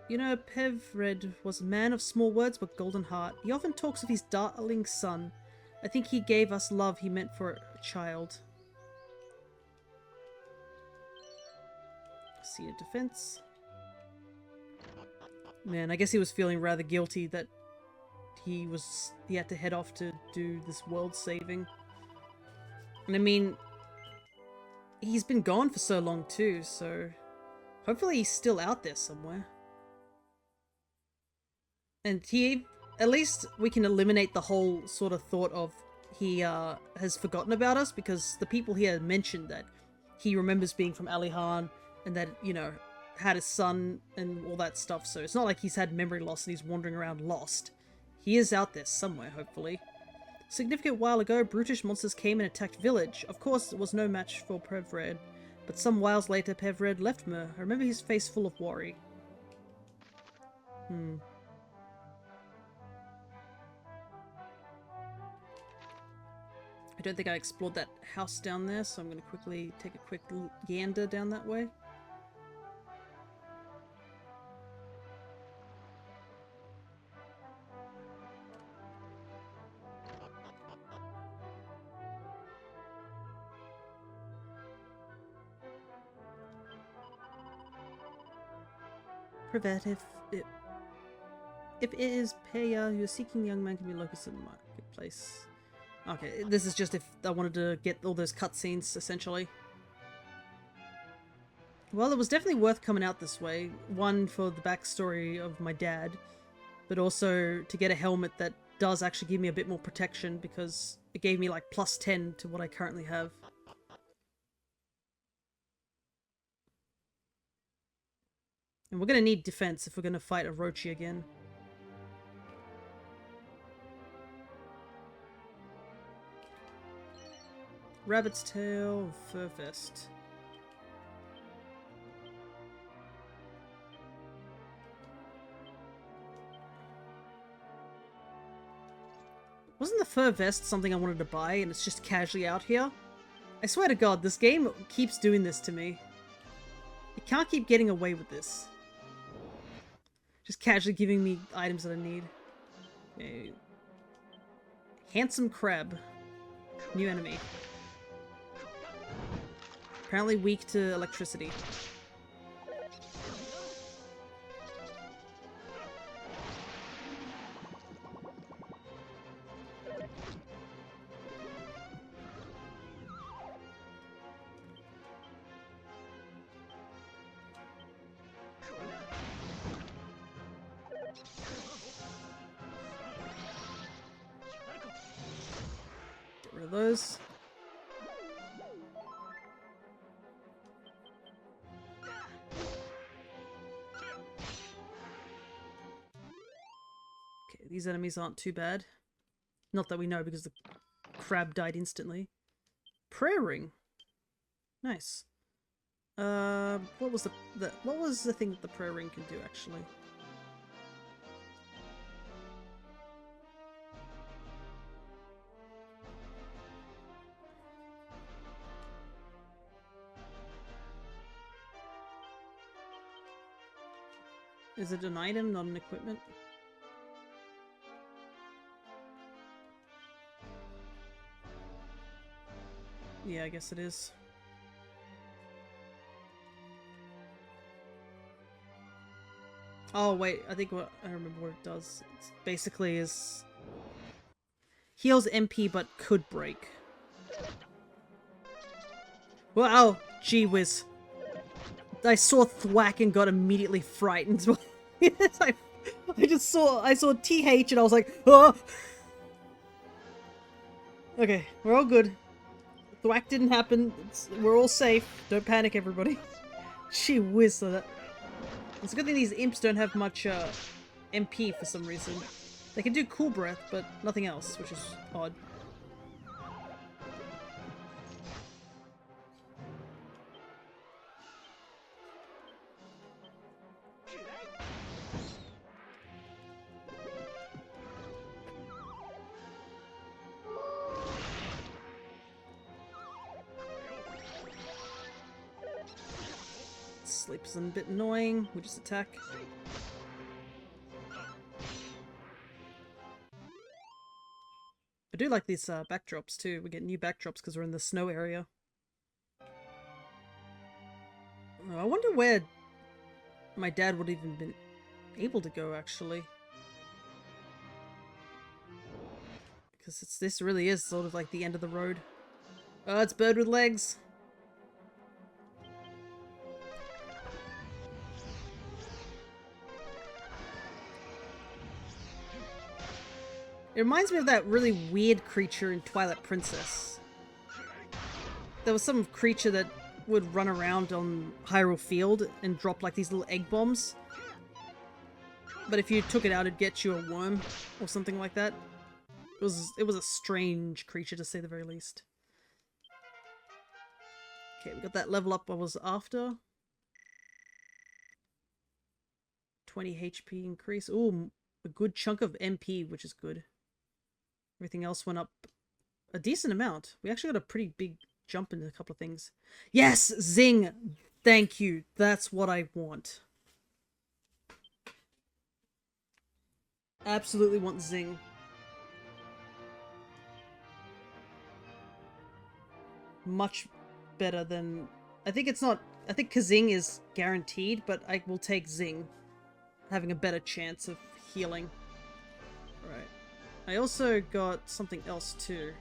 You know, Pev Red was a man of small words but golden heart. He often talks of his darling son. I think he gave us love he meant for a child. Seated defense. Man, I guess he was feeling rather guilty that he had to head off to do this world saving. And I mean, he's been gone for so long too, so hopefully he's still out there somewhere. And at least we can eliminate the whole sort of thought of he has forgotten about us, because the people here mentioned that he remembers being from Alihan and that, you know, had a son and all that stuff, so it's not like he's had memory loss and he's wandering around lost. He is out there somewhere, hopefully. A significant while ago, brutish monsters came and attacked village. Of course, it was no match for Pevred. But some whiles later, Pevred left Myr. I remember his face full of worry. I don't think I explored that house down there, so I'm going to quickly take a quick gander down that way. Privet, if it is Peya, you're seeking the young man can be located in the marketplace. Okay, this is just if I wanted to get all those cutscenes, essentially. Well, it was definitely worth coming out this way. One, for the backstory of my dad, but also to get a helmet that does actually give me a bit more protection, because it gave me like plus 10 to what I currently have. And we're going to need defense if we're going to fight Orochi again. Rabbit's tail, fur vest. Wasn't the fur vest something I wanted to buy and it's just casually out here? I swear to God, this game keeps doing this to me. It can't keep getting away with this. Just casually giving me items that I need. Okay. Handsome crab. New enemy. Apparently weak to electricity. Get rid of those. These enemies aren't too bad. Not that we know, because the crab died instantly. Prayer ring. Nice. What was the thing that the prayer ring can do actually? Is it an item, not an equipment? Yeah, I guess it is. Oh wait, I think I remember what it does. It's basically is heals MP but could break. Wow, gee whiz. I saw thwack and got immediately frightened. I saw TH and I was like, oh! Okay, we're all good. Thwack didn't happen. We're all safe. Don't panic, everybody. Gee whiz. It's a good thing these imps don't have much MP for some reason. They can do cool breath, but nothing else, which is odd. Sleep is a bit annoying. We just attack. I do like these backdrops too. We get new backdrops because we're in the snow area. Oh, I wonder where my dad would even been able to go actually. Because this really is sort of like the end of the road. Oh, it's bird with legs. It reminds me of that really weird creature in Twilight Princess. There was some creature that would run around on Hyrule Field and drop like these little egg bombs. But if you took it out, it'd get you a worm or something like that. It was a strange creature to say the very least. Okay, we got that level up I was after. 20 HP increase. Ooh, a good chunk of MP, which is good. Everything else went up a decent amount. We actually got a pretty big jump in a couple of things. Yes! Zing! Thank you. That's what I want. Absolutely want Zing. Much better than... I think Kazing is guaranteed, but I will take Zing. Having a better chance of healing. Right. I also got something else too.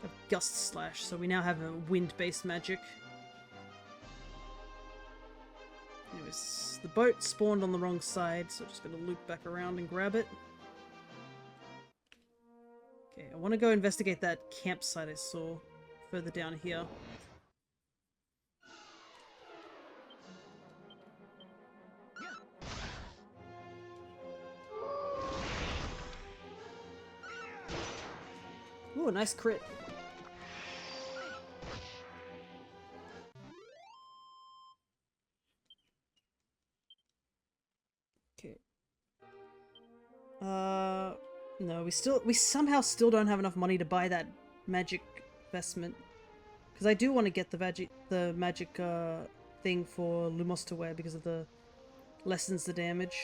A Gust Slash, so we now have a wind-based magic. Anyways, the boat spawned on the wrong side, so I'm just gonna loop back around and grab it. Okay, I want to go investigate that campsite I saw further down here. Ooh, a nice crit. Okay. No, we somehow still don't have enough money to buy that magic vestment. Because I do want to get the magic thing for Lumos to wear because of the lessens the damage.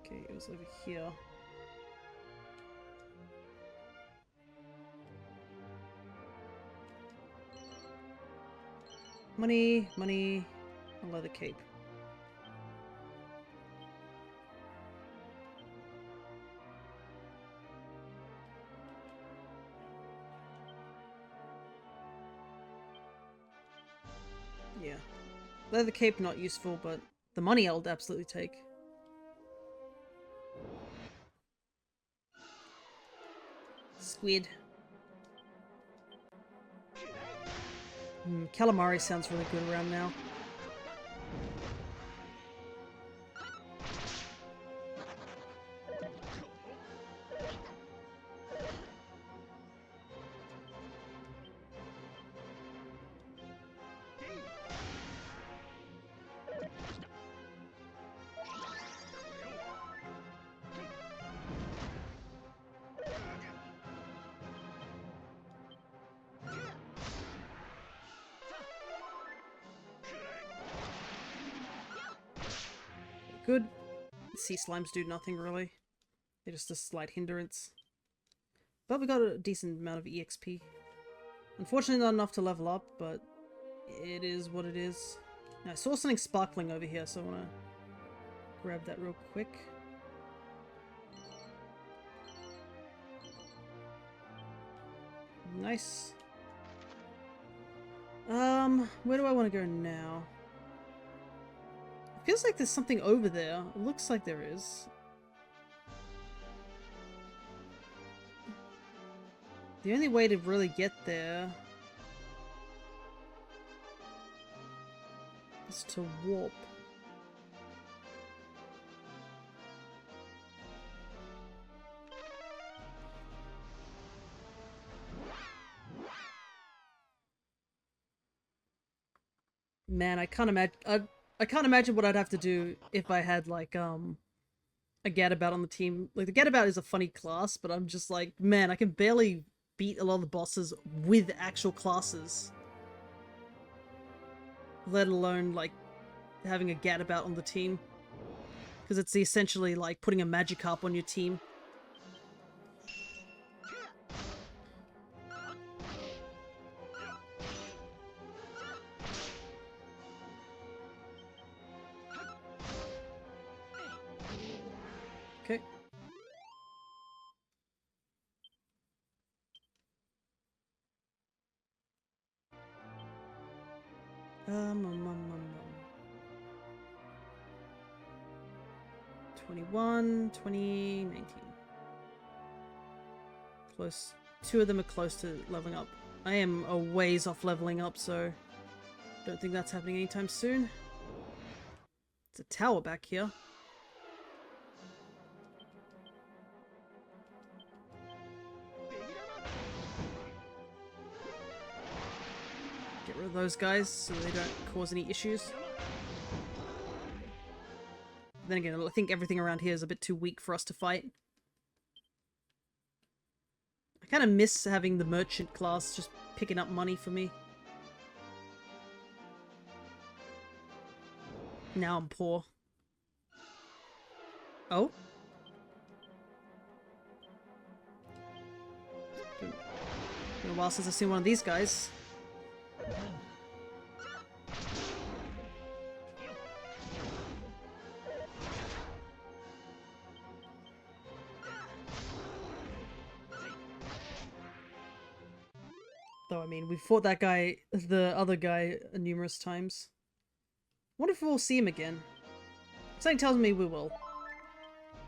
Okay, it was over here. Money, money, a leather cape. Yeah. Leather cape not useful, but the money I'll absolutely take. Squid. Calamari sounds really good around now. Good. Sea slimes do nothing really. They're just a slight hindrance. But we got a decent amount of EXP. Unfortunately not enough to level up, but it is what it is. Now, I saw something sparkling over here, so I want to grab that real quick. Nice. Where do I want to go now? It feels like there's something over there. It looks like there is. The only way to really get there is to warp. Man, I can't imagine what I'd have to do if I had like a gadabout on the team. Like the gadabout is a funny class, but I'm just like, man, I can barely beat a lot of the bosses with actual classes. Let alone like having a gadabout on the team. Because it's essentially like putting a Magikarp on your team. Okay. um. 21, 20, 19. Close. Two of them are close to leveling up. I am a ways off leveling up, so don't think that's happening anytime soon. The tower back here. Get rid of those guys so they don't cause any issues. Then again, I think everything around here is a bit too weak for us to fight. I kind of miss having the merchant class just picking up money for me. Now I'm poor. Oh? Been a while since I've seen one of these guys. Though, I mean, we fought that guy, the other guy, numerous times. Wonder if we'll see him again. Something tells me we will.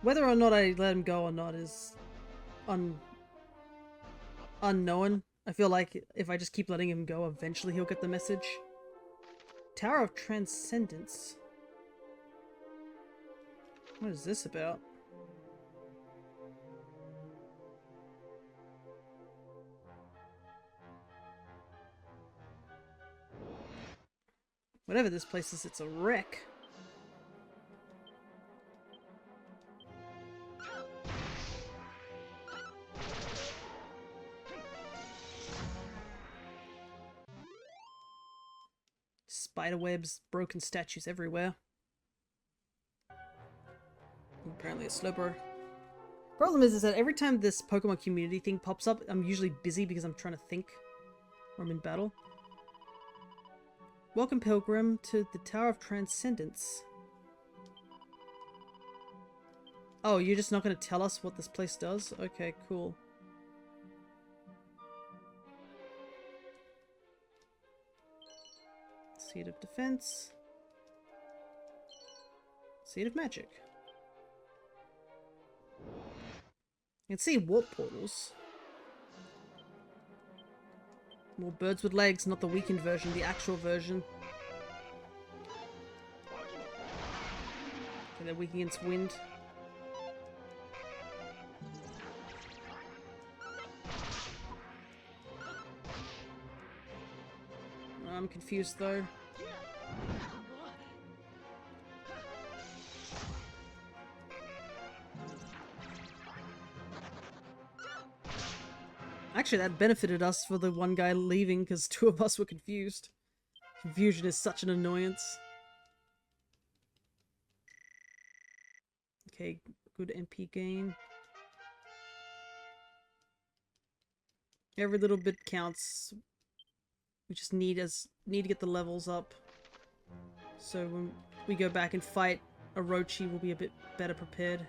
Whether or not I let him go or not is unknown. I feel like if I just keep letting him go, eventually he'll get the message. Tower of Transcendence. What is this about? Whatever this place is, it's a wreck. Spiderwebs, broken statues everywhere. Apparently a slipper. Problem is that every time this Pokemon community thing pops up, I'm usually busy because I'm trying to think. Or I'm in battle. Welcome, Pilgrim, to the Tower of Transcendence. Oh, you're just not going to tell us what this place does? Okay, cool. Seed of Defense. Seed of Magic. You can see warp portals. More birds with legs, not the weakened version, the actual version. Okay, they're weak against wind. I'm confused though. Actually, that benefited us for the one guy leaving because two of us were confused. Confusion is such an annoyance. Okay, good MP gain. Every little bit counts. We just need to get the levels up. So when we go back and fight Orochi, we'll be a bit better prepared.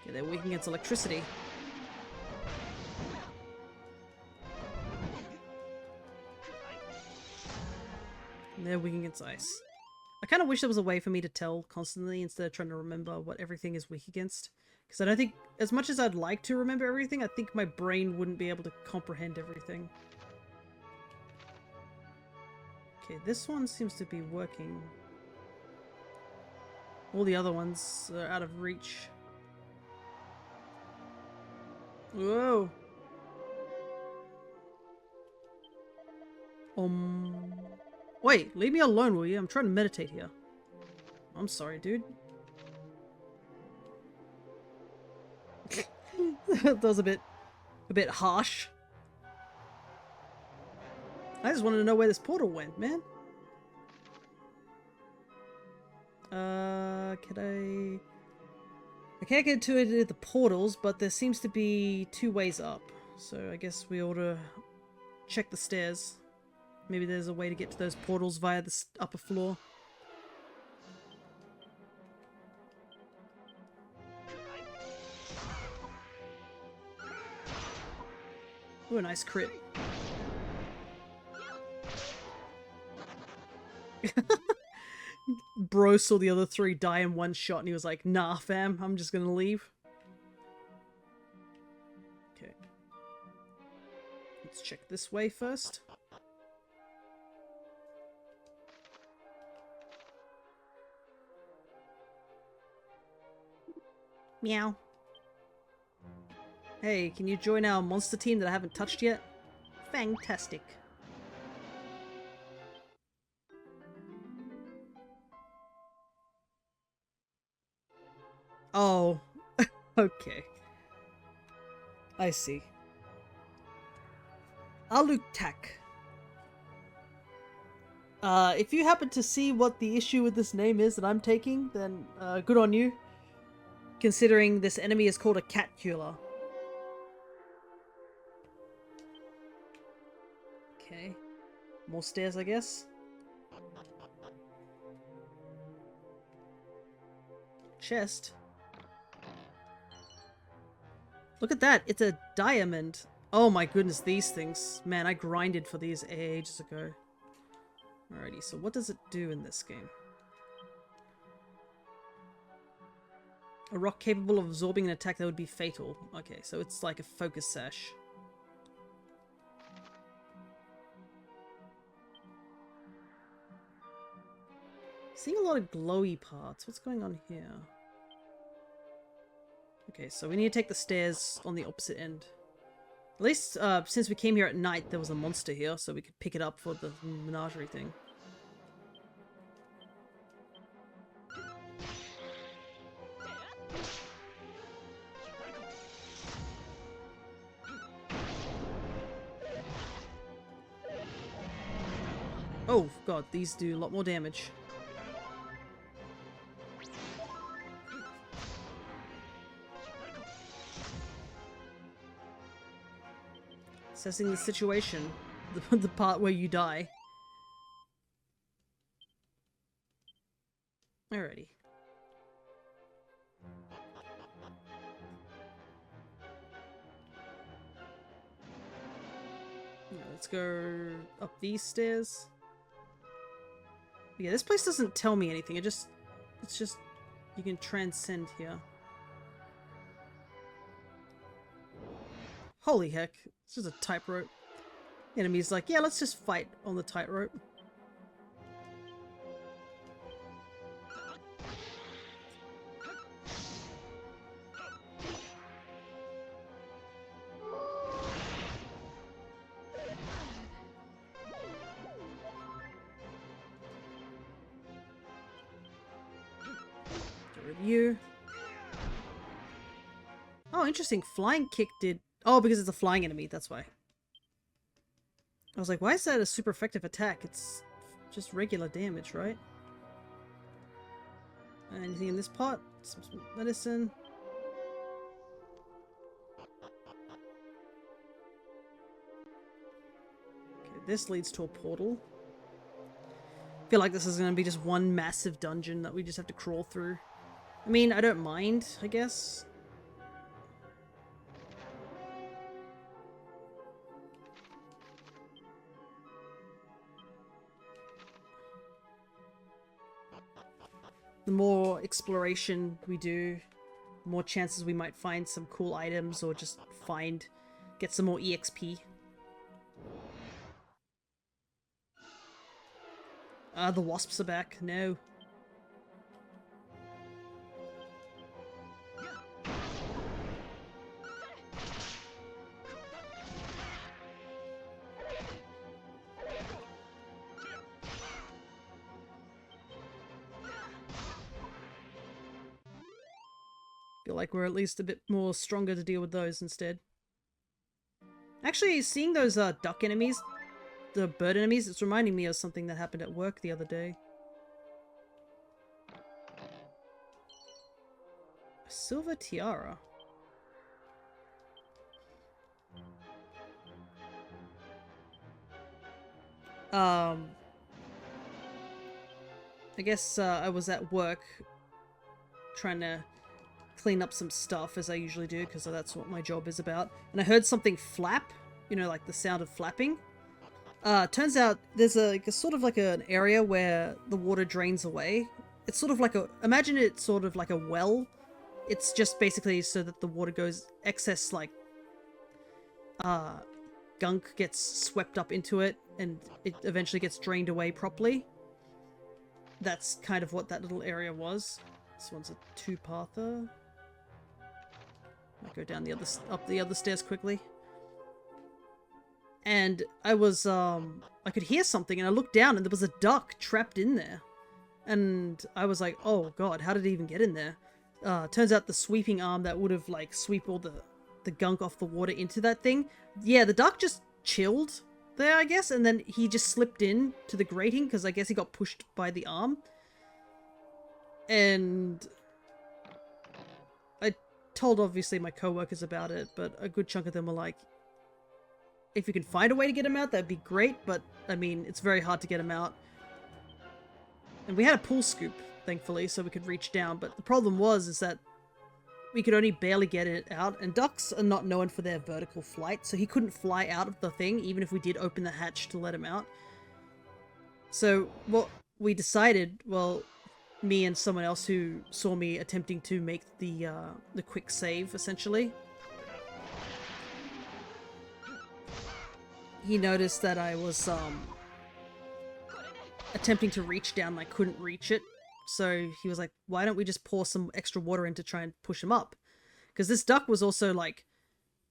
Yeah, they're weak against electricity. And they're weak against ice. I kind of wish there was a way for me to tell constantly instead of trying to remember what everything is weak against. Because I don't think, as much as I'd like to remember everything, I think my brain wouldn't be able to comprehend everything. Okay, this one seems to be working. All the other ones are out of reach. Whoa! Wait, leave me alone, will you? I'm trying to meditate here. I'm sorry, dude. That was a bit harsh. I just wanted to know where this portal went, man. Can I can't get to it at the portals, but there seems to be 2 ways up. So I guess we ought to check the stairs. Maybe there's a way to get to those portals via the upper floor. Ooh, a nice crit. Bro saw the other 3 die in one shot and he was like, nah fam, I'm just gonna leave. this way first. Meow. Hey, can you join our monster team that I haven't touched yet? Fantastic. Oh, okay. I see. Aluktak. If you happen to see what the issue with this name is that I'm taking, then good on you. Considering this enemy is called a Catcula. Okay. More stairs, I guess. Chest. Look at that, it's a diamond. Oh my goodness, these things. Man, I grinded for these ages ago. Alrighty, so what does it do in this game? A rock capable of absorbing an attack that would be fatal. Okay, so it's like a focus sash. Seeing a lot of glowy parts. What's going on here? Okay, so we need to take the stairs on the opposite end. At least, since we came here at night, there was a monster here, so we could pick it up for the menagerie thing. Oh god, these do a lot more damage. Assessing the situation, the part where you die. Alrighty. Yeah, let's go up these stairs. Yeah, this place doesn't tell me anything. It's just you can transcend here. Holy heck, this is a tightrope. The enemy's like, yeah, let's just fight on the tightrope. Get rid of you. Oh, interesting. Flying kick did... Oh, because it's a flying enemy, that's why. I was like, why is that a super effective attack? It's just regular damage, right? Anything in this pot? Some medicine. Okay, this leads to a portal. I feel like this is going to be just one massive dungeon that we just have to crawl through. I mean, I don't mind, I guess. The more exploration we do, the more chances we might find some cool items or just get some more EXP. The wasps are back. No. Feel like we're at least a bit more stronger to deal with those instead. Actually, seeing those duck enemies, the bird enemies, it's reminding me of something that happened at work the other day. A silver tiara. I guess I was at work trying to clean up some stuff, as I usually do, because that's what my job is about. And I heard something flap, you know, like the sound of flapping. Turns out there's a sort of like an area where the water drains away. It's sort of like imagine it's sort of like a well. It's just basically so that the water goes, excess like, gunk gets swept up into it and it eventually gets drained away properly. That's kind of what that little area was. This one's a two-pather. I'll go down up the other stairs quickly. And I was, I could hear something and I looked down and there was a duck trapped in there. And I was like, oh god, how did it even get in there? Turns out the sweeping arm that would have, like, sweep all the gunk off the water into that thing. Yeah, the duck just chilled there, I guess, and then he just slipped in to the grating because I guess he got pushed by the arm. And I told, obviously, my co-workers about it, but a good chunk of them were like, if you can find a way to get him out, that'd be great, but, I mean, it's very hard to get him out. And we had a pool scoop, thankfully, so we could reach down, but the problem is that we could only barely get it out, and ducks are not known for their vertical flight, so he couldn't fly out of the thing, even if we did open the hatch to let him out. So, what we decided, well, me and someone else who saw me attempting to make the quick save, essentially, he noticed that I was, attempting to reach down and I couldn't reach it. So he was like, why don't we just pour some extra water in to try and push him up? Because this duck was also, like,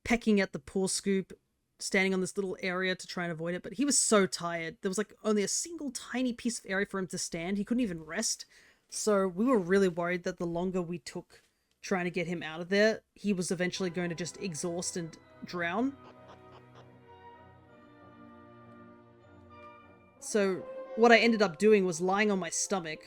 pecking at the pool scoop, standing on this little area to try and avoid it. But he was so tired. There was, like, only a single tiny piece of area for him to stand. He couldn't even rest. So we were really worried that the longer we took trying to get him out of there, he was eventually going to just exhaust and drown. So what I ended up doing was lying on my stomach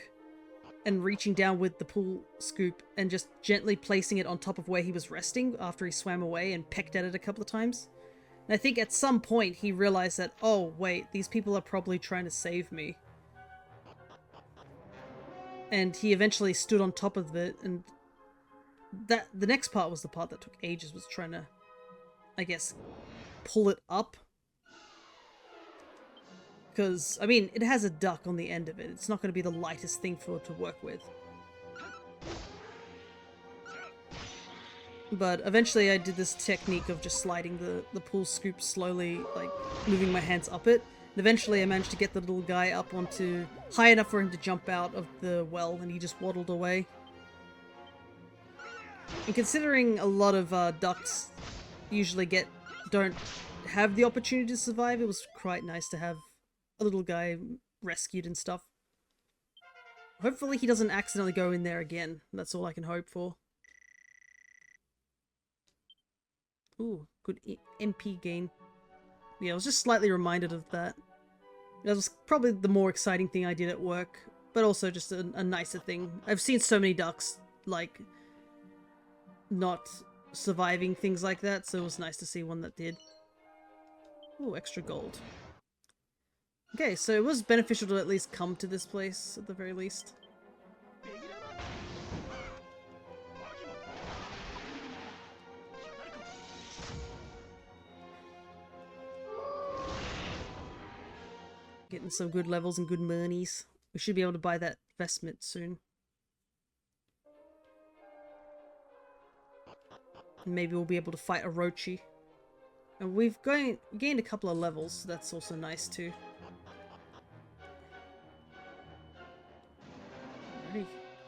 and reaching down with the pool scoop and just gently placing it on top of where he was resting after he swam away and pecked at it a couple of times. And I think at some point he realized that, oh wait, these people are probably trying to save me. And he eventually stood on top of it, and the next part was the part that took ages, was trying to, I guess, pull it up. Because, I mean, it has a duck on the end of it. It's not going to be the lightest thing for it to work with. But eventually I did this technique of just sliding the pool scoop slowly, like, moving my hands up it. And eventually I managed to get the little guy up onto high enough for him to jump out of the well, and he just waddled away. And considering a lot of ducks usually don't have the opportunity to survive, it was quite nice to have a little guy rescued and stuff. Hopefully he doesn't accidentally go in there again. That's all I can hope for. Ooh, good MP gain. Yeah, I was just slightly reminded of that. That was probably the more exciting thing I did at work, but also just a nicer thing. I've seen so many ducks, like, not surviving things like that, so it was nice to see one that did. Ooh, extra gold. Okay, so it was beneficial to at least come to this place, at the very least. Getting some good levels and good monies. We should be able to buy that vestment soon. And maybe we'll be able to fight Orochi. And we've gained a couple of levels, so that's also nice too.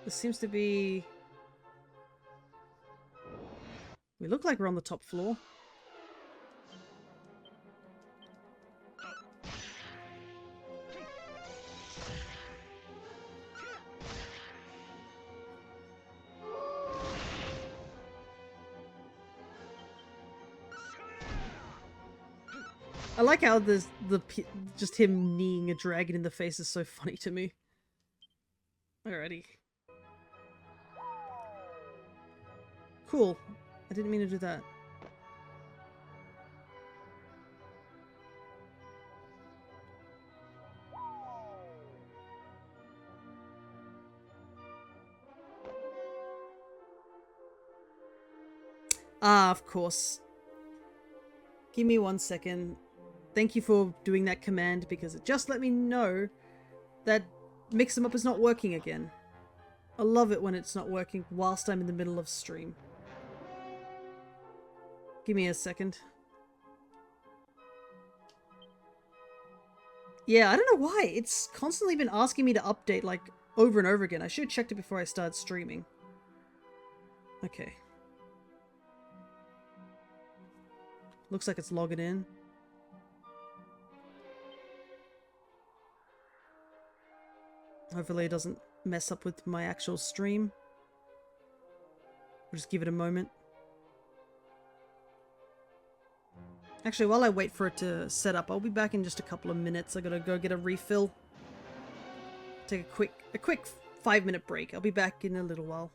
This seems to be... We look like we're on the top floor. I like how just him kneeing a dragon in the face is so funny to me. Alrighty. Cool. I didn't mean to do that. Ah, of course. Give me 1 second. Thank you for doing that command, because it just let me know that Mix 'em Up is not working again. I love it when it's not working whilst I'm in the middle of stream. Give me a second. Yeah, I don't know why. It's constantly been asking me to update, like, over and over again. I should have checked it before I started streaming. Okay. Looks like it's logging in. Hopefully it doesn't mess up with my actual stream. We'll just give it a moment. Actually, while I wait for it to set up, I'll be back in just a couple of minutes. I gotta go get a refill. Take a quick 5-minute break. I'll be back in a little while.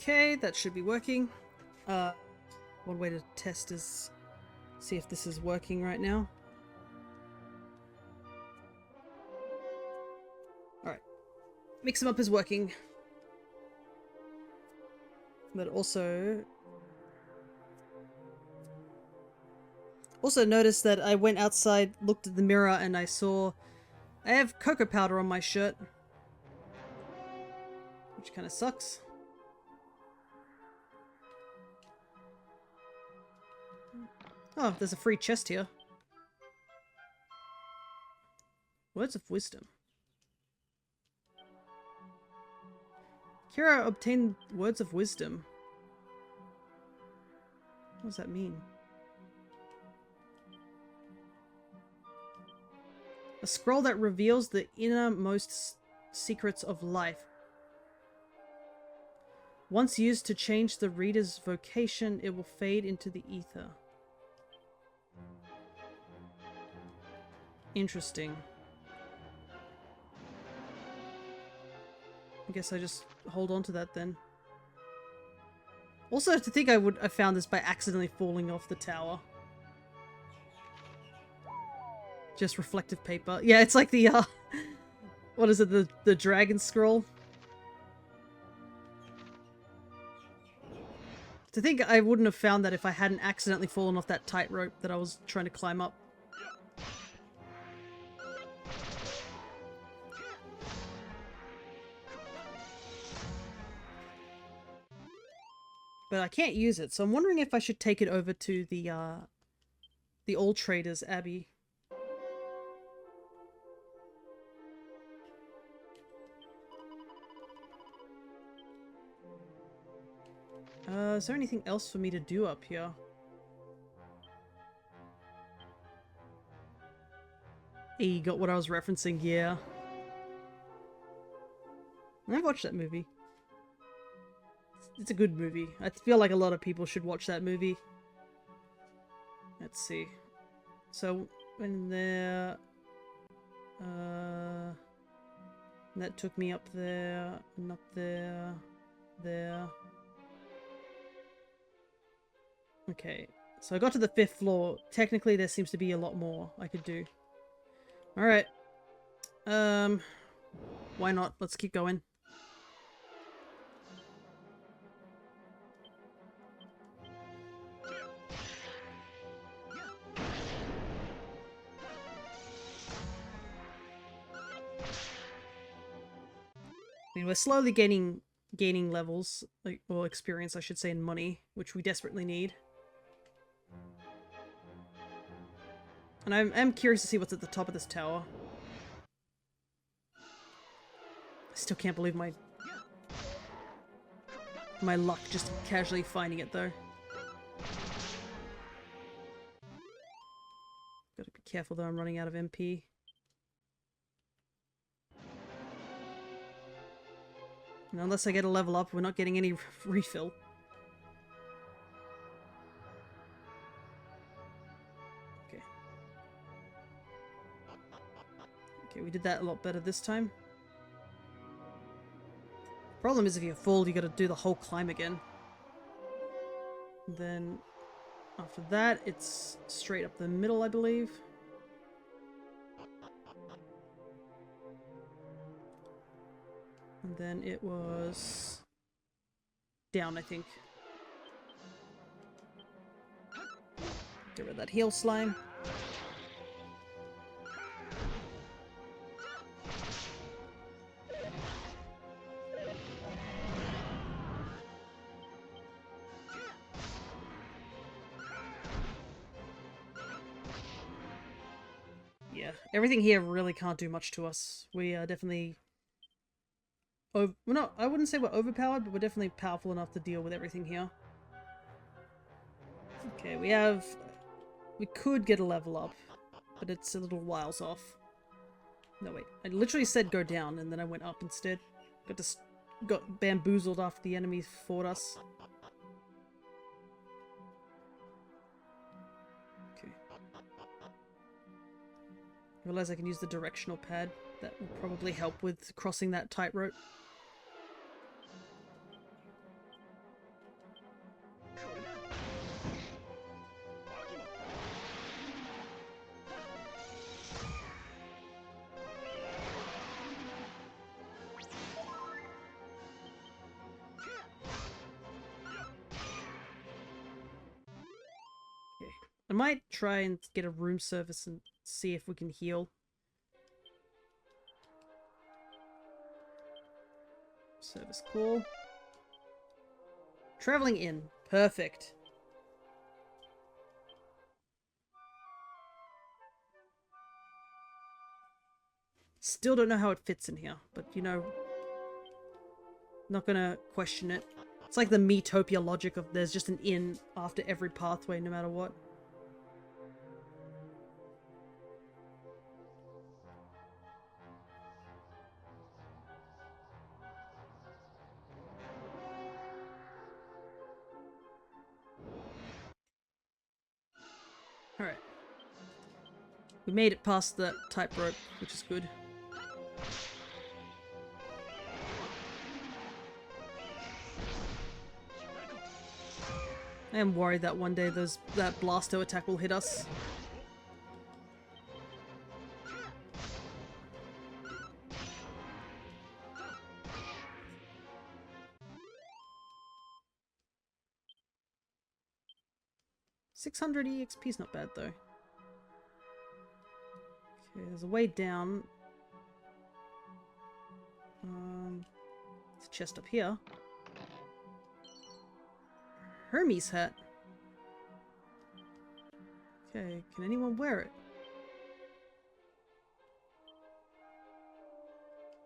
Okay, that should be working. One way to test is see if this is working right now. Alright. Mix 'em up is working. But also noticed that I went outside, looked at the mirror, and I saw I have cocoa powder on my shirt. Which kind of sucks. Oh, there's a free chest here. Words of wisdom. Kira obtained words of wisdom. What does that mean? A scroll that reveals the innermost secrets of life. Once used to change the reader's vocation, it will fade into the ether. Interesting. I guess I just hold on to that then. Also, to think I found this by accidentally falling off the tower. Just reflective paper. Yeah, it's like the, what is it, the dragon scroll? To think I wouldn't have found that if I hadn't accidentally fallen off that tightrope that I was trying to climb up. But I can't use it, so I'm wondering if I should take it over to the All Traders Abbey. Is there anything else for me to do up here? You got what I was referencing, yeah. I've watched that movie. It's a good movie. I feel like a lot of people should watch that movie. Let's see. So, when there... that took me up there, and up there, there. Okay, so I got to the 5th floor. Technically, there seems to be a lot more I could do. Alright. Why not? Let's keep going. I mean, we're slowly gaining gaining levels, like, or experience, I should say, and money, which we desperately need. And I'm curious to see what's at the top of this tower. I still can't believe my luck just casually finding it, though. Gotta be careful, though, I'm running out of MP. And unless I get a level up, we're not getting any refill. Okay. Okay, we did that a lot better this time. Problem is, if you fall, you gotta do the whole climb again. And then after that, it's straight up the middle, I believe. And then it was down, I think. Get rid of that heal slime. Yeah, everything here really can't do much to us. We are definitely... we're not, I wouldn't say we're overpowered, but we're definitely powerful enough to deal with everything here. Okay, we could get a level up, but it's a little whiles off. No, wait, I literally said go down, and then I went up instead. Got bamboozled after the enemies fought us. Okay. I realize I can use the directional pad. That will probably help with crossing that tightrope. I might try and get a room service and see if we can heal. Service call. Traveling in. Perfect. Still don't know how it fits in here, but you know, not gonna question it. It's like the Miitopia logic of there's just an inn after every pathway, no matter what. Alright. We made it past that tightrope, which is good. I am worried that one day that blasto attack will hit us. $600 EXP is not bad though. Okay, there's a way down. There's a chest up here. Hermes hat. Okay, can anyone wear it?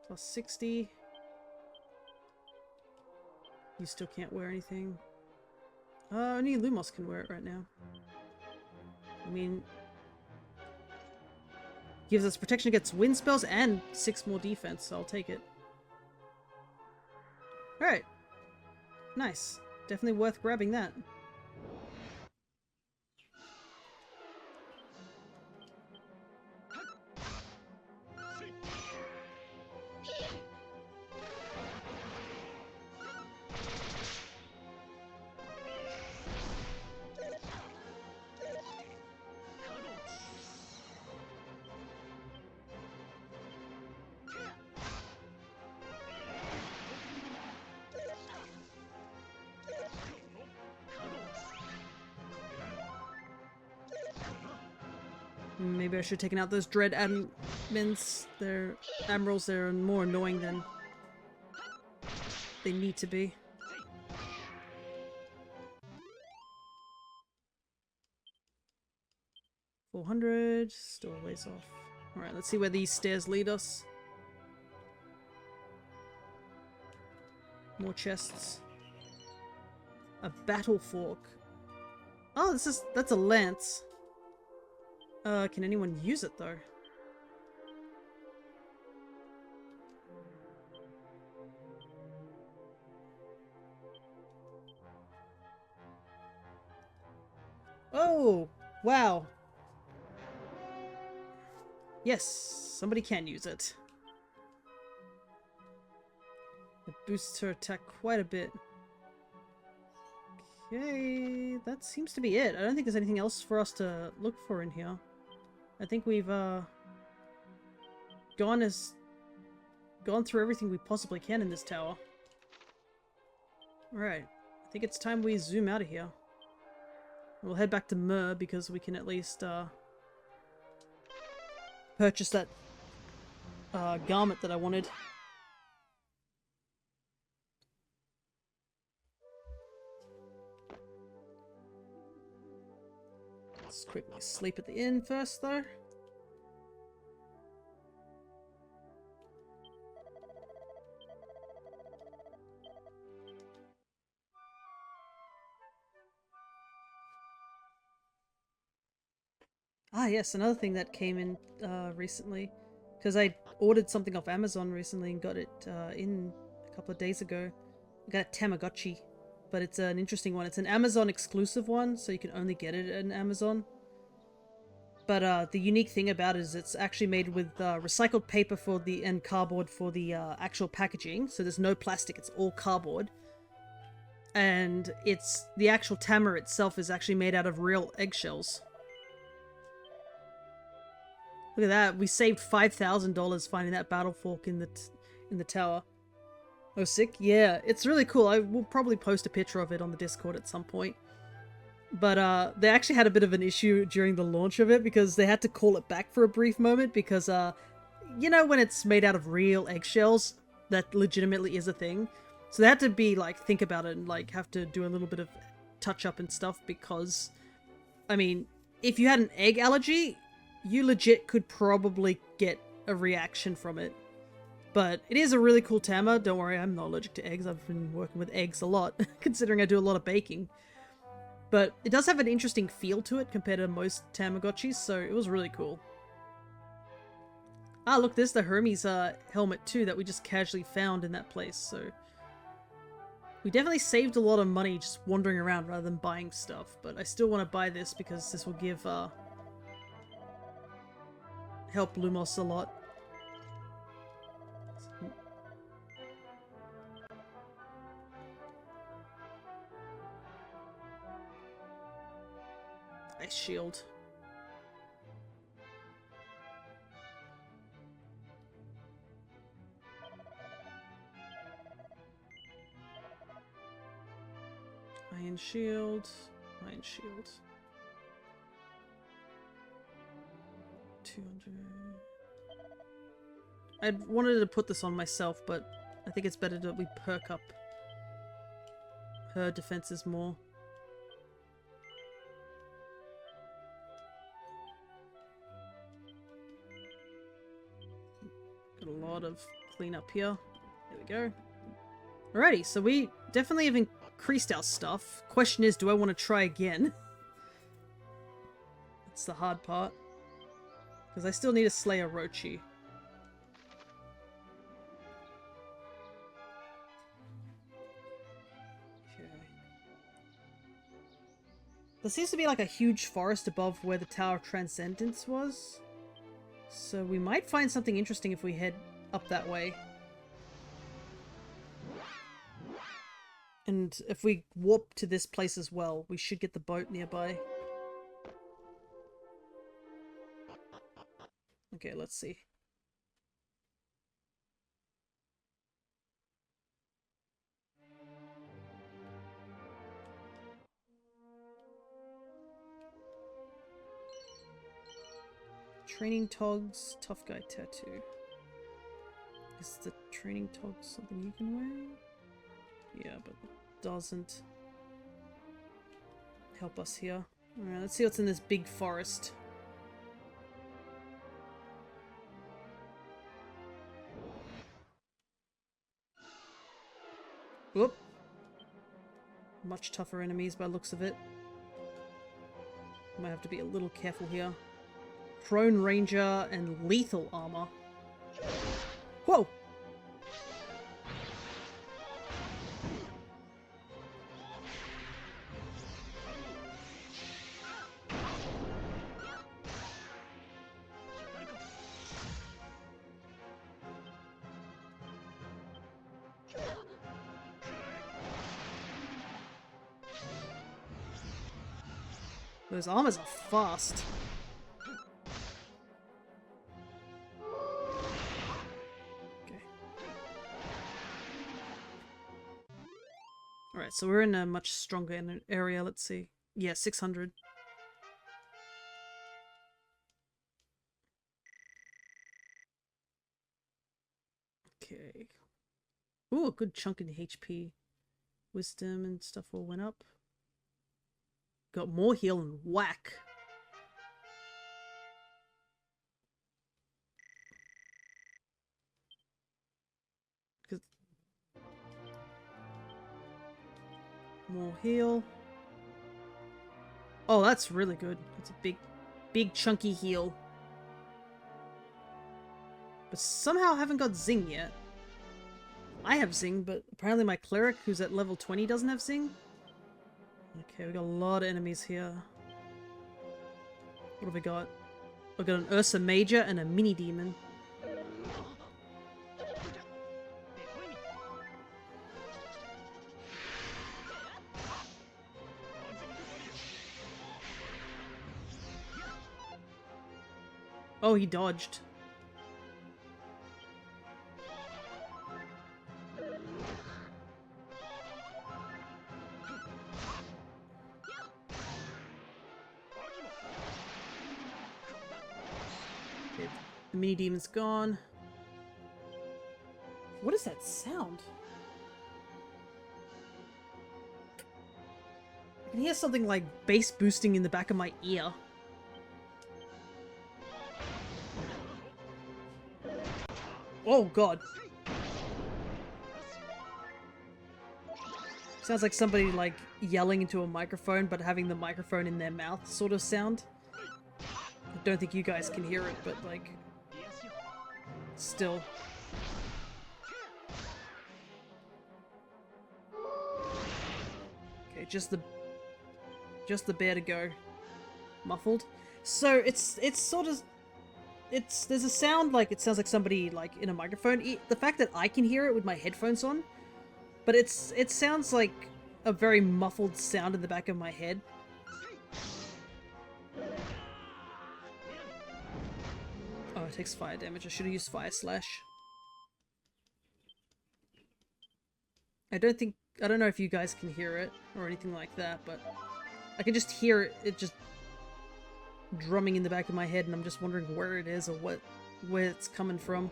Plus 60. You still can't wear anything. Only Lumos can wear it right now. I mean, gives us protection against wind spells and 6 more defense, so I'll take it. Alright. Nice. Definitely worth grabbing that. Maybe I should have taken out those dread admins. They're admirals. They're more annoying than they need to be. $400, still a ways off. Alright, let's see where these stairs lead us. More chests. A battle fork. Oh, that's a lance. Can anyone use it though? Oh, wow. Yes, somebody can use it. It boosts her attack quite a bit. Okay, that seems to be it. I don't think there's anything else for us to look for in here. I think we've gone through everything we possibly can in this tower. Alright, I think it's time we zoom out of here. We'll head back to Mur because we can at least purchase that garment that I wanted. Let's quickly sleep at the inn first though. Ah yes, another thing that came in recently, because I ordered something off Amazon recently and got it in a couple of days ago. I got a Tamagotchi, but it's an interesting one. It's an Amazon exclusive one, so you can only get it in Amazon. But the unique thing about it is it's actually made with recycled paper and cardboard for the actual packaging, so there's no plastic, it's all cardboard. And the actual Tama itself is actually made out of real eggshells. Look at that, we saved $5,000 finding that battle fork in the tower. Oh, sick? Yeah, it's really cool. I will probably post a picture of it on the Discord at some point. But they actually had a bit of an issue during the launch of it because they had to call it back for a brief moment because, you know, when it's made out of real eggshells, that legitimately is a thing. So they had to be, like, think about it and, like, have to do a little bit of touch-up and stuff because, I mean, if you had an egg allergy, you legit could probably get a reaction from it. But it is a really cool Tama. Don't worry, I'm not allergic to eggs. I've been working with eggs a lot, considering I do a lot of baking. But it does have an interesting feel to it compared to most Tamagotchis, so it was really cool. Ah, look, there's the Hermes helmet too that we just casually found in that place, so... We definitely saved a lot of money just wandering around rather than buying stuff, but I still want to buy this because this will give, help Lumos a lot. Ice shield. Iron shield. Iron shield. 200. I wanted to put this on myself, but I think it's better that we perk up her defenses more. Got a lot of cleanup here. There we go. Alrighty, so we definitely have increased our stuff. Question is, do I want to try again? That's the hard part. Because I still need to slay a Orochi. Okay. There seems to be like a huge forest above where the Tower of Transcendence was. So we might find something interesting if we head up that way. And if we warp to this place as well, we should get the boat nearby. Okay, let's see. Training togs, tough guy tattoo. Is the training togs something you can wear? Yeah, but it doesn't help us here. Alright, let's see what's in this big forest. Whoop. Much tougher enemies by the looks of it. Might have to be a little careful here. Prone Ranger and lethal armor. Whoa! Those armors are fast. Okay. Alright, so we're in a much stronger area. Let's see. Yeah, 600. Okay. Ooh, a good chunk in HP. Wisdom and stuff all went up. Got more heal and whack. More heal. Oh, that's really good. That's a big chunky heal. But somehow I haven't got Zing yet. I have Zing, but apparently my cleric, who's at level 20, doesn't have Zing. Okay, we got a lot of enemies here. What have we got? We've got an Ursa Major and a mini demon. Oh, he dodged. Okay, the mini demon's gone. What is that sound? I can hear something like bass boosting in the back of my ear. Oh god. Sounds like somebody like yelling into a microphone but having the microphone in their mouth sort of sound. I don't think you guys can hear it, but like still. Okay, just the bear to go. Muffled. So it's sort of there's a sound like it sounds like somebody like in a microphone. The fact that I can hear it with my headphones on, but it sounds like a very muffled sound in the back of my head. Oh, it takes fire damage. I should have used Fire Slash. I don't know if you guys can hear it or anything like that, but I can just hear it just drumming in the back of my head, and I'm just wondering where it is or where it's coming from.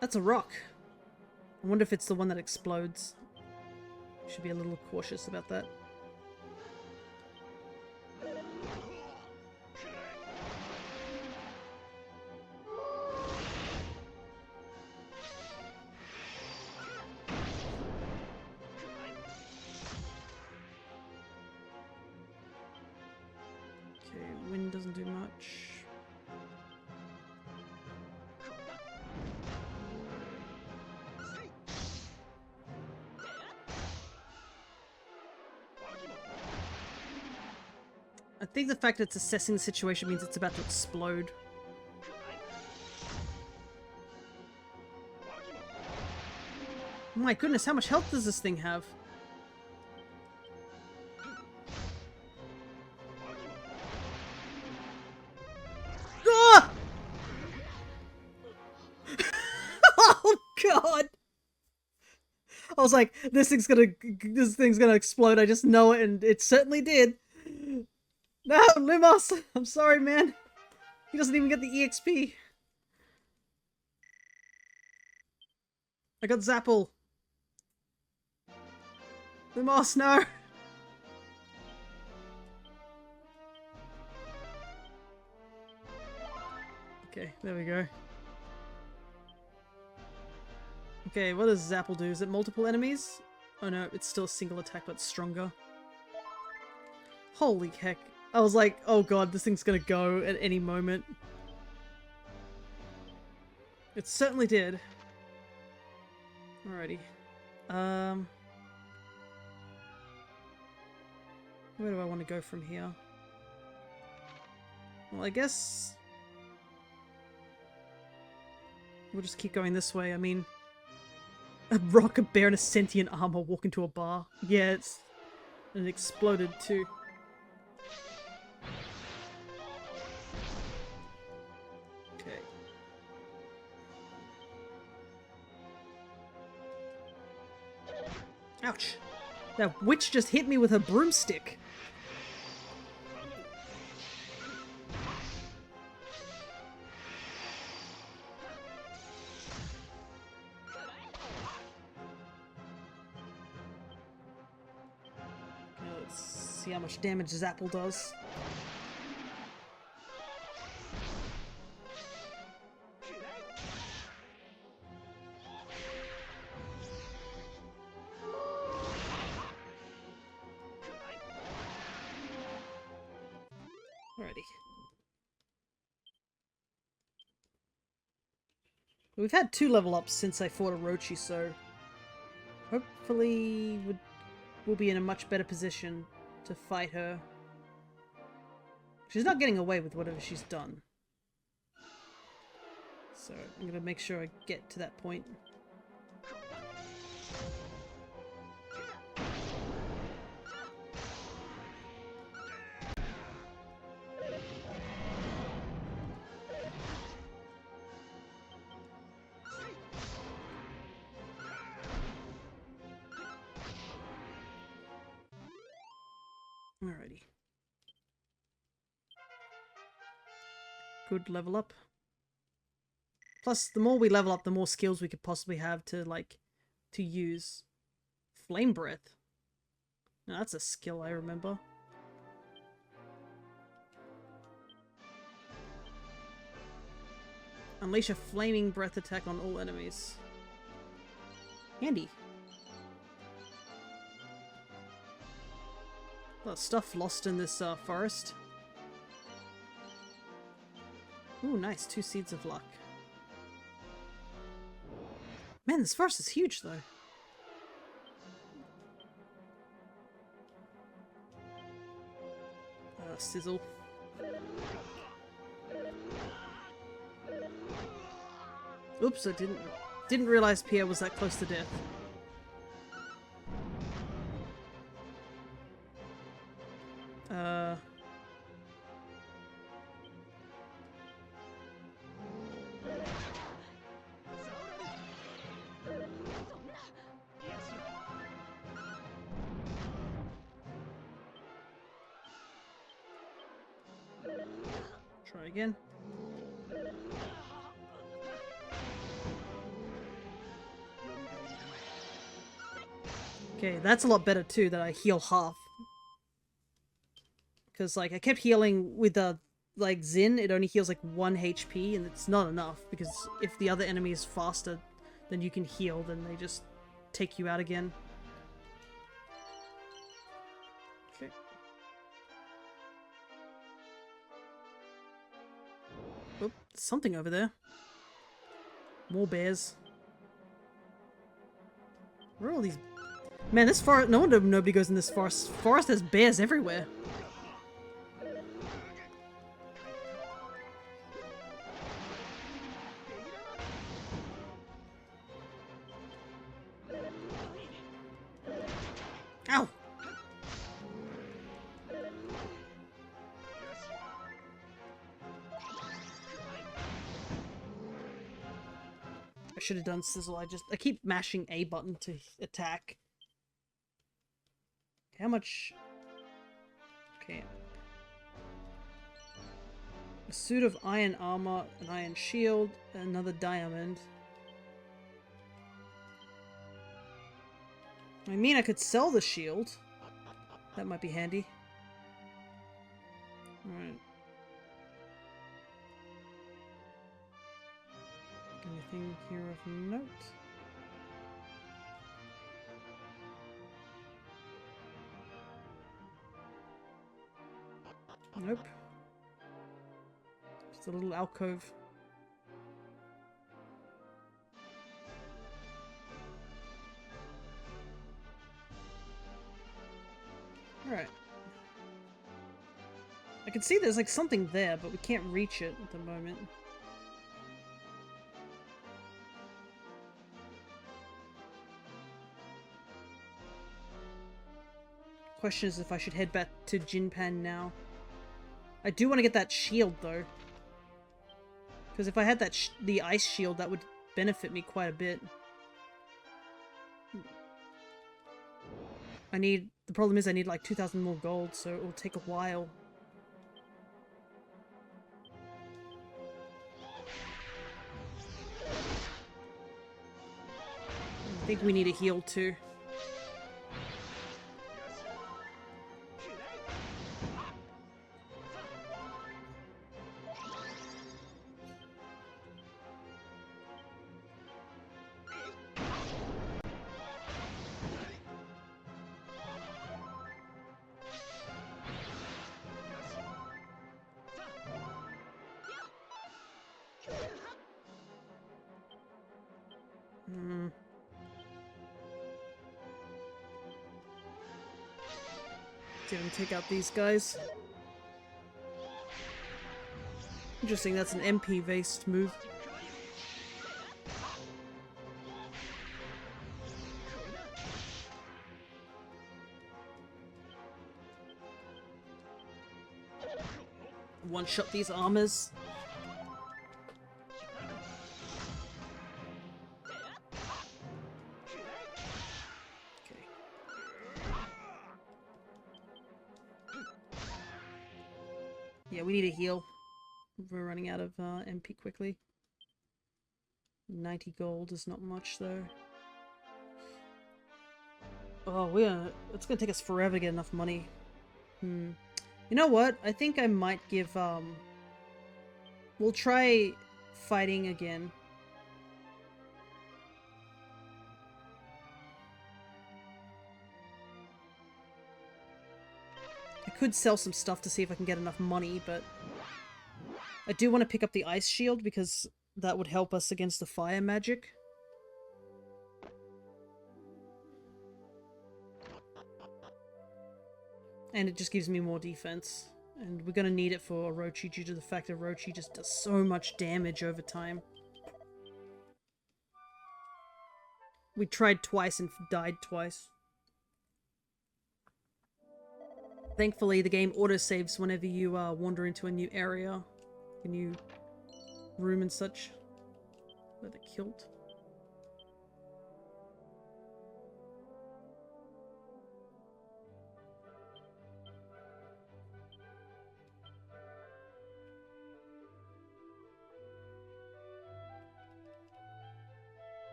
That's a rock. I wonder if it's the one that explodes. Should be a little cautious about that. Okay, wind doesn't do much. I think the fact that it's assessing the situation means it's about to explode. Oh my goodness, how much health does this thing have? Ah! Oh god! I was like, this thing's gonna explode, I just know it, and it certainly did. No, Lumos! I'm sorry, man. He doesn't even get the EXP. I got Zapple! Lumos, no! Okay, there we go. Okay, what does Zapple do? Is it multiple enemies? Oh no, it's still a single attack but stronger. Holy heck. I was like, oh god, this thing's gonna go at any moment. It certainly did. Alrighty. Where do I want to go from here? Well, I guess we'll just keep going this way. I mean, a rock, a bear, and a sentient armor walk into a bar. Yeah, and it exploded too. Okay. Ouch! That witch just hit me with her broomstick. See how much damage Zapple does. Alrighty. We've had 2 level ups since I fought Orochi, so hopefully we'll be in a much better position to fight her. She's not getting away with whatever she's done. So I'm gonna make sure I get to that point. Alrighty. Good level up. Plus, the more we level up, the more skills we could possibly have to, like, to use. Flame Breath. Now, that's a skill I remember. Unleash a flaming breath attack on all enemies. Handy. A lot of stuff lost in this forest. Ooh, nice. 2 seeds of luck. Man, this forest is huge, though. Sizzle. Oops, I didn't realize Pierre was that close to death. Try again. Okay, that's a lot better too, that I heal half. Because, like, I kept healing with the, like, Zin, it only heals, like, 1 HP, and it's not enough, because if the other enemy is faster than you can heal, then they just take you out again. Okay. Oh, something over there. More bears. Where are all these? Man, this forest. No wonder nobody goes in this forest. Forest has bears everywhere. Ow! I should have done Sizzle. I keep mashing A button to attack. How much? Okay. A suit of iron armor, an iron shield, another diamond. I mean, I could sell the shield. That might be handy. Alright. Anything here of note? Nope. Just a little alcove. Alright. I can see there's like something there, but we can't reach it at the moment. Question is if I should head back to Jinpan now. I do want to get that shield though. Because if I had that the ice shield, that would benefit me quite a bit. The problem is I need like 2,000 more gold, so it will take a while. I think we need a heal too. See if I can take out these guys. Interesting, that's an MP-based move. One-shot these armors. Yeah, we need a heal. We're running out of MP quickly. 90 gold is not much though. Oh, it's gonna take us forever to get enough money. You know what? I think I might give we'll try fighting again. I could sell some stuff to see if I can get enough money, but I do want to pick up the ice shield because that would help us against the fire magic. And it just gives me more defense. And we're going to need it for Orochi due to the fact that Orochi just does so much damage over time. We tried twice and died twice. Thankfully, the game autosaves whenever you wander into a new area, a new room and such. With a kilt.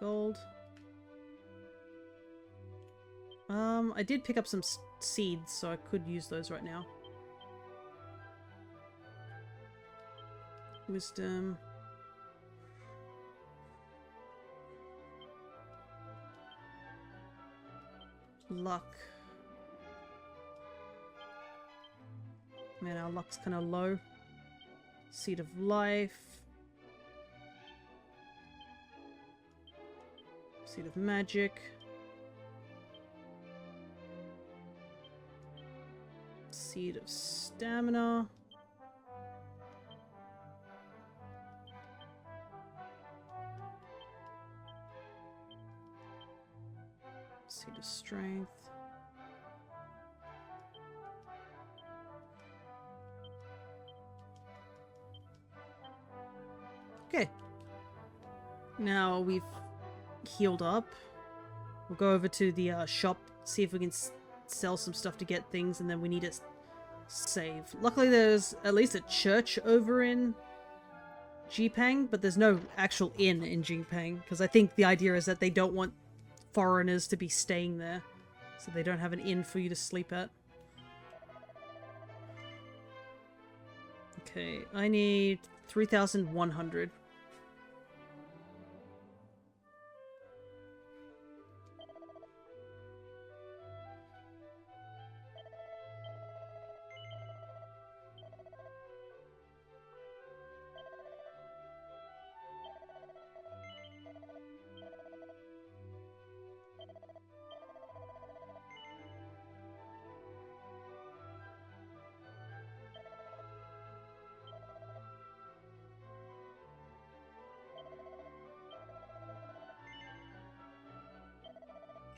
Gold. I did pick up some seeds, so I could use those right now. Wisdom. Luck. Man, our luck's kind of low. Seed of life. Seed of magic. Seed of stamina. Seed of strength. Okay. Now we've healed up. We'll go over to the shop, see if we can sell some stuff to get things, and then we need to save. Luckily there's at least a church over in Jipang, but there's no actual inn in Jipang, because I think the idea is that they don't want foreigners to be staying there, so they don't have an inn for you to sleep at. Okay, I need 3,100.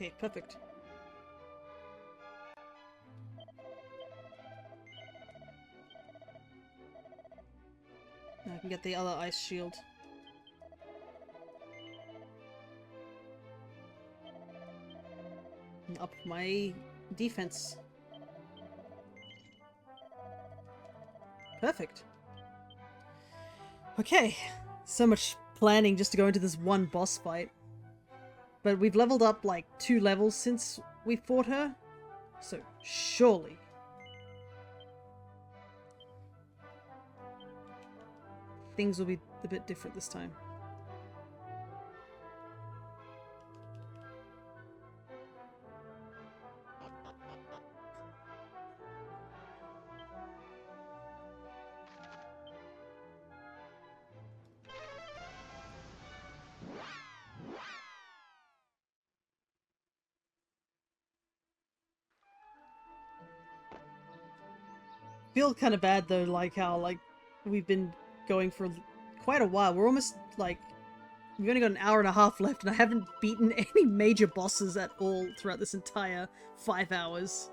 Okay, perfect. Now I can get the other ice shield. And up my defense. Perfect. Okay, so much planning just to go into this one boss fight. But we've leveled up like 2 levels since we fought her, so surely things will be a bit different this time. Feel kind of bad though, like how like we've been going for quite a while. We're almost like we've only got an hour and a half left, and I haven't beaten any major bosses at all throughout this entire 5 hours.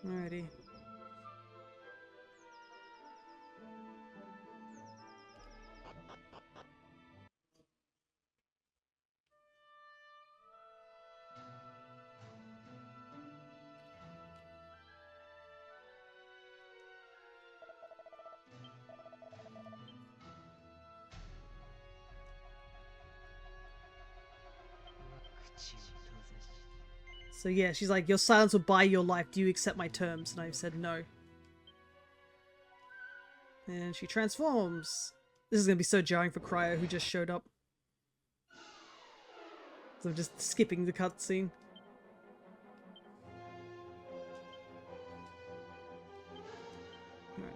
Alrighty. So yeah, she's like, your silence will buy your life. Do you accept my terms? And I said no. And she transforms. This is going to be so jarring for Cryo, who just showed up. So I'm just skipping the cutscene. Alright.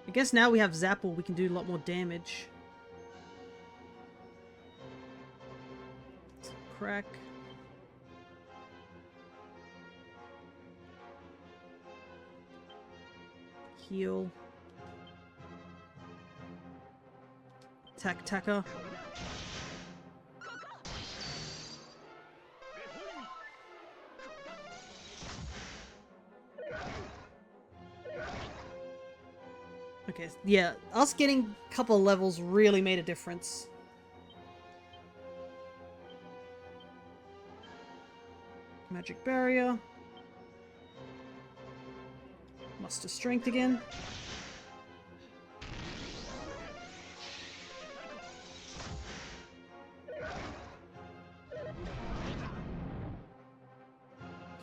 I guess now we have Zapple, we can do a lot more damage. Crack. Heal. Tacker. Okay, yeah, us getting a couple of levels really made a difference. Magic barrier. Muster strength again.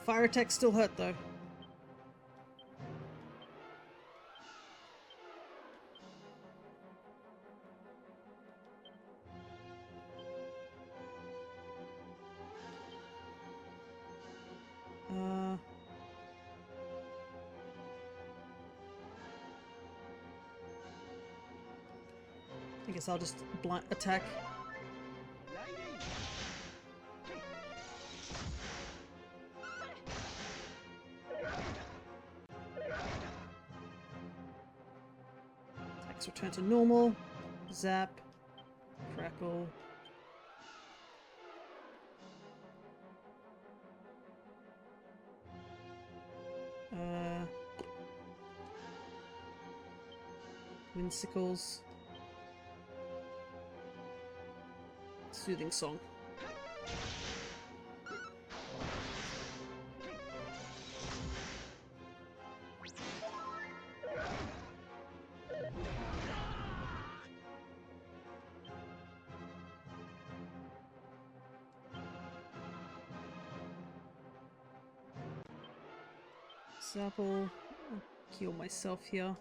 Fire attack still hurt though. guess I'll just attack. Attacks return to normal. Zap. Crackle. Windsicles. Soothing song. Zapple. I'll heal myself here.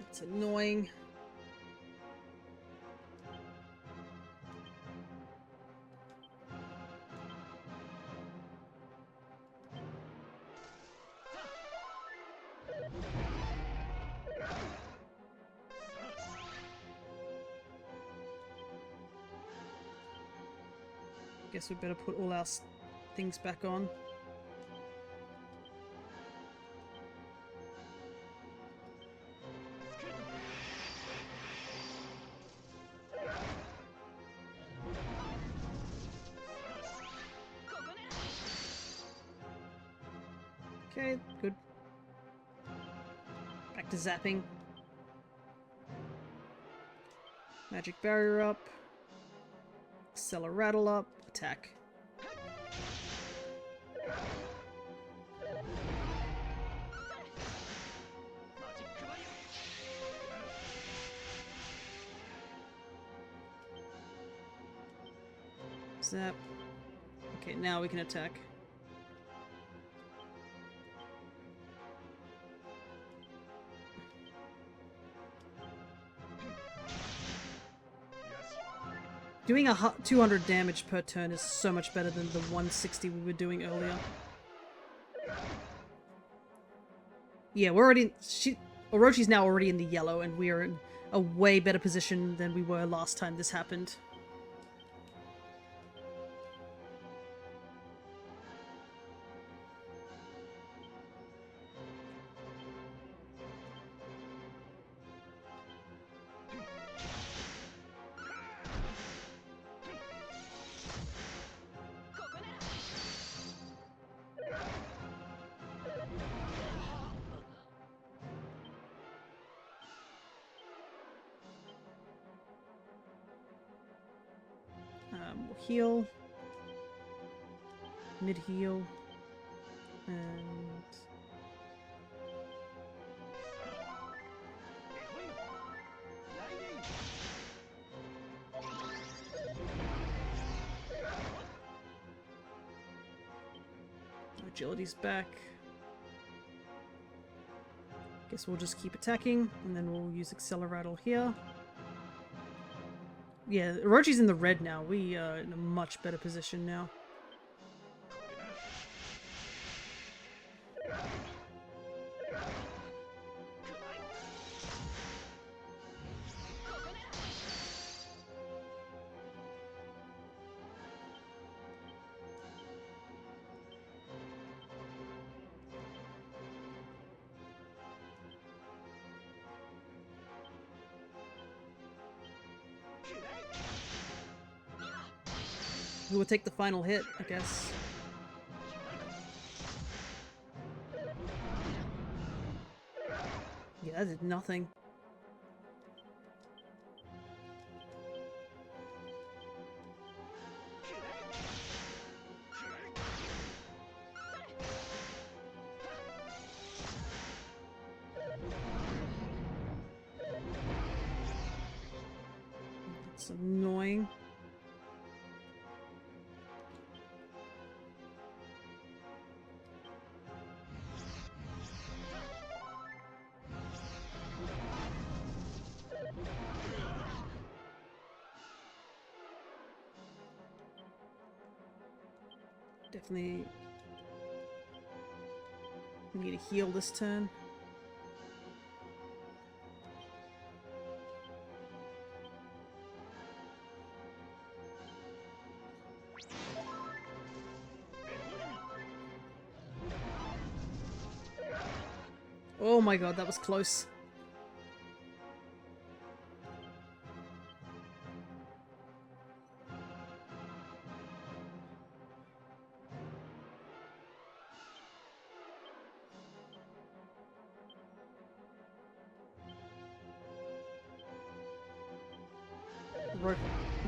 It's annoying. Guess we better put all our things back on. Okay, good. Back to zapping. Magic barrier up. Acceleratle up. Attack. Zap. Okay, now we can attack. Doing 200 damage per turn is so much better than the 160 we were doing earlier. Yeah, we're already... Orochi's now already in the yellow, and we are in a way better position than we were last time this happened. We'll heal. Mid-heal. And... agility's back. Guess we'll just keep attacking, and then we'll use Acceleratle here. Yeah, Orochi's in the red now. We are in a much better position now. We will take the final hit, I guess. Yeah, that did nothing. It's annoying. Definitely need to heal this turn. Oh my god, that was close.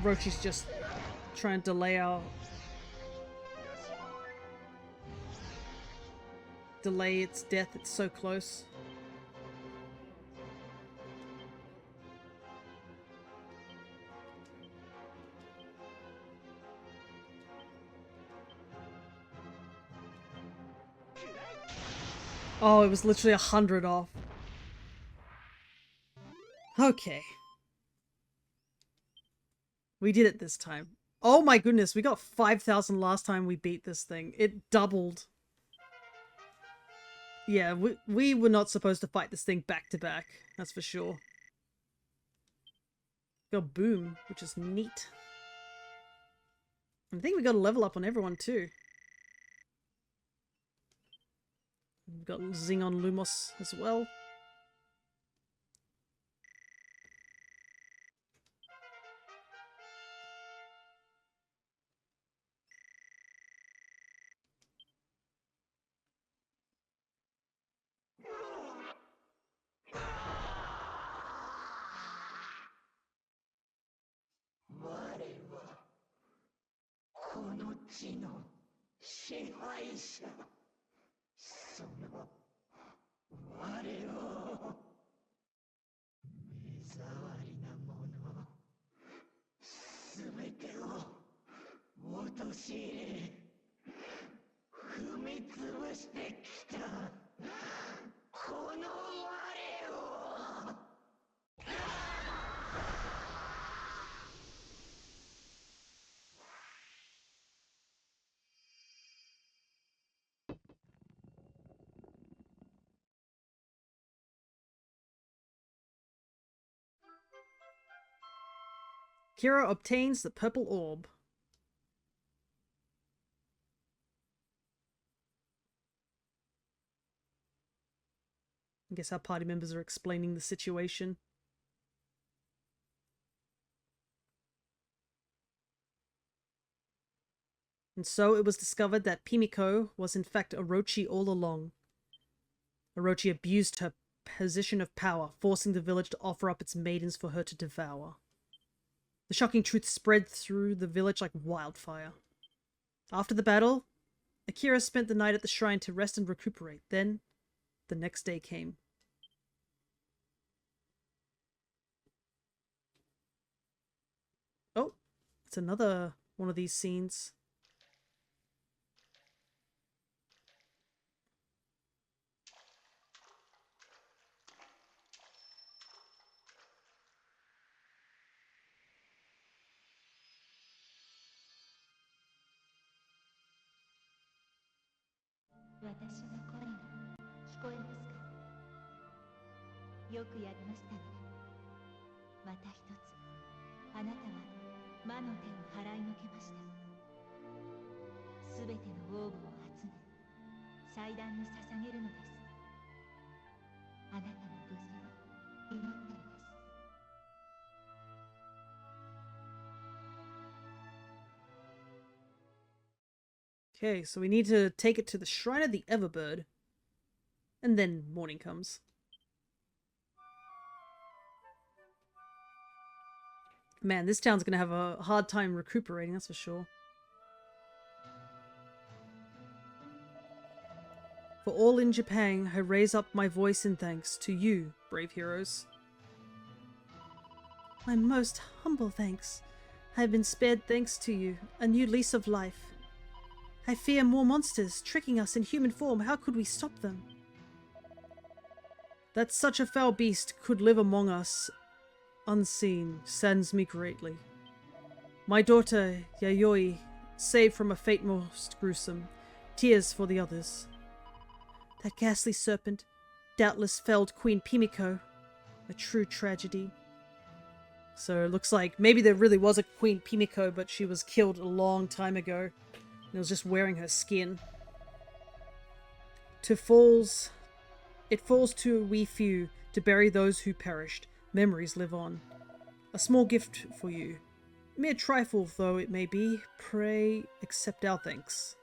Roshi's just trying to delay its death. It's so close. Oh, it was literally 100 off. Okay. We did it this time. Oh my goodness, we got 5,000 last time we beat this thing. It doubled. Yeah, we were not supposed to fight this thing back to back. That's for sure. Got boom, which is neat. I think we got a level up on everyone too. We've got Xenon Lumos as well. Akira obtains the purple orb. I guess our party members are explaining the situation. And so it was discovered that Pimiko was in fact Orochi all along. Orochi abused her position of power, forcing the village to offer up its maidens for her to devour. The shocking truth spread through the village like wildfire. After the battle, Akira spent the night at the shrine to rest and recuperate. Then, the next day came. Oh, it's another one of these scenes. Okay, so we need to take it to the Shrine of the Everbird. And then morning comes. Man, this town's gonna have a hard time recuperating, that's for sure. For all in Japan, I raise up my voice in thanks to you, brave heroes. My most humble thanks. I have been spared thanks to you, a new lease of life. I fear more monsters, tricking us in human form. How could we stop them? That such a foul beast could live among us unseen saddens me greatly. My daughter, Yayoi, saved from a fate most gruesome. Tears for the others. That ghastly serpent doubtless felled Queen Pimiko. A true tragedy. So it looks like maybe there really was a Queen Pimiko, but she was killed a long time ago. And it was just wearing her skin. It falls to a wee few to bury those who perished. Memories live on. A small gift for you. Mere trifle though it may be, pray accept our thanks.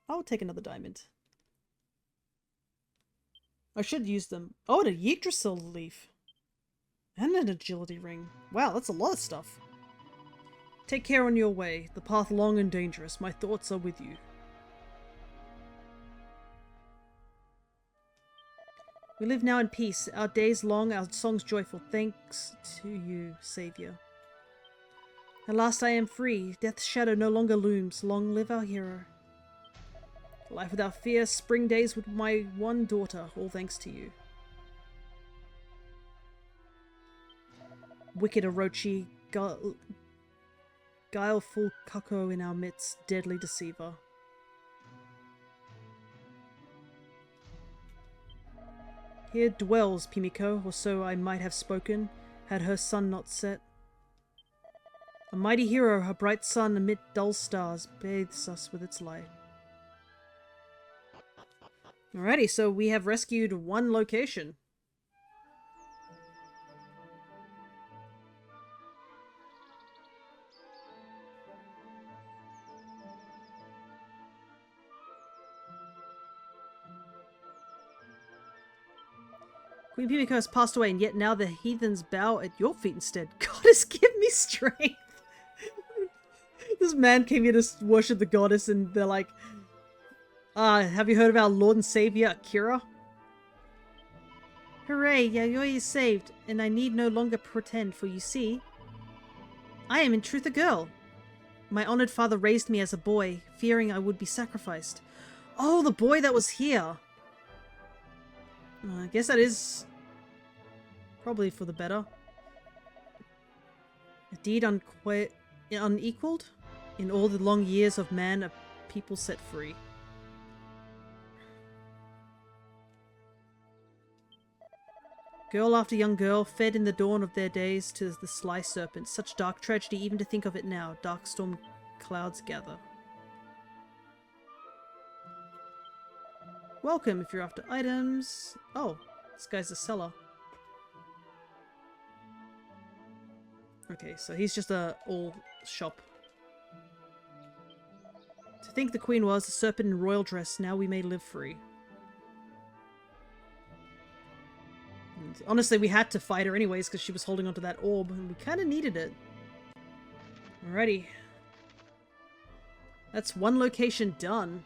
I'll take another diamond. I should use them. Oh, and a Yggdrasil leaf. And an agility ring. Wow, that's a lot of stuff. Take care on your way. The path long and dangerous. My thoughts are with you. We live now in peace. Our days long, our songs joyful. Thanks to you, Saviour. At last I am free. Death's shadow no longer looms. Long live our hero. Life without fear. Spring days with my one daughter. All thanks to you. Wicked Orochi, guileful Kako in our midst, deadly deceiver. Here dwells Pimiko, or so I might have spoken, had her sun not set. A mighty hero, her bright sun amid dull stars, bathes us with its light. Alrighty, so we have rescued one location. Queen Pimiko has passed away, and yet now the heathens bow at your feet instead. Goddess, give me strength! This man came here to worship the goddess, and they're like, have you heard of our Lord and Savior, Akira? Hooray, Yayoi is saved, and I need no longer pretend, for you see, I am in truth a girl. My honored father raised me as a boy, fearing I would be sacrificed. Oh, the boy that was here! I guess that is probably for the better. A deed unequaled? In all the long years of man, a people set free. Girl after young girl, fed in the dawn of their days to the sly serpent. Such dark tragedy even to think of it now. Dark storm clouds gather. Welcome if you're after items. Oh, this guy's a seller. Okay, so he's just a all shop. To think the queen was a serpent in royal dress, now we may live free. And honestly, we had to fight her anyways because she was holding onto that orb, and we kind of needed it. Alrighty. That's one location done.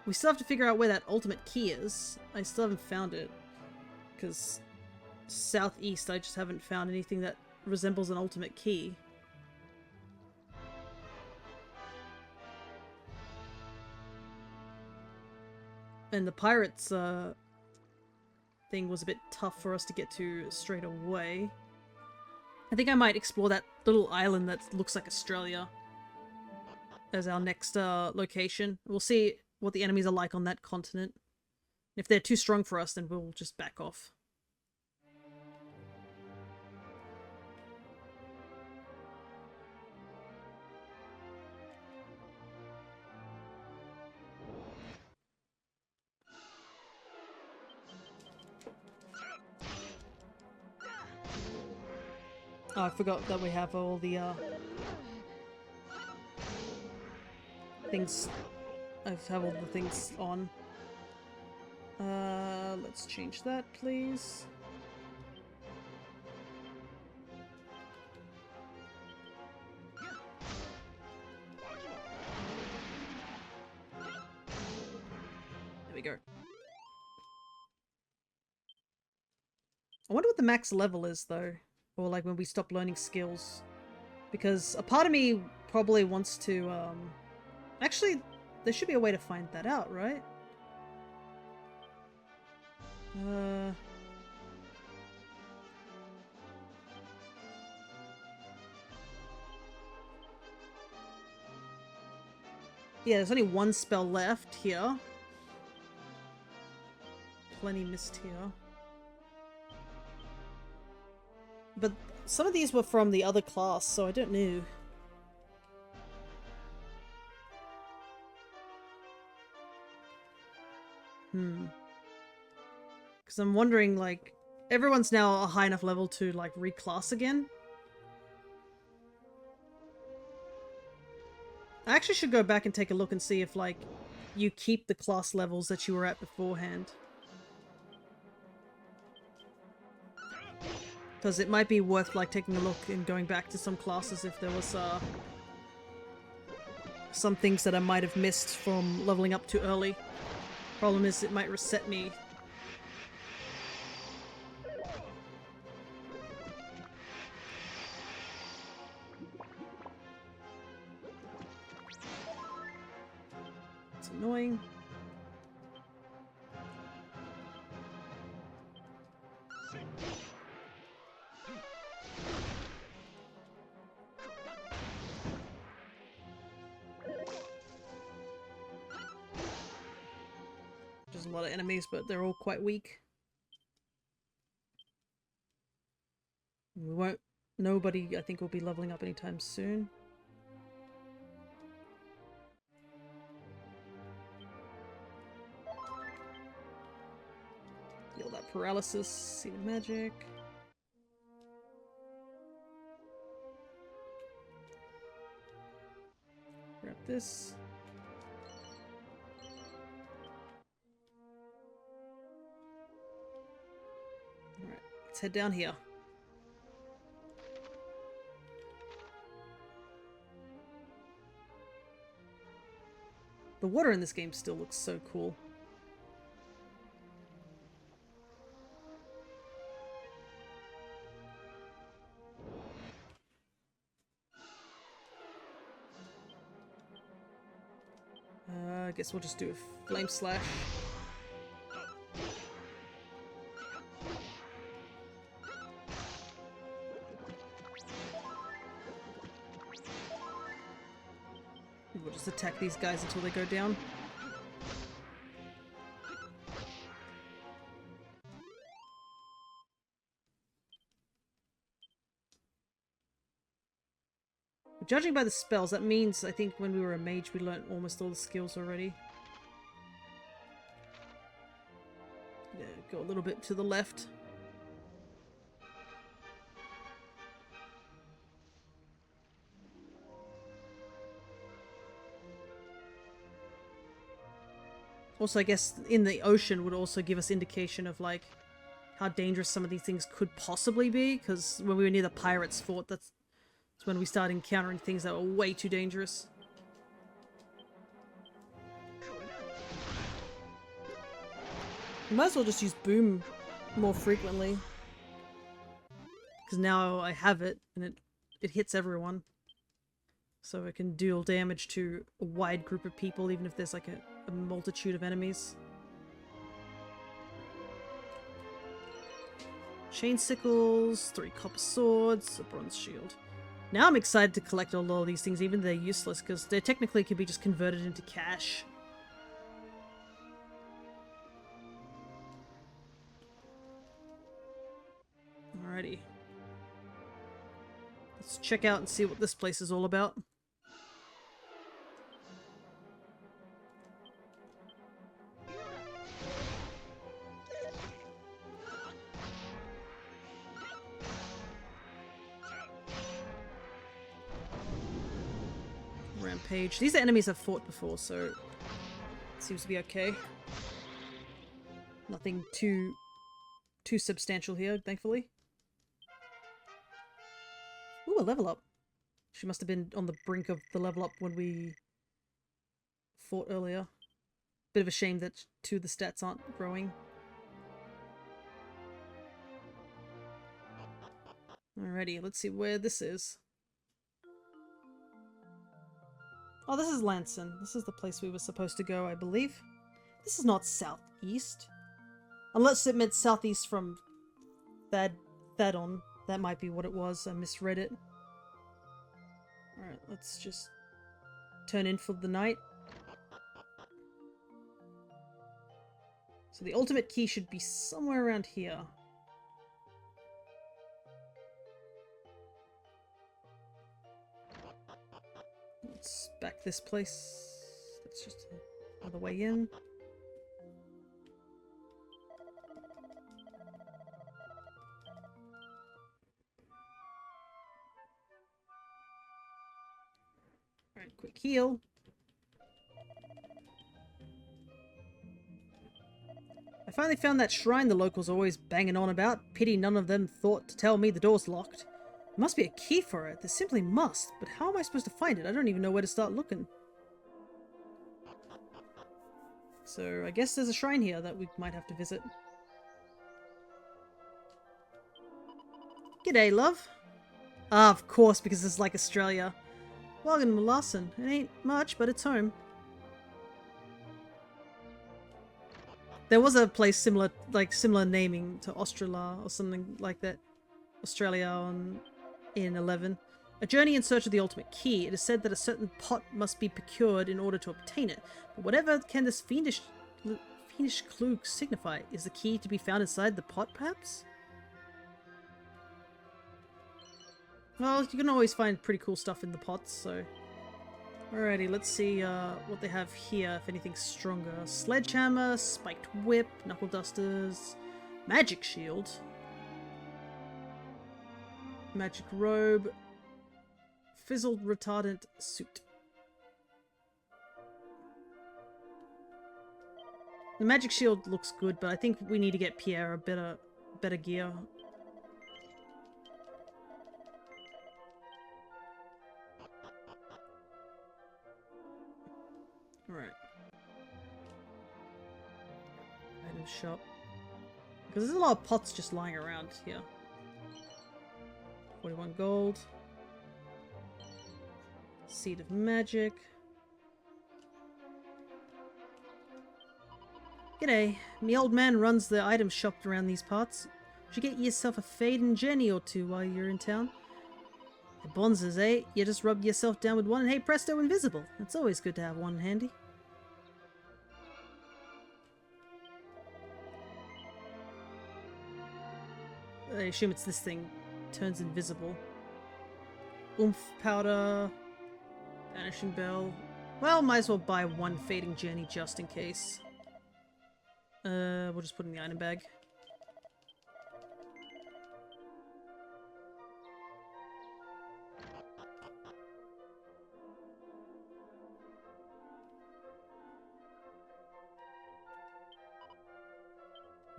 We still have to figure out where that ultimate key is. I still haven't found it. Because southeast, I just haven't found anything that resembles an ultimate key. And the pirates thing was a bit tough for us to get to straight away. I think I might explore that little island that looks like Australia as our next location. We'll see what the enemies are like on that continent. If they're too strong for us, then we'll just back off. Oh, I forgot that we have all the things. I have all the things on. Let's change that, please. There we go. I wonder what the max level is, though. Or, like, when we stop learning skills. Because a part of me probably wants to, actually, there should be a way to find that out, right? Yeah, there's only one spell left here. Plenty missed here. But some of these were from the other class, so I don't know. Because I'm wondering, like, everyone's now a high enough level to, like, reclass again. I actually should go back and take a look and see if, like, you keep the class levels that you were at beforehand. Because it might be worth, like, taking a look and going back to some classes if there was, some things that I might have missed from leveling up too early. Problem is, it might reset me. It's annoying. There's a lot of enemies, but they're all quite weak. We won't... Nobody, I think, will be leveling up anytime soon. Heal that paralysis, see the magic. Grab this. Alright, let's head down here. The water in this game still looks so cool. I guess we'll just do a flame slash. We'll just attack these guys until they go down. Judging by the spells, that means I think when we were a mage we learnt almost all the skills already. Yeah, go a little bit to the left. Also, I guess in the ocean would also give us indication of, like, how dangerous some of these things could possibly be, because when we were near the pirates' fort, that's when we started encountering things that were way too dangerous. You might as well just use boom more frequently. Because now I have it, and it hits everyone. So it can deal damage to a wide group of people, even if there's like a multitude of enemies. Chain sickles, 3 copper swords, a bronze shield. Now I'm excited to collect all of these things, even though they're useless, because they technically could be just converted into cash. Alrighty. Let's check out and see what this place is all about. Rampage. These are enemies I've fought before, so it seems to be okay. Nothing too substantial here, thankfully. Ooh, a level up. She must have been on the brink of the level up when we fought earlier. Bit of a shame that 2 of the stats aren't growing. Alrighty, let's see where this is. Oh, this is Lanson. This is the place we were supposed to go, I believe. This is not southeast. Unless it meant southeast from Thadon. That might be what it was. I misread it. Alright, let's just turn in for the night. So the ultimate key should be somewhere around here. Let's back this place. That's just another way in. Alright, quick heal. I finally found that shrine the locals are always banging on about. Pity none of them thought to tell me the door's locked. There must be a key for it. There simply must. But how am I supposed to find it? I don't even know where to start looking. So I guess there's a shrine here that we might have to visit. G'day, love. Ah, of course, because it's like Australia. Welcome to Larson. It ain't much, but it's home. There was a place similar naming to Australia or something like that. Australia in 11. A journey in search of the ultimate key. It is said that a certain pot must be procured in order to obtain it. But whatever can this fiendish clue signify? Is the key to be found inside the pot, perhaps? Well, you can always find pretty cool stuff in the pots, so... Alrighty, let's see what they have here, if anything's stronger. Sledgehammer, spiked whip, knuckle dusters, magic shield, magic robe, fizzled retardant suit. The magic shield looks good, but I think we need to get Pierre a better gear. Alright. Item shop. Because there's a lot of pots just lying around here. 41 gold. Seed of magic. G'day. Me old man runs the item shop around these parts. Should get yourself a fading Jenny or two while you're in town. The bonzes, eh? You just rub yourself down with one and hey presto, invisible. It's always good to have one handy. I assume it's this thing. Turns invisible. Oomph powder. Vanishing bell. Well, might as well buy one fading Jenny just in case. We'll just put in the item bag.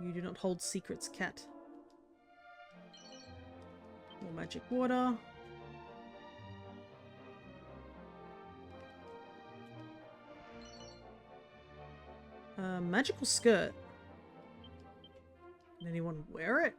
You do not hold secrets, cat. More magic water. Magical skirt. Can anyone wear it?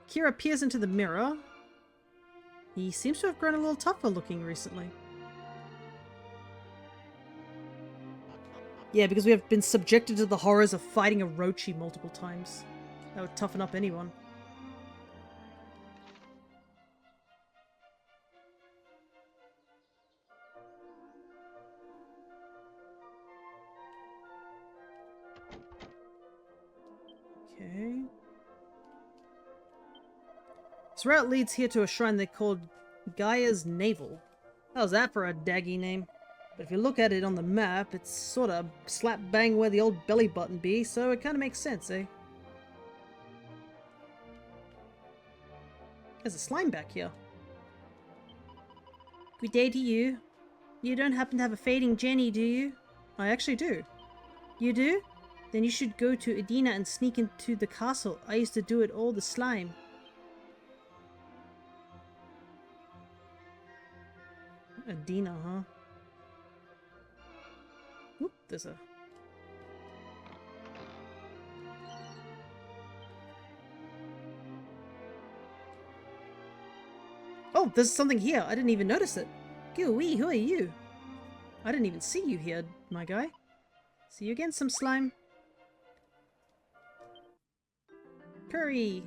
Kira peers into the mirror. He seems to have grown a little tougher looking recently. Yeah, because we have been subjected to the horrors of fighting a Rochi multiple times. That would toughen up anyone. Okay. This route leads here to a shrine they called Gaia's Navel. How's that for a daggy name? But if you look at it on the map, it's sort of slap bang where the old belly button be, so it kind of makes sense, eh? There's a slime back here. Good day to you. You don't happen to have a fading Jenny, do you? I actually do. You do? Then you should go to Edina and sneak into the castle. I used to do it all the slime. Edina, huh? Whoop, there's a... Oh, there's something here. I didn't even notice it. Gooey, who are you? I didn't even see you here, my guy. See you again, some slime. Curry!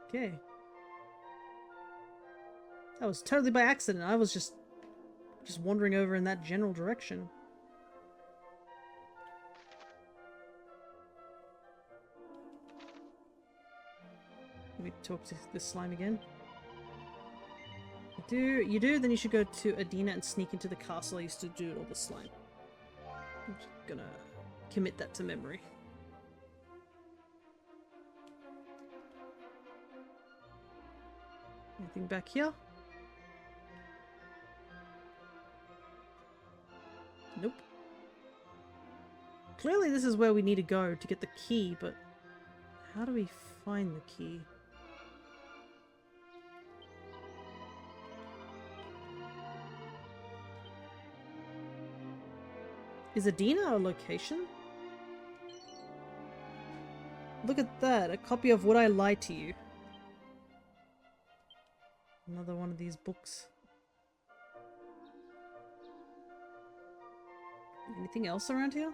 Okay. That was totally by accident. I was just wandering over in that general direction. Let me talk to this slime again. You do? Then you should go to Adina and sneak into the castle I used to do all the slime. I'm just gonna commit that to memory. Anything back here? Nope. Clearly this is where we need to go to get the key, but how do we find the key? Is Adina a location? Look at that, a copy of Would I Lie to You? Another one of these books. Anything else around here?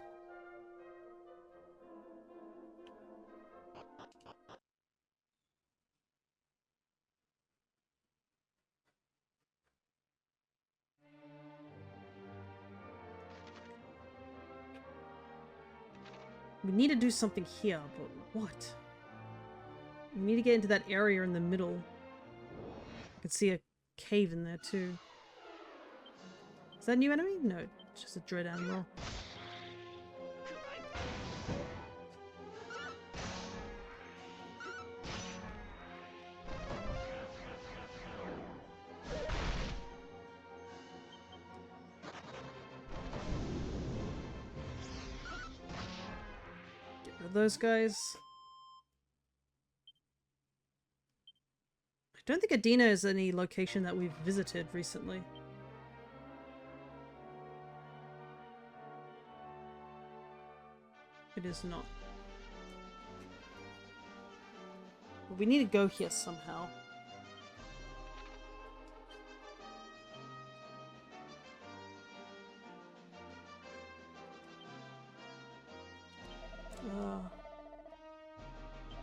We need to do something here, but what? We need to get into that area in the middle. I can see a cave in there too. Is that a new enemy? No, it's just a dread animal. Get rid of those guys. I don't think Adina is any location that we've visited recently. It is not. But we need to go here somehow.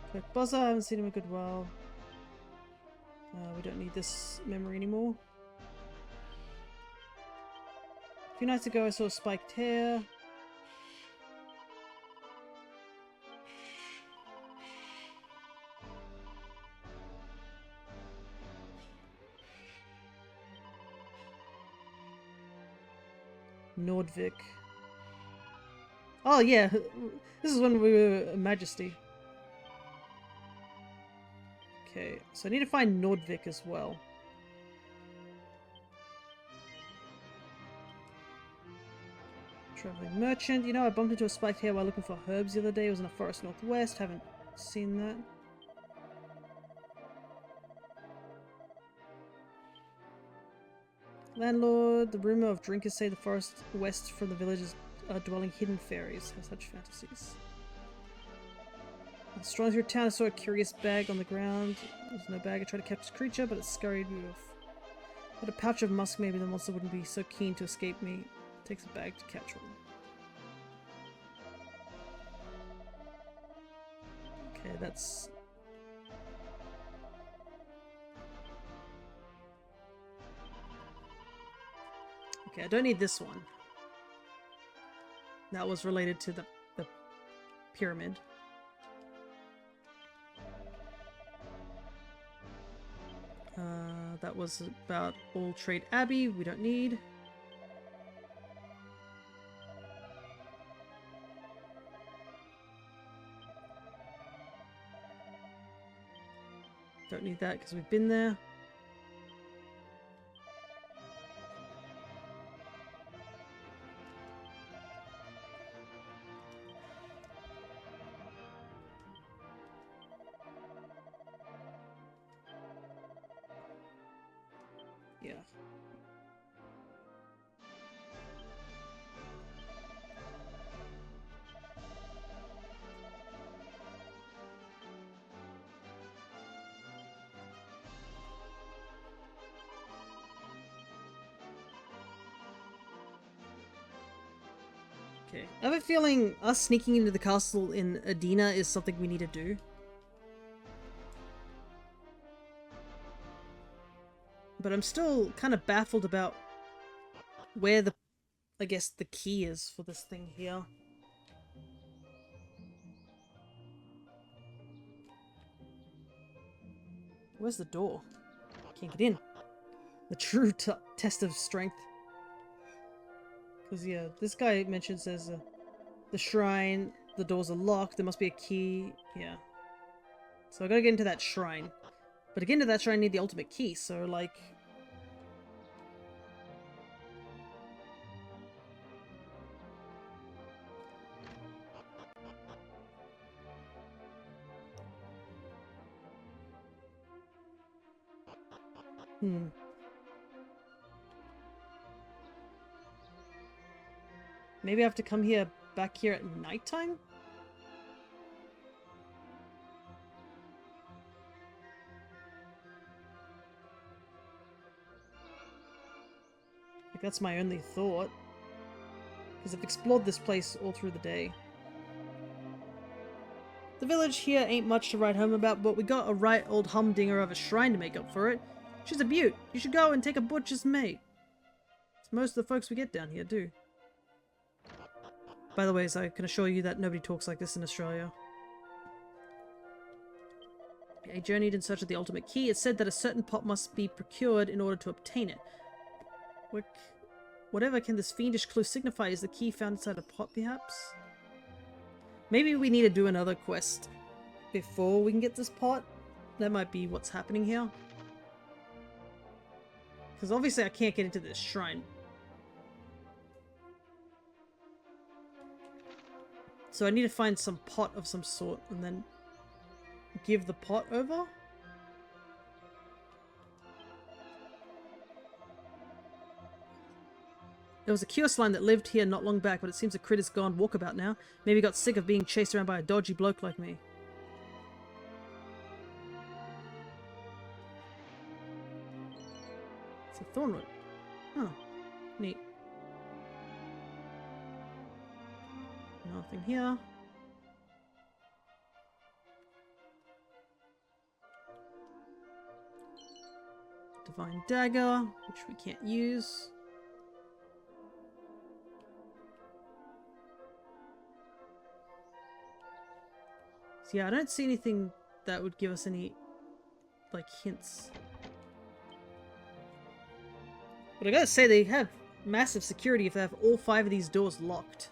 Okay, Buzzer, I haven't seen him in a good while. We don't need this memory anymore. A few nights ago I saw a spiked hair. Nordvik. Oh yeah, this is when we were Majesty. Okay, so I need to find Nordvik as well. Traveling merchant. You know, I bumped into a spiked hair while looking for herbs the other day. It was in a forest northwest. Haven't seen that. Landlord. The rumor of drinkers say the forest west from the village is dwelling hidden fairies. Have such fantasies. Strolling through town, I saw a curious bag on the ground. There's no bag. I tried to catch this creature, but it scurried me off. But a pouch of musk, maybe the monster wouldn't be so keen to escape me. It takes a bag to catch one. Okay, that's... Okay, I don't need this one. That was related to the pyramid. That was about All Trade Abbey. We don't need. Don't need that because we've been there. Yeah. Okay. I have a feeling us sneaking into the castle in Adina is something we need to do. But I'm still kind of baffled about where the, I guess, the key is for this thing here. Where's the door? Can't get in. The true test of strength. Because, yeah, this guy mentions there's the shrine, the doors are locked, there must be a key. Yeah. So I gotta get into that shrine. But to get into that shrine, I need the ultimate key, so, like... Maybe I have to come here, back here at nighttime? Like, that's my only thought. Because I've explored this place all through the day. The village here ain't much to write home about, but we got a right old humdinger of a shrine to make up for it. She's a beaut. You should go and take a butcher's mate. As most of the folks we get down here do. By the way, so I can assure you that nobody talks like this in Australia. I journeyed in search of the ultimate key. It said that a certain pot must be procured in order to obtain it. Whatever can this fiendish clue signify? Is the key found inside a pot, perhaps? Maybe we need to do another quest before we can get this pot. That might be what's happening here. Because obviously I can't get into this shrine. So I need to find some pot of some sort and then give the pot over. There was a cure slime that lived here not long back, but it seems the critter's gone walkabout now. Maybe got sick of being chased around by a dodgy bloke like me. It's a thornwood. Oh, neat. Nothing here. Divine dagger, which we can't use. So yeah, I don't see anything that would give us any, like, hints. But I gotta say, they have massive security if they have all 5 of these doors locked.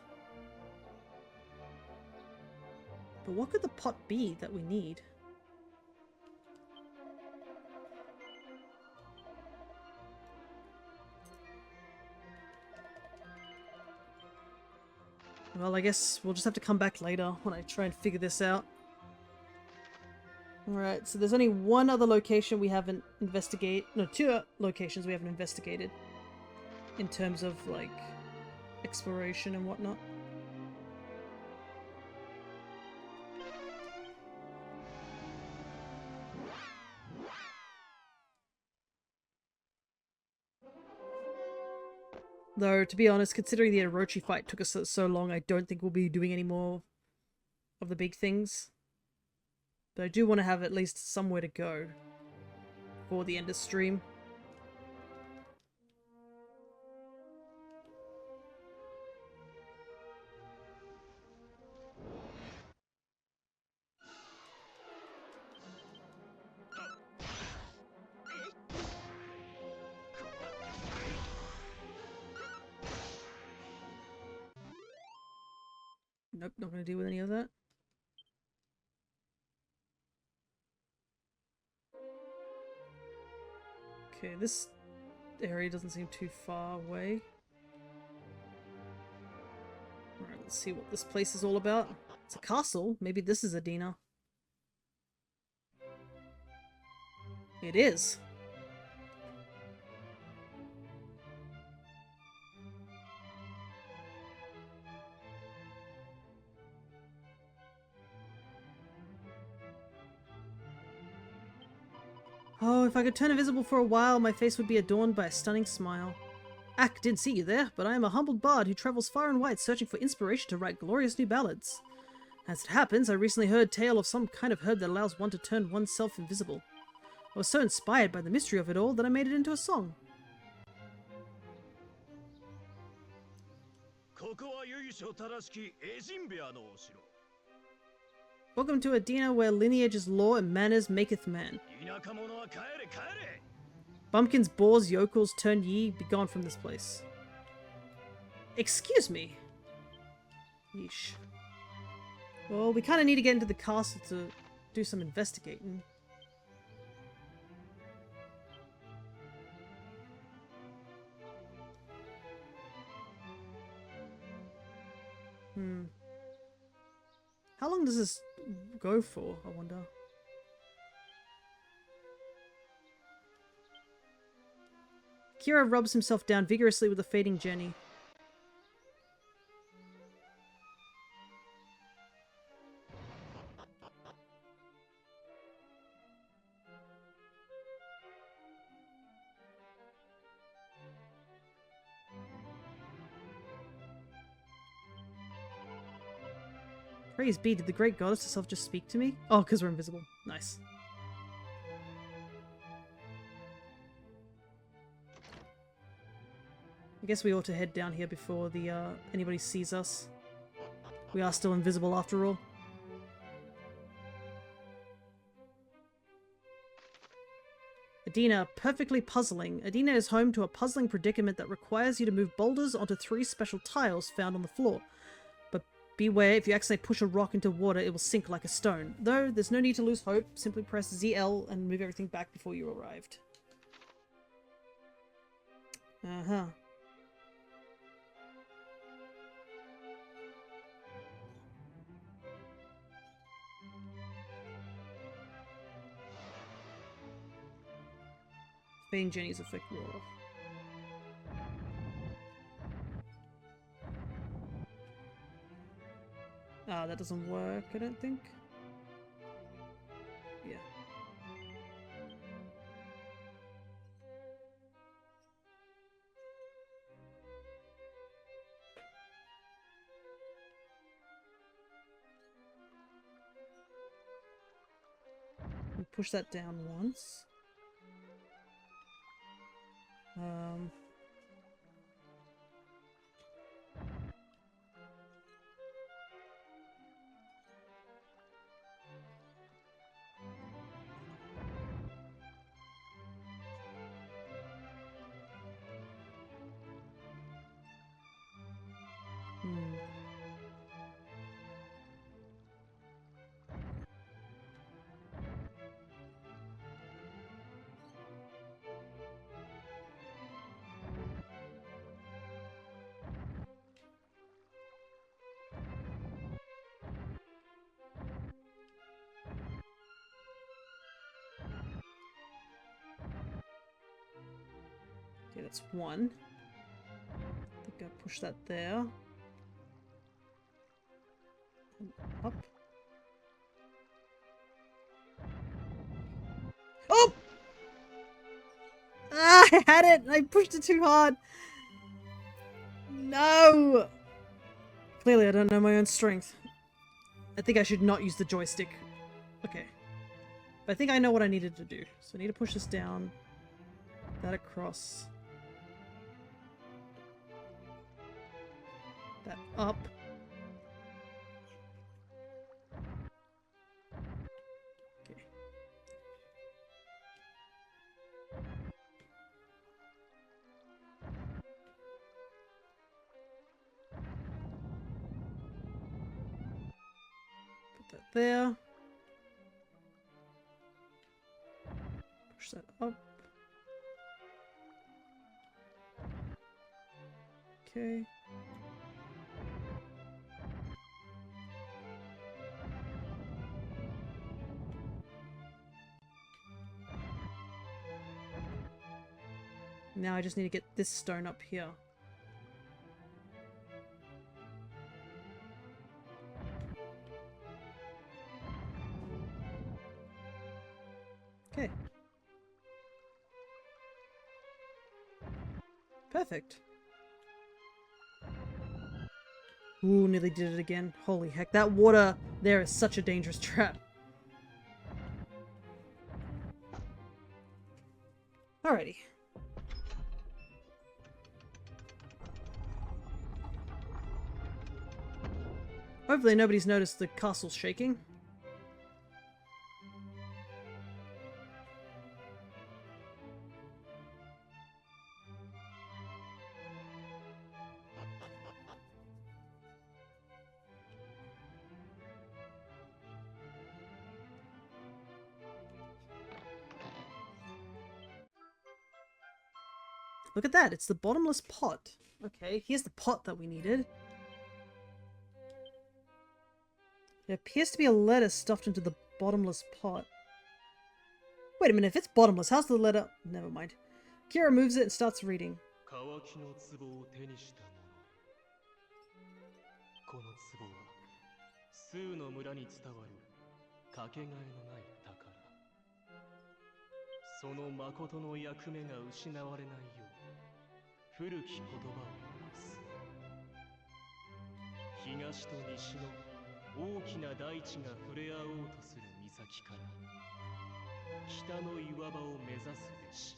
But what could the pot be that we need? Well, I guess we'll just have to come back later when I try and figure this out. Alright, so there's only one other location we haven't investigated. No, 2 locations we haven't investigated. In terms of, like, exploration and whatnot. Though, to be honest, considering the Orochi fight took us so long, I don't think we'll be doing any more of the big things. But I do want to have at least somewhere to go for the end of stream. Nope, not going to deal with any of that. Okay, this area doesn't seem too far away. Alright, let's see what this place is all about. It's a castle. Maybe this is Adina. It is. Oh, if I could turn invisible for a while, my face would be adorned by a stunning smile. Ack, didn't see you there, but I am a humbled bard who travels far and wide searching for inspiration to write glorious new ballads. As it happens, I recently heard tale of some kind of herb that allows one to turn oneself invisible. I was so inspired by the mystery of it all that I made it into a song. Welcome to Adina, where lineage is law and manners maketh man. Bumpkins, boars, yokels, turn ye, be gone from this place. Excuse me. Yeesh. Well, we kind of need to get into the castle to do some investigating. How long does this go for, I wonder? Kira rubs himself down vigorously with a fading journey. Praise be, did the great goddess herself just speak to me? Oh, because we're invisible. Nice. I guess we ought to head down here before the anybody sees us. We are still invisible after all. Adina, perfectly puzzling. Adina is home to a puzzling predicament that requires you to move boulders onto 3 special tiles found on the floor. But beware, if you accidentally push a rock into water, it will sink like a stone. Though, there's no need to lose hope. Simply press ZL and move everything back before you arrived. Uh-huh. Fading journeys affect water. Ah, that doesn't work, I don't think. Yeah. We push that down once. Okay, that's one. I think I push that there. And up. Oh! Ah, I had it! I pushed it too hard! No! Clearly I don't know my own strength. I think I should not use the joystick. Okay. But I think I know what I needed to do. So I need to push this down. That across. That up. Okay. Put that there. Push that up. Okay. Now I just need to get this stone up here. Okay. Perfect. Ooh, nearly did it again. Holy heck, that water there is such a dangerous trap. Alrighty. Hopefully nobody's noticed the castle shaking. Look at that, it's the bottomless pot. Okay, here's the pot that we needed. There appears to be a letter stuffed into the bottomless pot. Wait a minute, if it's bottomless, how's the letter? Never mind. Kira moves it and starts reading. 渇きの壺を手にした者この壺は数の村に伝わるかけがえのない宝その誠の役目が失われないよう古き言葉を残す東と西の大きな大地が触れ合おうとする岬から北の岩場を目指すべし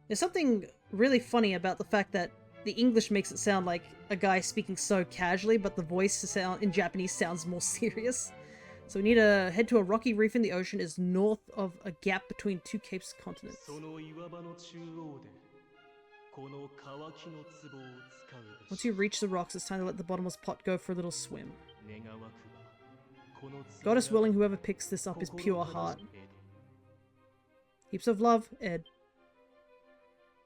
There's something really funny about the fact that the English makes it sound like a guy speaking so casually, but the voice sound in Japanese sounds more serious. So we need to head to a rocky reef in the ocean is north of a gap between two capes continents. Once you reach the rocks, it's time to let the bottomless pot go for a little swim. Goddess willing, whoever picks this up is pure heart. Heaps of love, Ed.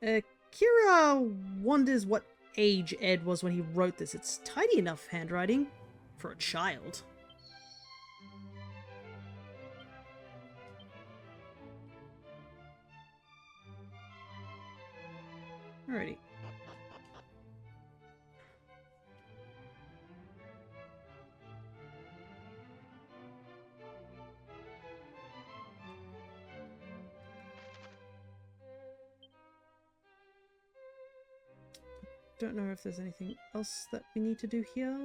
Kira wonders what age Ed was when he wrote this. It's tidy enough handwriting for a child. Alrighty. Don't know if there's anything else that we need to do here.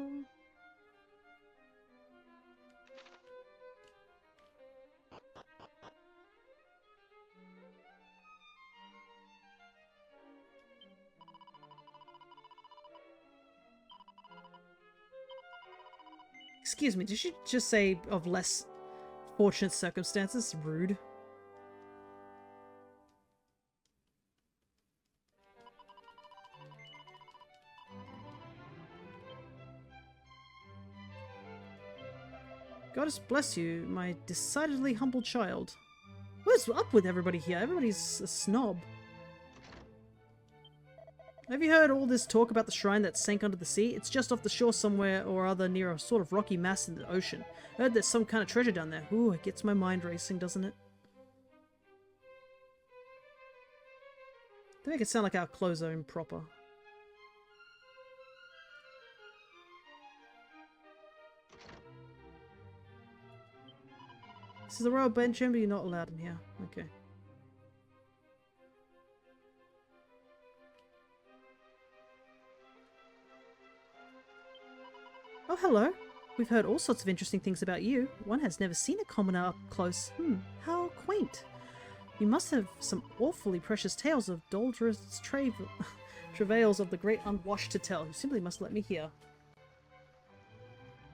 Excuse me, did she just say of less fortunate circumstances? Rude. Goddess bless you, my decidedly humble child. What's up with everybody here? Everybody's a snob. Have you heard all this talk about the shrine that sank under the sea? It's just off the shore somewhere or other near a sort of rocky mass in the ocean. I heard there's some kind of treasure down there. Ooh, it gets my mind racing, doesn't it? They make it sound like our clothes are improper. This is the royal bedchamber, you're not allowed in here. Okay. Oh, hello. We've heard all sorts of interesting things about you. One has never seen a commoner up close. How quaint. You must have some awfully precious tales of dolorous travails of the great unwashed to tell. You simply must let me hear.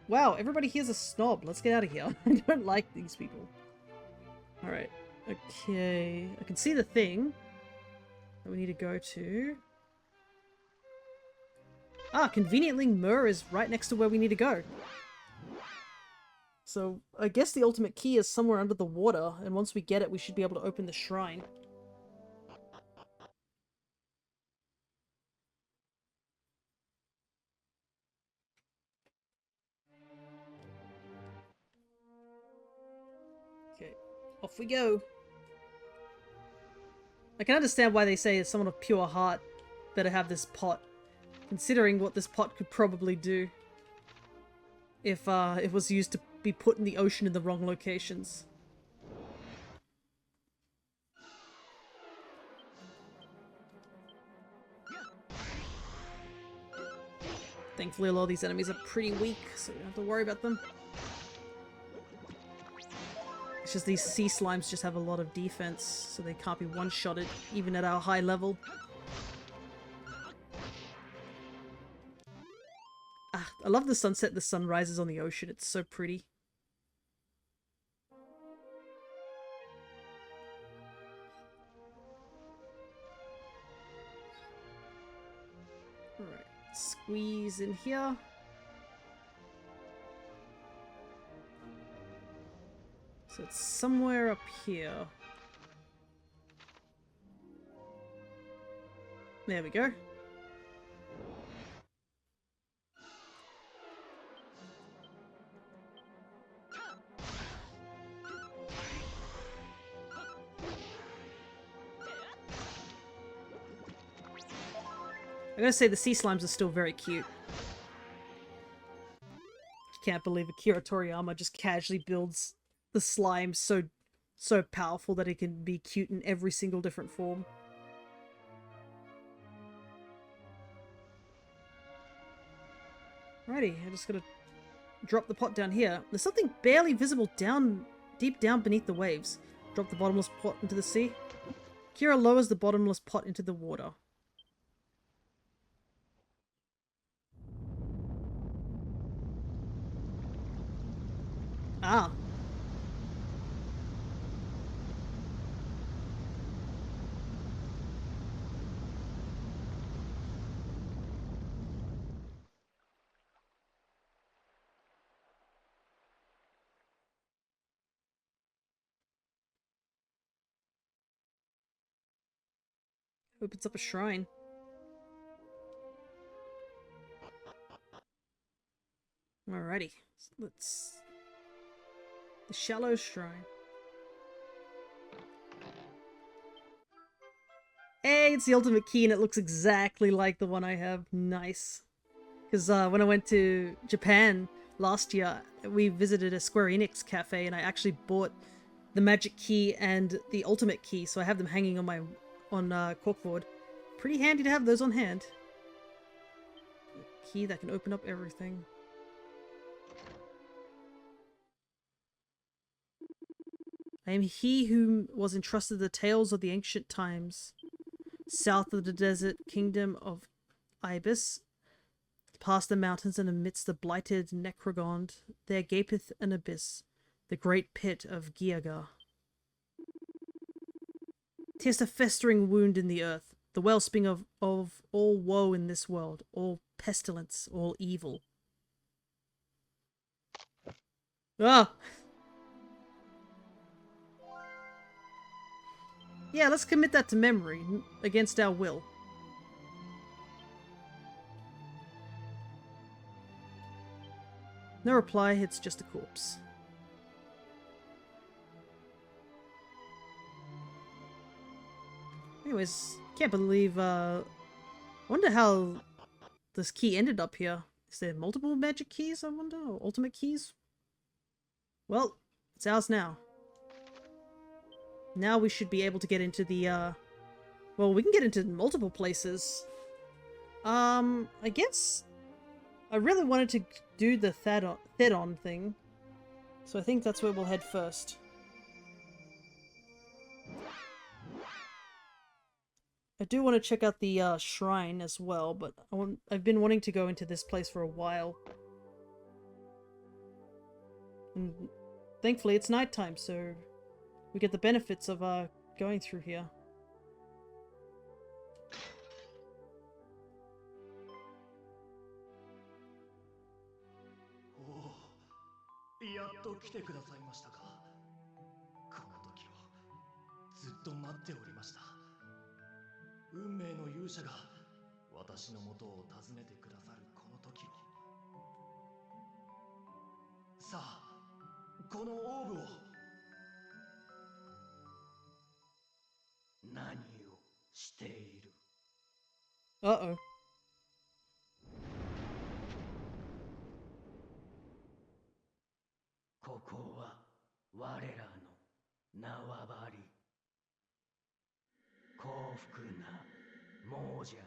Wow, everybody here's a snob. Let's get out of here. I don't like these people. Alright. Okay. I can see the thing that we need to go to. Ah, conveniently Myrrh is right next to where we need to go. So, I guess the ultimate key is somewhere under the water, and once we get it, we should be able to open the shrine. Okay, off we go. I can understand why they say it's someone of pure heart better have this pot, considering what this pot could probably do if it was used to be put in the ocean in the wrong locations. Thankfully, a lot of these enemies are pretty weak, so we don't have to worry about them. It's just these sea slimes just have a lot of defense, so they can't be one-shotted, even at our high level. Ah, I love the sunset, the sun rises on the ocean, it's so pretty. Alright, squeeze in here. So it's somewhere up here. There we go. I gotta say, the sea slimes are still very cute. Can't believe Akira Toriyama just casually builds the slime so powerful that it can be cute in every single different form. Alrighty, I just gotta drop the pot down here. There's something barely visible deep down beneath the waves. Drop the bottomless pot into the sea. Akira lowers the bottomless pot into the water. Ah. Opens up a shrine. Alrighty. Let's... The shallow shrine. Hey, it's the ultimate key and it looks exactly like the one I have. Nice. Because when I went to Japan last year, we visited a Square Enix cafe and I actually bought the magic key and the ultimate key, so I have them hanging on my corkboard. Pretty handy to have those on hand. Key that can open up everything. I am he who was entrusted the tales of the ancient times. South of the desert kingdom of Ibis, past the mountains and amidst the blighted Necrogond, there gapeth an abyss, the great pit of Giaga. 'Tis a festering wound in the earth, the wellspring of all woe in this world, all pestilence, all evil. Ah! Yeah, let's commit that to memory, against our will. No reply, it's just a corpse. Anyways, can't believe, I wonder how this key ended up here. Is there multiple magic keys, I wonder? Or ultimate keys? Well, it's ours now. Now we should be able to get into the, well, we can get into multiple places. I guess I really wanted to do the Thedon thing, so I think that's where we'll head first. I do want to check out the shrine as well, but I've been wanting to go into this place for a while. And thankfully it's nighttime, so we get the benefits of going through here. Oh, やっと来てくださいましたか。この時をずっと待っておりました。運命の勇者が私の元を訪ねてくださるこの時を。さあ、このオーブを。何をしている？ Uh-oh. ここは我らの縄張り。幸福な亡者の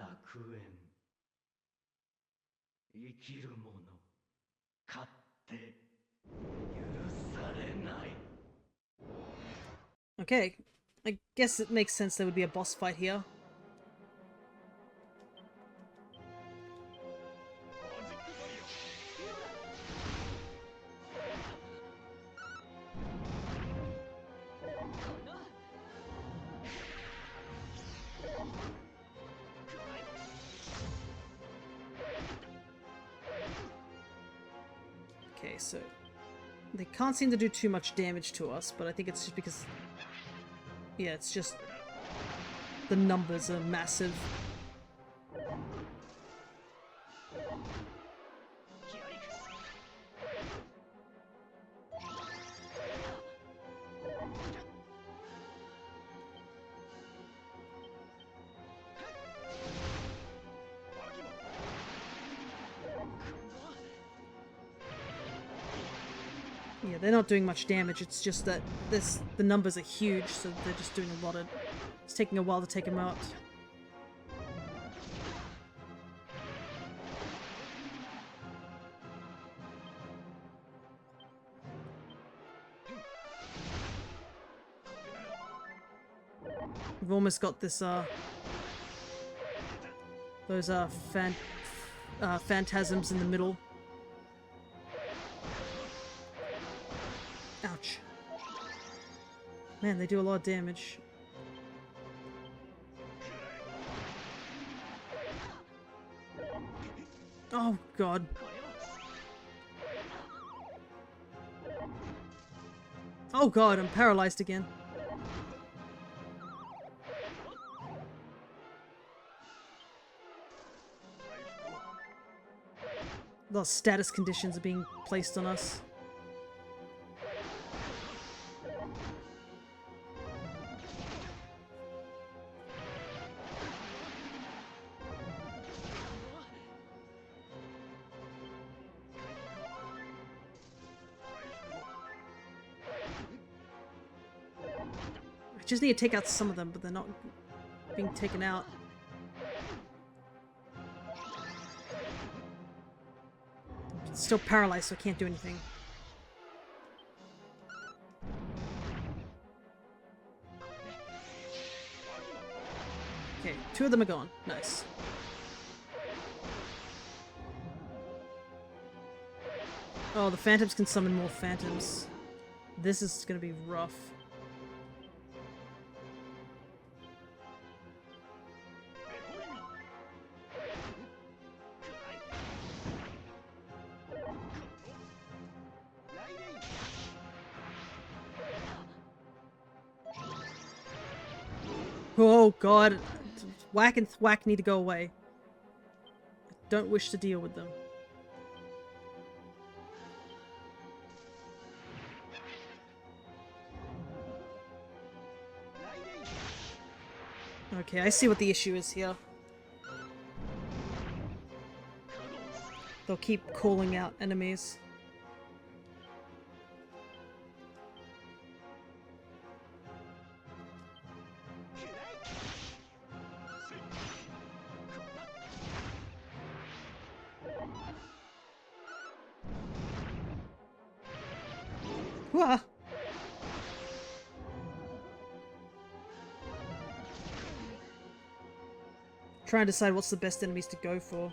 楽園。生きる者勝って許されない。 Okay, I guess it makes sense there would be a boss fight here. Okay, so they can't seem to do too much damage to us, but I think it's just because, yeah, it's just the numbers are massive. Yeah, they're not doing much damage, it's just that the numbers are huge, so they're just doing a lot of... It's taking a while to take them out. We've almost got this, those, phantasms in the middle. Ouch. Man, they do a lot of damage. Oh, God. Oh, God, I'm paralyzed again. The status conditions are being placed on us. I just need to take out some of them, but they're not being taken out. I'm still paralyzed, so I can't do anything. Okay, 2 of them are gone. Nice. Oh, the phantoms can summon more phantoms. This is gonna be rough. Oh God, Whack and Thwack need to go away. I don't wish to deal with them. Okay, I see what the issue is here. They'll keep calling out enemies. Wah! Try and decide what's the best enemies to go for.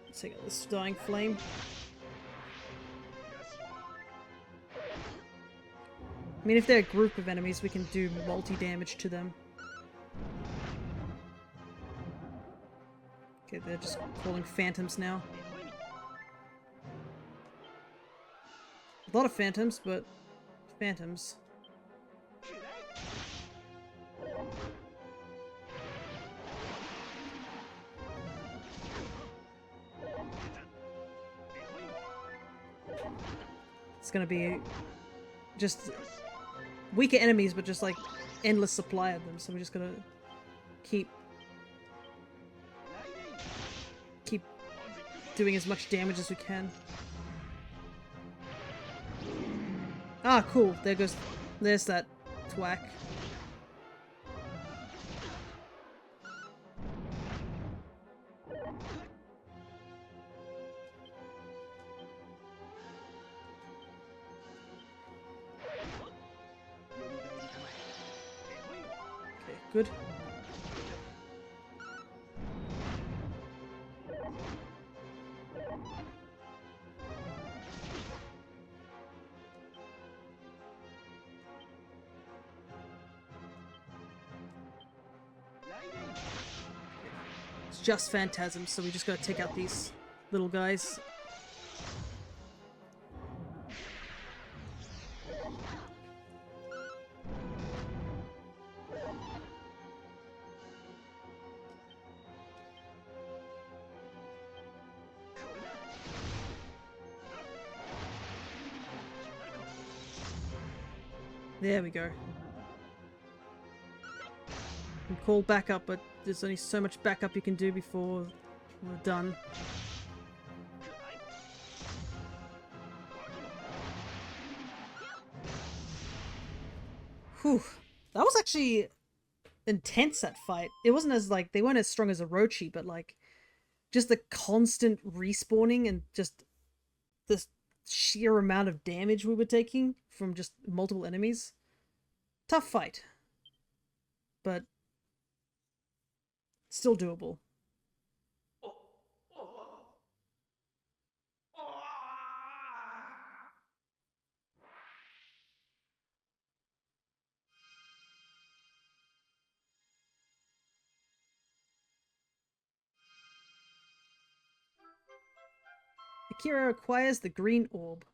Let's take out this Dying Flame. I mean, if they're a group of enemies, we can do multi-damage to them. Okay, they're just calling phantoms now. A lot of phantoms, but phantoms. It's gonna be just weaker enemies, but just like endless supply of them. So we're just gonna keep doing as much damage as we can. Ah, cool. There's that Thwack. Good. It's just phantasms, so we just gotta take out these little guys. There we go. We call backup, but there's only so much backup you can do before we're done. Whew. That was actually intense, that fight. It wasn't as, like, they weren't as strong as Orochi, but, like, just the constant respawning and just the sheer amount of damage we were taking from just multiple enemies. Tough fight. But still doable. Akira acquires the green orb.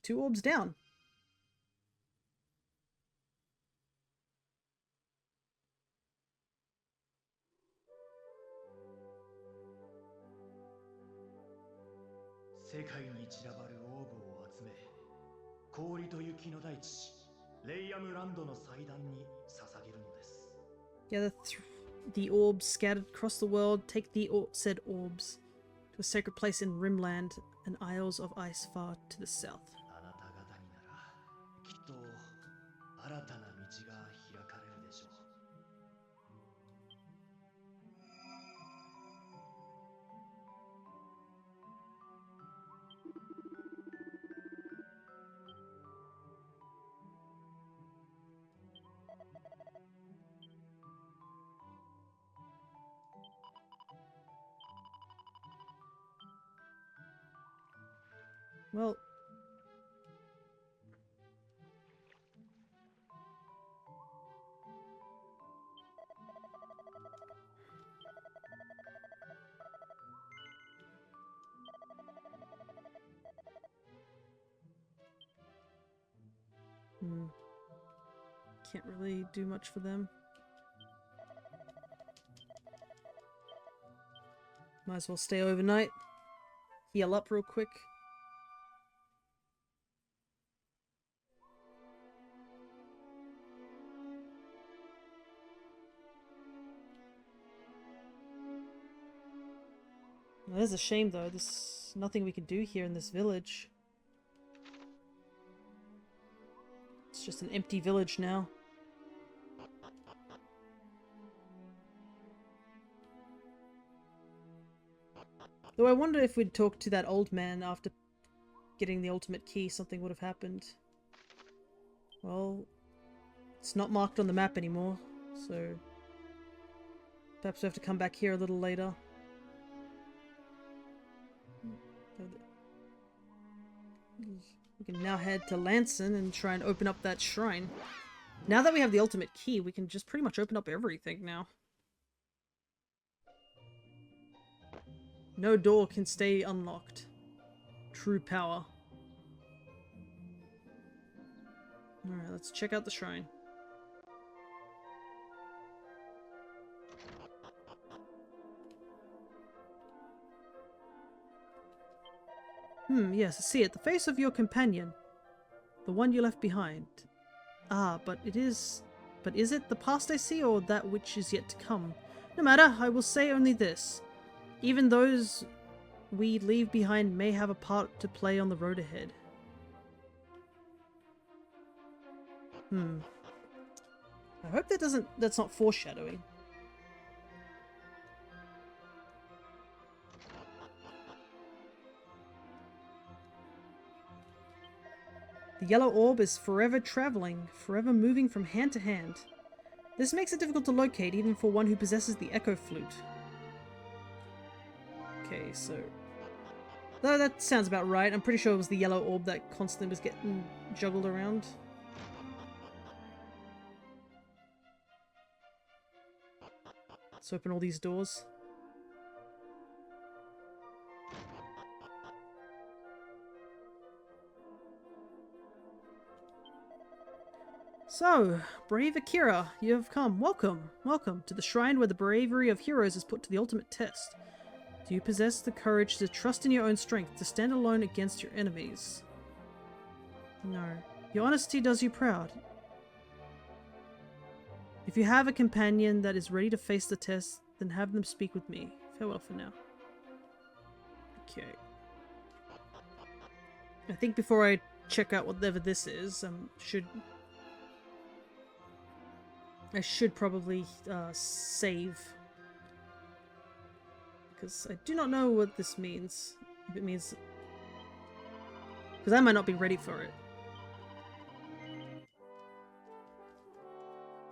2 orbs down. Gather the orbs scattered across the world. Take the said orbs to a sacred place in Rimland and Isles of Ice far to the south. Well, can't really do much for them. Might as well stay overnight. Heal up real quick. Well, that is a shame though. There's nothing we can do here in this village. It's just an empty village now. Though I wonder if we'd talked to that old man after getting the ultimate key, something would have happened. Well, it's not marked on the map anymore, so perhaps we have to come back here a little later. We can now head to Lanson and try and open up that shrine. Now that we have the ultimate key, we can just pretty much open up everything now. No door can stay unlocked. True power. Alright, let's check out the shrine. Yes, I see it. The face of your companion. The one you left behind. Ah, but is it the past I see, or that which is yet to come? No matter, I will say only this. Even those we leave behind may have a part to play on the road ahead. I hope that's not foreshadowing. The yellow orb is forever traveling, forever moving from hand to hand. This makes it difficult to locate, even for one who possesses the echo flute. Okay, so... though that sounds about right. I'm pretty sure it was the yellow orb that constantly was getting juggled around. Let's open all these doors. So, brave Akira, you have come. Welcome, welcome to the shrine where the bravery of heroes is put to the ultimate test. Do you possess the courage to trust in your own strength, to stand alone against your enemies? No. Your honesty does you proud. If you have a companion that is ready to face the test, then have them speak with me. Farewell for now. Okay. I think before I check out whatever this is, I should probably save. Because I do not know what this means. If it means... because I might not be ready for it.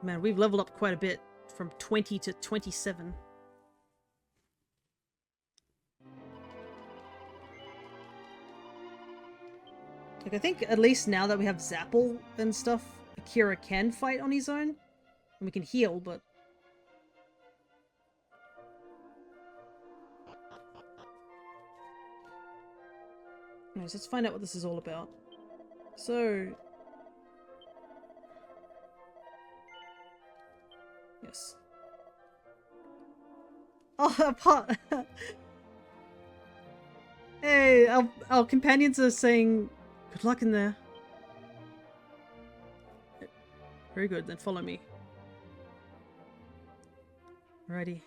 Man, we've leveled up quite a bit. From 20 to 27. Like, I think at least now that we have Zapple and stuff, Akira can fight on his own. And we can heal, but... anyways, let's find out what this is all about. So... yes. Oh, a pot! Hey, our companions are saying, good luck in there. Very good, then follow me. Alrighty.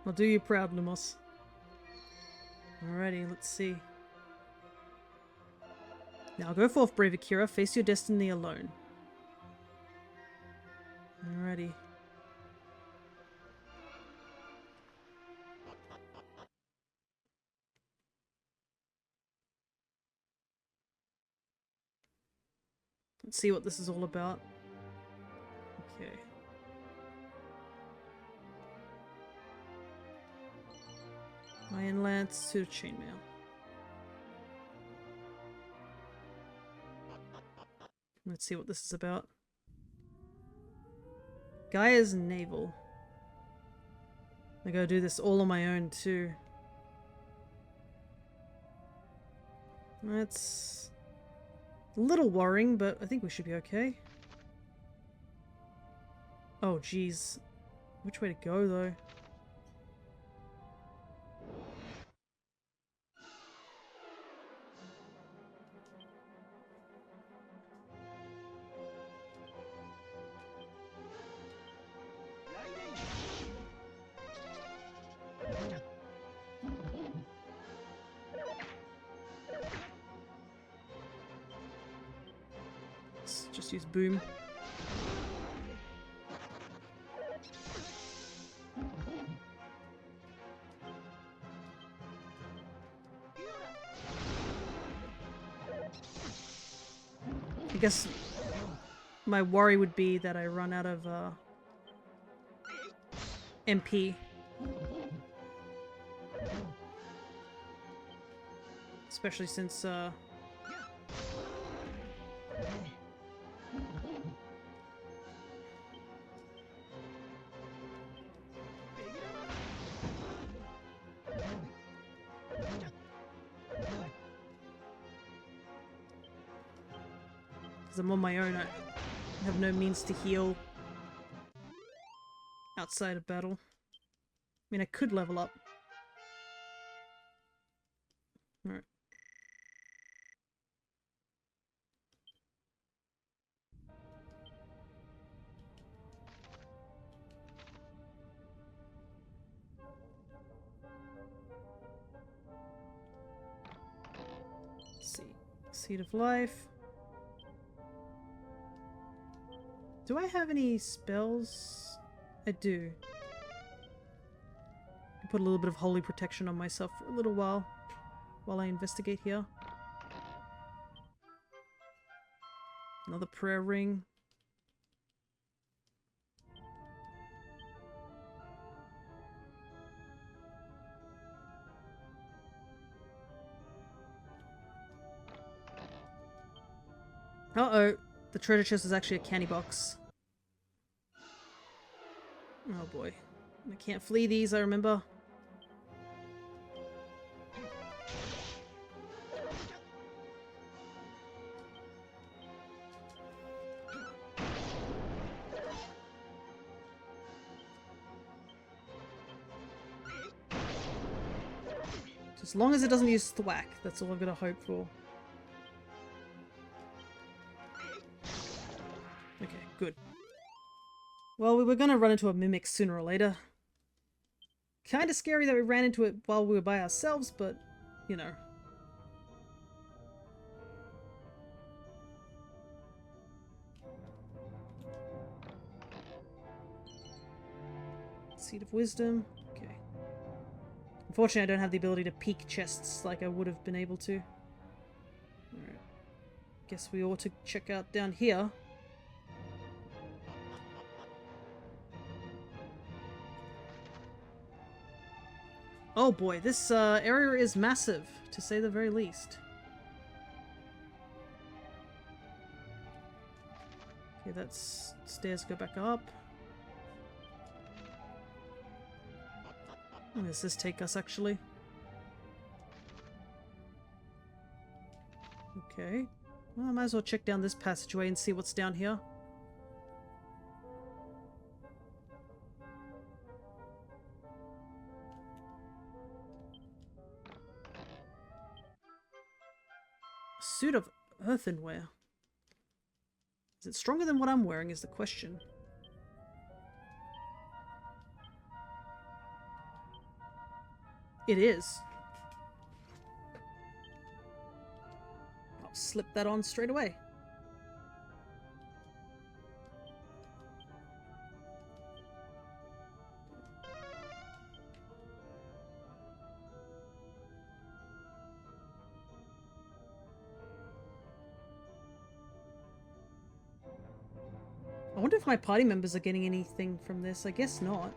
I'll do you proud, Lumos. Alrighty, let's see. Now go forth, brave Akira, face your destiny alone. Alrighty. Let's see what this is all about. Okay. Iron Lance to Chainmail. Let's see what this is about. Gaia's Navel. I gotta do this all on my own too. That's a little worrying, but I think we should be okay. Oh geez. Which way to go though? Let's just use boom. I guess my worry would be that I run out of MP. Especially since I'm on my own, I have no means to heal outside of battle. I mean, I could level up. Alright. Let's see. Seed of Life. Do I have any spells? I do. I put a little bit of holy protection on myself for a little while I investigate here. Another prayer ring. Uh-oh. The treasure chest is actually a candy box. Oh boy. I can't flee these, I remember. As long as it doesn't use thwack, that's all I've got to hope for. Okay, good. Well, we were going to run into a mimic sooner or later. Kinda scary that we ran into it while we were by ourselves, but, you know. Seed of Wisdom. Okay. Unfortunately, I don't have the ability to peek chests like I would have been able to. Alright. Guess we ought to check out down here. Oh boy, this area is massive, to say the very least. Okay, that's stairs go back up. Where does this take us, actually? Okay. Well, I might as well check down this passageway and see what's down here. A suit of earthenware. Is it stronger than what I'm wearing is the question. It is. I'll slip that on straight away. I wonder if my party members are getting anything from this. I guess not.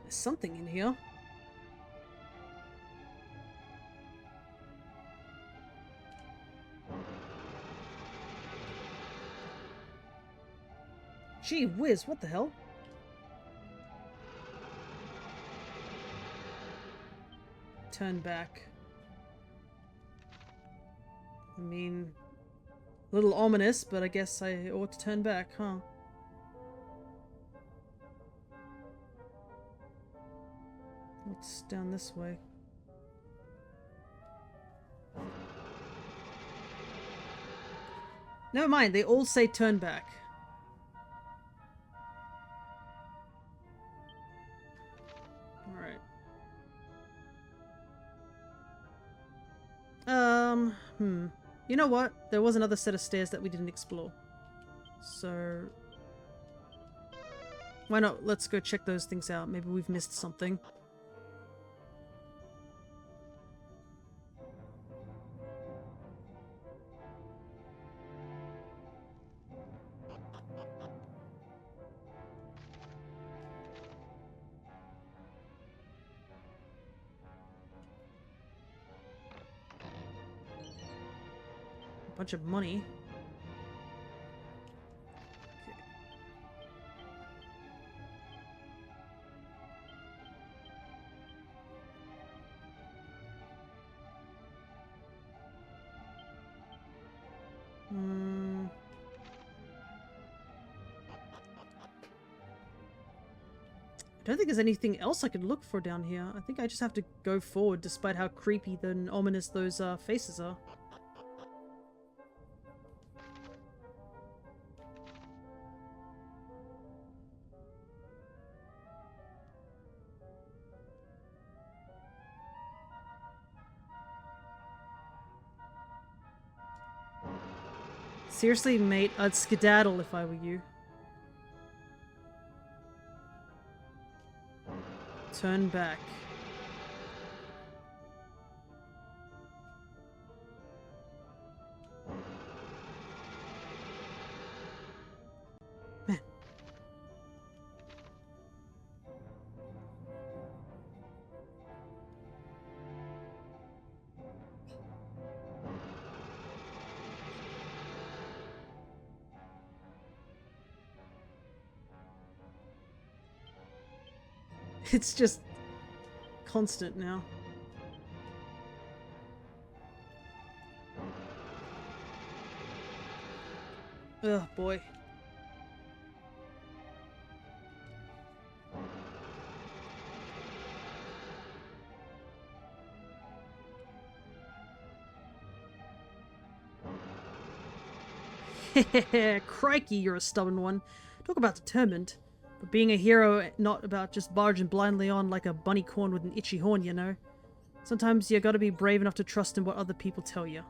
There's something in here. Gee whiz, what the hell? Turn back. I mean, a little ominous, but I guess I ought to turn back, huh? What's down this way? Never mind, they all say turn back. You know what? There was another set of stairs that we didn't explore. So... why not? Let's go check those things out. Maybe we've missed something. Bunch of money. I don't think there's anything else I could look for down here. I think I just have to go forward despite how creepy and ominous those faces are. Seriously, mate, I'd skedaddle if I were you. Turn back. Man. It's just constant now. Oh boy. Crikey, you're a stubborn one. Talk about determined. But being a hero, not about just barging blindly on like a bunny corn with an itchy horn, you know? Sometimes you gotta be brave enough to trust in what other people tell you.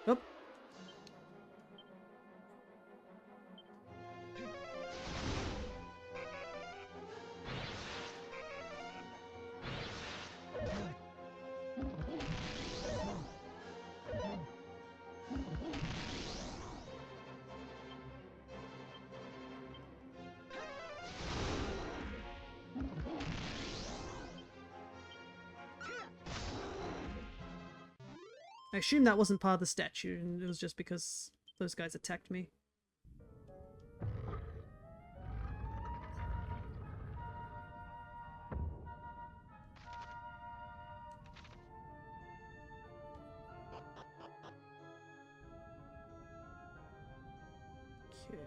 Oh. I assume that wasn't part of the statue, and it was just because those guys attacked me. Okay.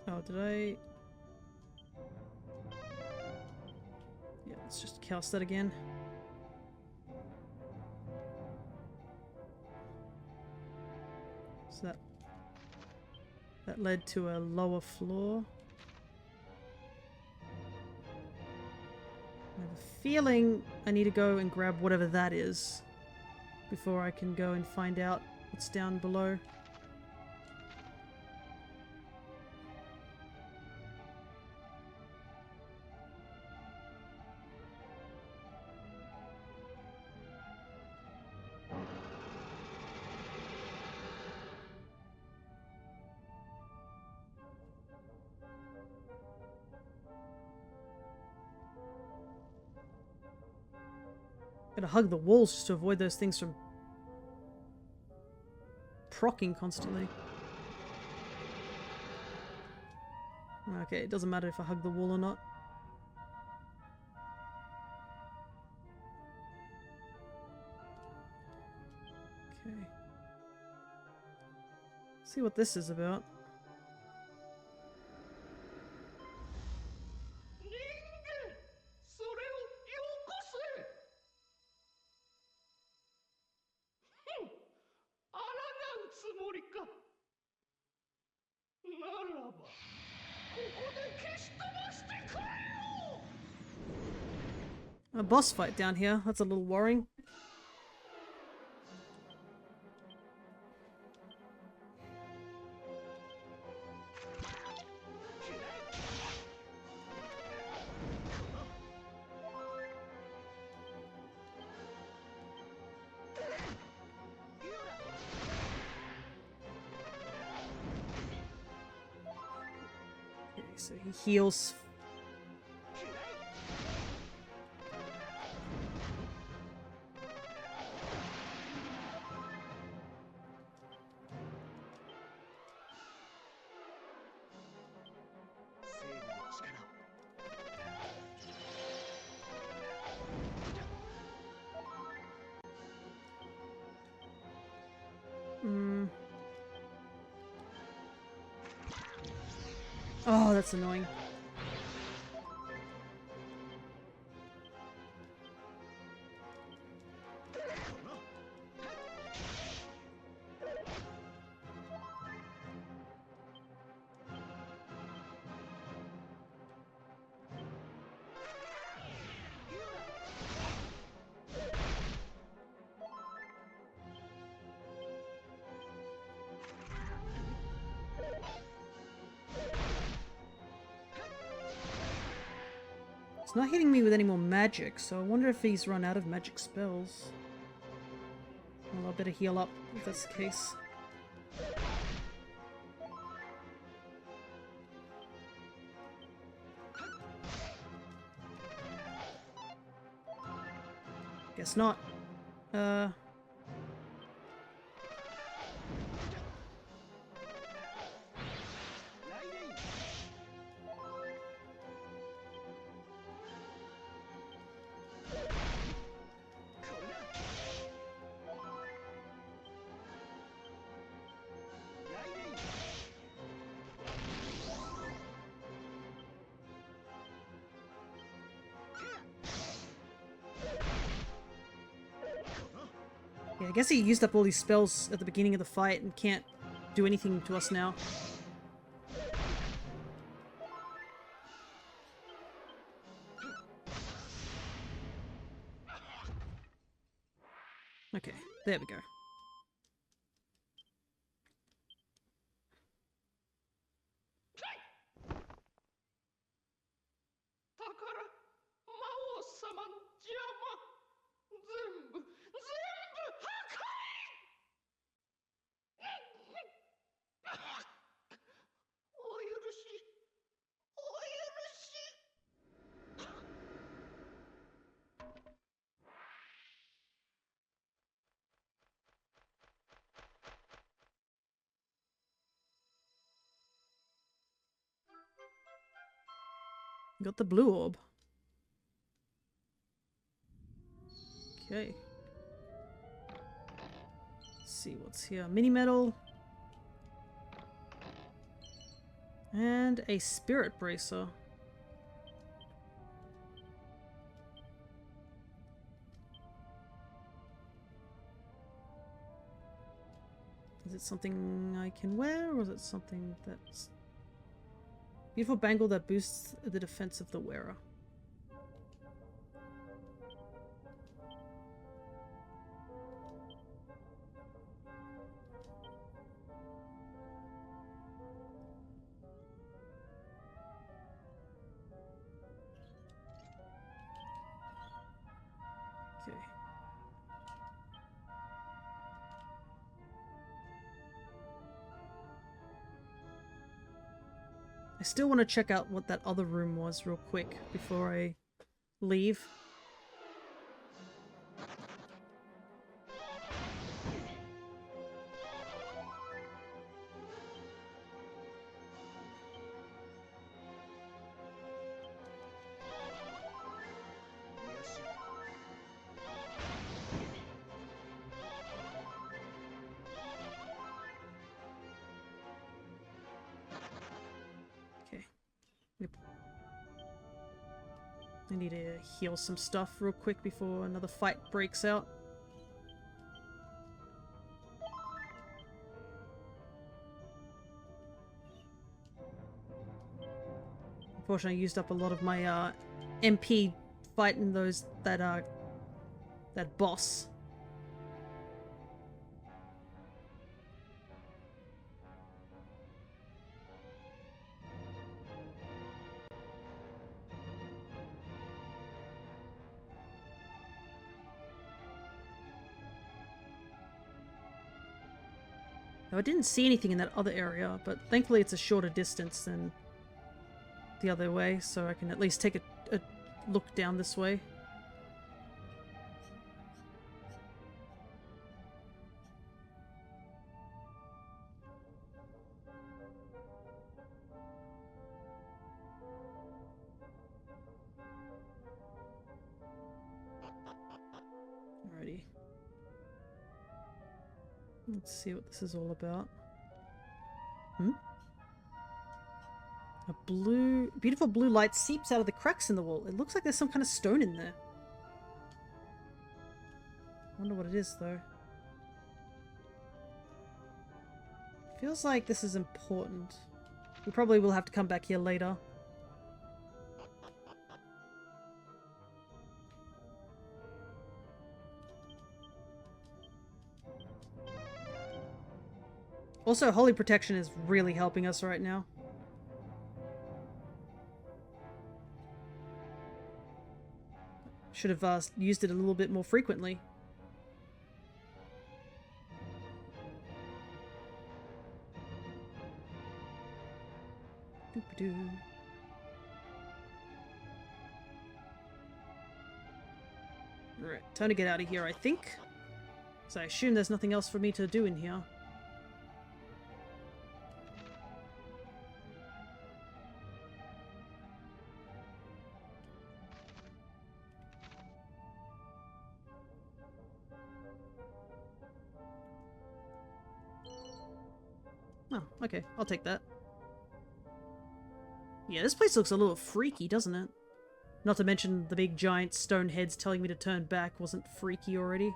Oh, did I... Yeah, let's just cast that again. So that led to a lower floor. I have a feeling I need to go and grab whatever that is before I can go and find out what's down below. Gotta hug the walls just to avoid those things from procking constantly. Okay, it doesn't matter if I hug the wall or not. Okay. See what this is about. A boss fight down here. That's a little worrying. Okay, so he heals. Oh, that's annoying. It's not hitting me with any more magic, so I wonder if he's run out of magic spells. Well, I better heal up if that's the case. Guess not. Yeah, I guess he used up all these spells at the beginning of the fight and can't do anything to us now. Okay, there we go. Got the blue orb. Okay. Let's see what's here. Mini medal. And a spirit bracer. Is it something I can wear, or is it something that's... Beautiful bangle that boosts the defense of the wearer. Okay. I still want to check out what that other room was real quick before I leave. I need to heal some stuff real quick before another fight breaks out. Unfortunately, I used up a lot of my MP fighting that boss. Though I didn't see anything in that other area, but thankfully it's a shorter distance than the other way, so I can at least take a look down this way. Alrighty. Let's see what this is all about. A beautiful blue light seeps out of the cracks in the wall. It looks like there's some kind of stone in there. I wonder what it is, though. Feels like this is important. We probably will have to come back here later. Also, Holy Protection is really helping us right now. Should have used it a little bit more frequently. Doop-a-doo. Alright, time to get out of here, I think. So I assume there's nothing else for me to do in here. Oh, okay, I'll take that. Yeah, this place looks a little freaky, doesn't it? Not to mention the big giant stone heads telling me to turn back wasn't freaky already.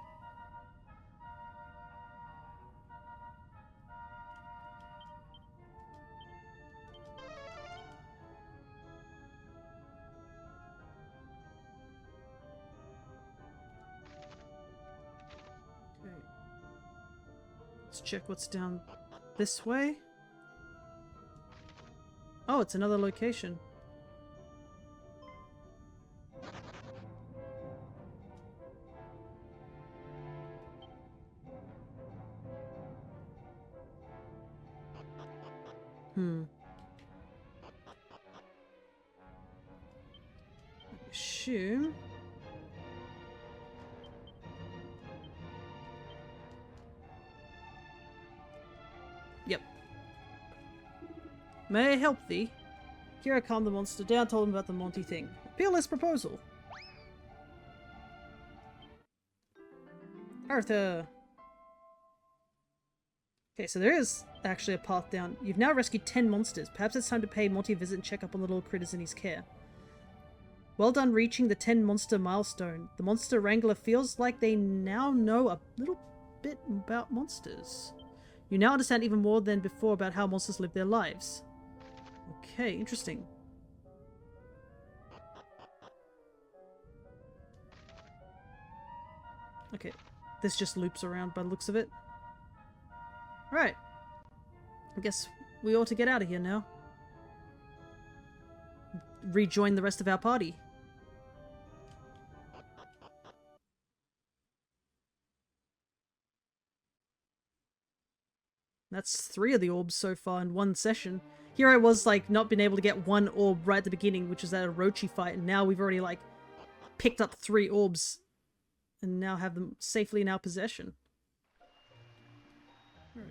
Okay. Let's check what's down this way. Oh, it's another location. Assume. Yep. May I help thee? Akira calmed the monster down, told him about the Monty thing. Peerless proposal. Arthur. Okay, so there is actually a path down. You've now rescued 10 monsters. Perhaps it's time to pay Monty a visit and check up on the little critters in his care. Well done reaching the 10 monster milestone. The monster wrangler feels like they now know a little bit about monsters. You now understand even more than before about how monsters live their lives. Okay, interesting. Okay, this just loops around by the looks of it. Right. I guess we ought to get out of here now. Rejoin the rest of our party. That's 3 of the orbs so far in one session. Here I was, like, not being able to get 1 orb right at the beginning, which was that Orochi fight, and now we've already, like, picked up 3 orbs and now have them safely in our possession. Right.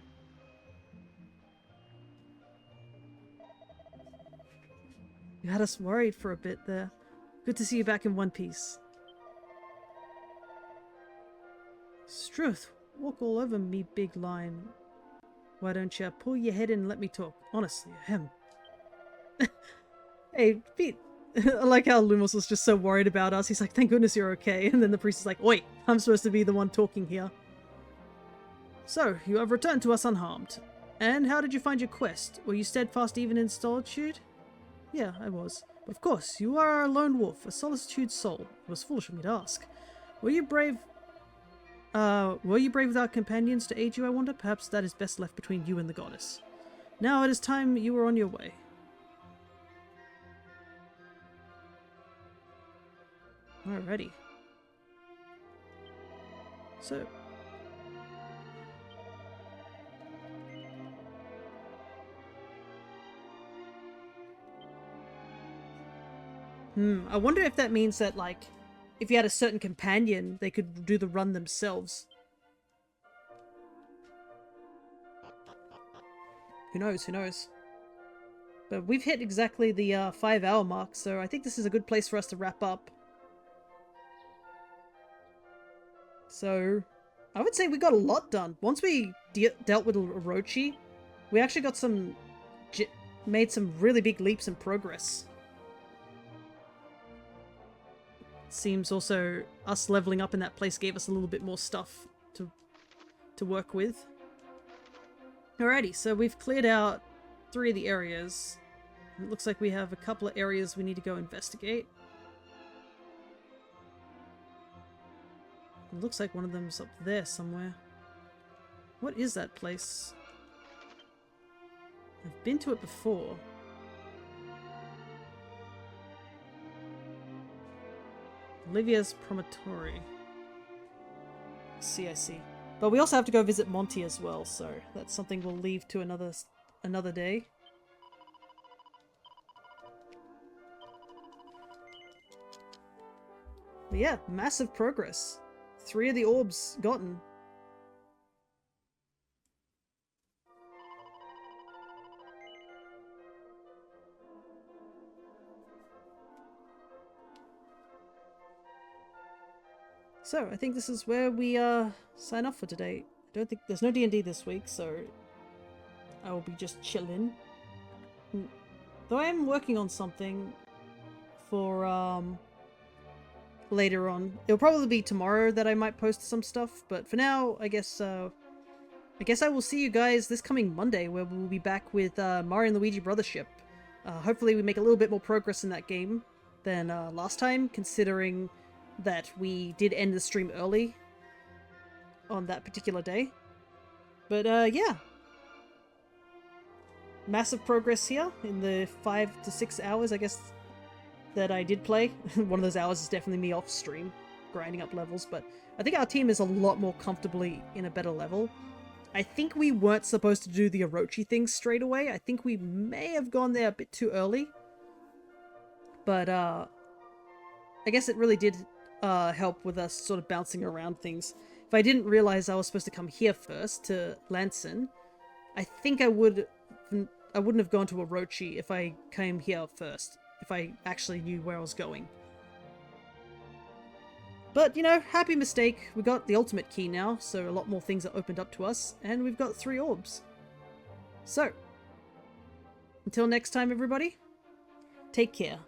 You had us worried for a bit there. Good to see you back in one piece. Struth, walk all over me, big lion. Why don't you pull your head in and let me talk? Honestly, ahem. Hey, Pete. I like how Lumos was just so worried about us. He's like, thank goodness you're okay. And then the priest is like, wait, I'm supposed to be the one talking here. So, you have returned to us unharmed. And how did you find your quest? Were you steadfast even in solitude? Yeah, I was. Of course, you are a lone wolf, a solitude soul. It was foolish of me to ask. Were you brave without companions to aid you, I wonder? Perhaps that is best left between you and the goddess. Now it is time you were on your way. Alrighty. So... I wonder if that means that, like, if you had a certain companion, they could do the run themselves. Who knows, who knows. But we've hit exactly the 5-hour mark, so I think this is a good place for us to wrap up. So, I would say we got a lot done. Once we dealt with Orochi, we actually got made some really big leaps in progress. Seems also us leveling up in that place gave us a little bit more stuff to work with. Alrighty, so we've cleared out 3 of the areas. It looks like we have a couple of areas we need to go investigate. It looks like one of them's up there somewhere. What is that place? I've been to it before. Olivia's Promontory. I see. But we also have to go visit Monty as well, so that's something we'll leave to another day. But yeah, massive progress. 3 of the orbs gotten. So, I think this is where we sign off for today. I don't think there's no D&D this week, so I will be just chilling. Though I am working on something for later on. It'll probably be tomorrow that I might post some stuff, but for now, I guess I will see you guys this coming Monday, where we'll be back with Mario and Luigi Brothership. Hopefully we make a little bit more progress in that game than last time, considering that we did end the stream early on that particular day. But yeah. Massive progress here in the 5 to 6 hours, I guess, that I did play. One of those hours is definitely me off stream, grinding up levels, but I think our team is a lot more comfortably in a better level. I think we weren't supposed to do the Orochi thing straight away. I think we may have gone there a bit too early. But I guess it really did help with us sort of bouncing around things. If I didn't realize I was supposed to come here first to Lanson, I think I wouldn't have gone to Orochi if I came here first, if I actually knew where I was going. But, you know, happy mistake. We got the ultimate key now, so a lot more things are opened up to us, and we've got 3 orbs. So, until next time, everybody, take care.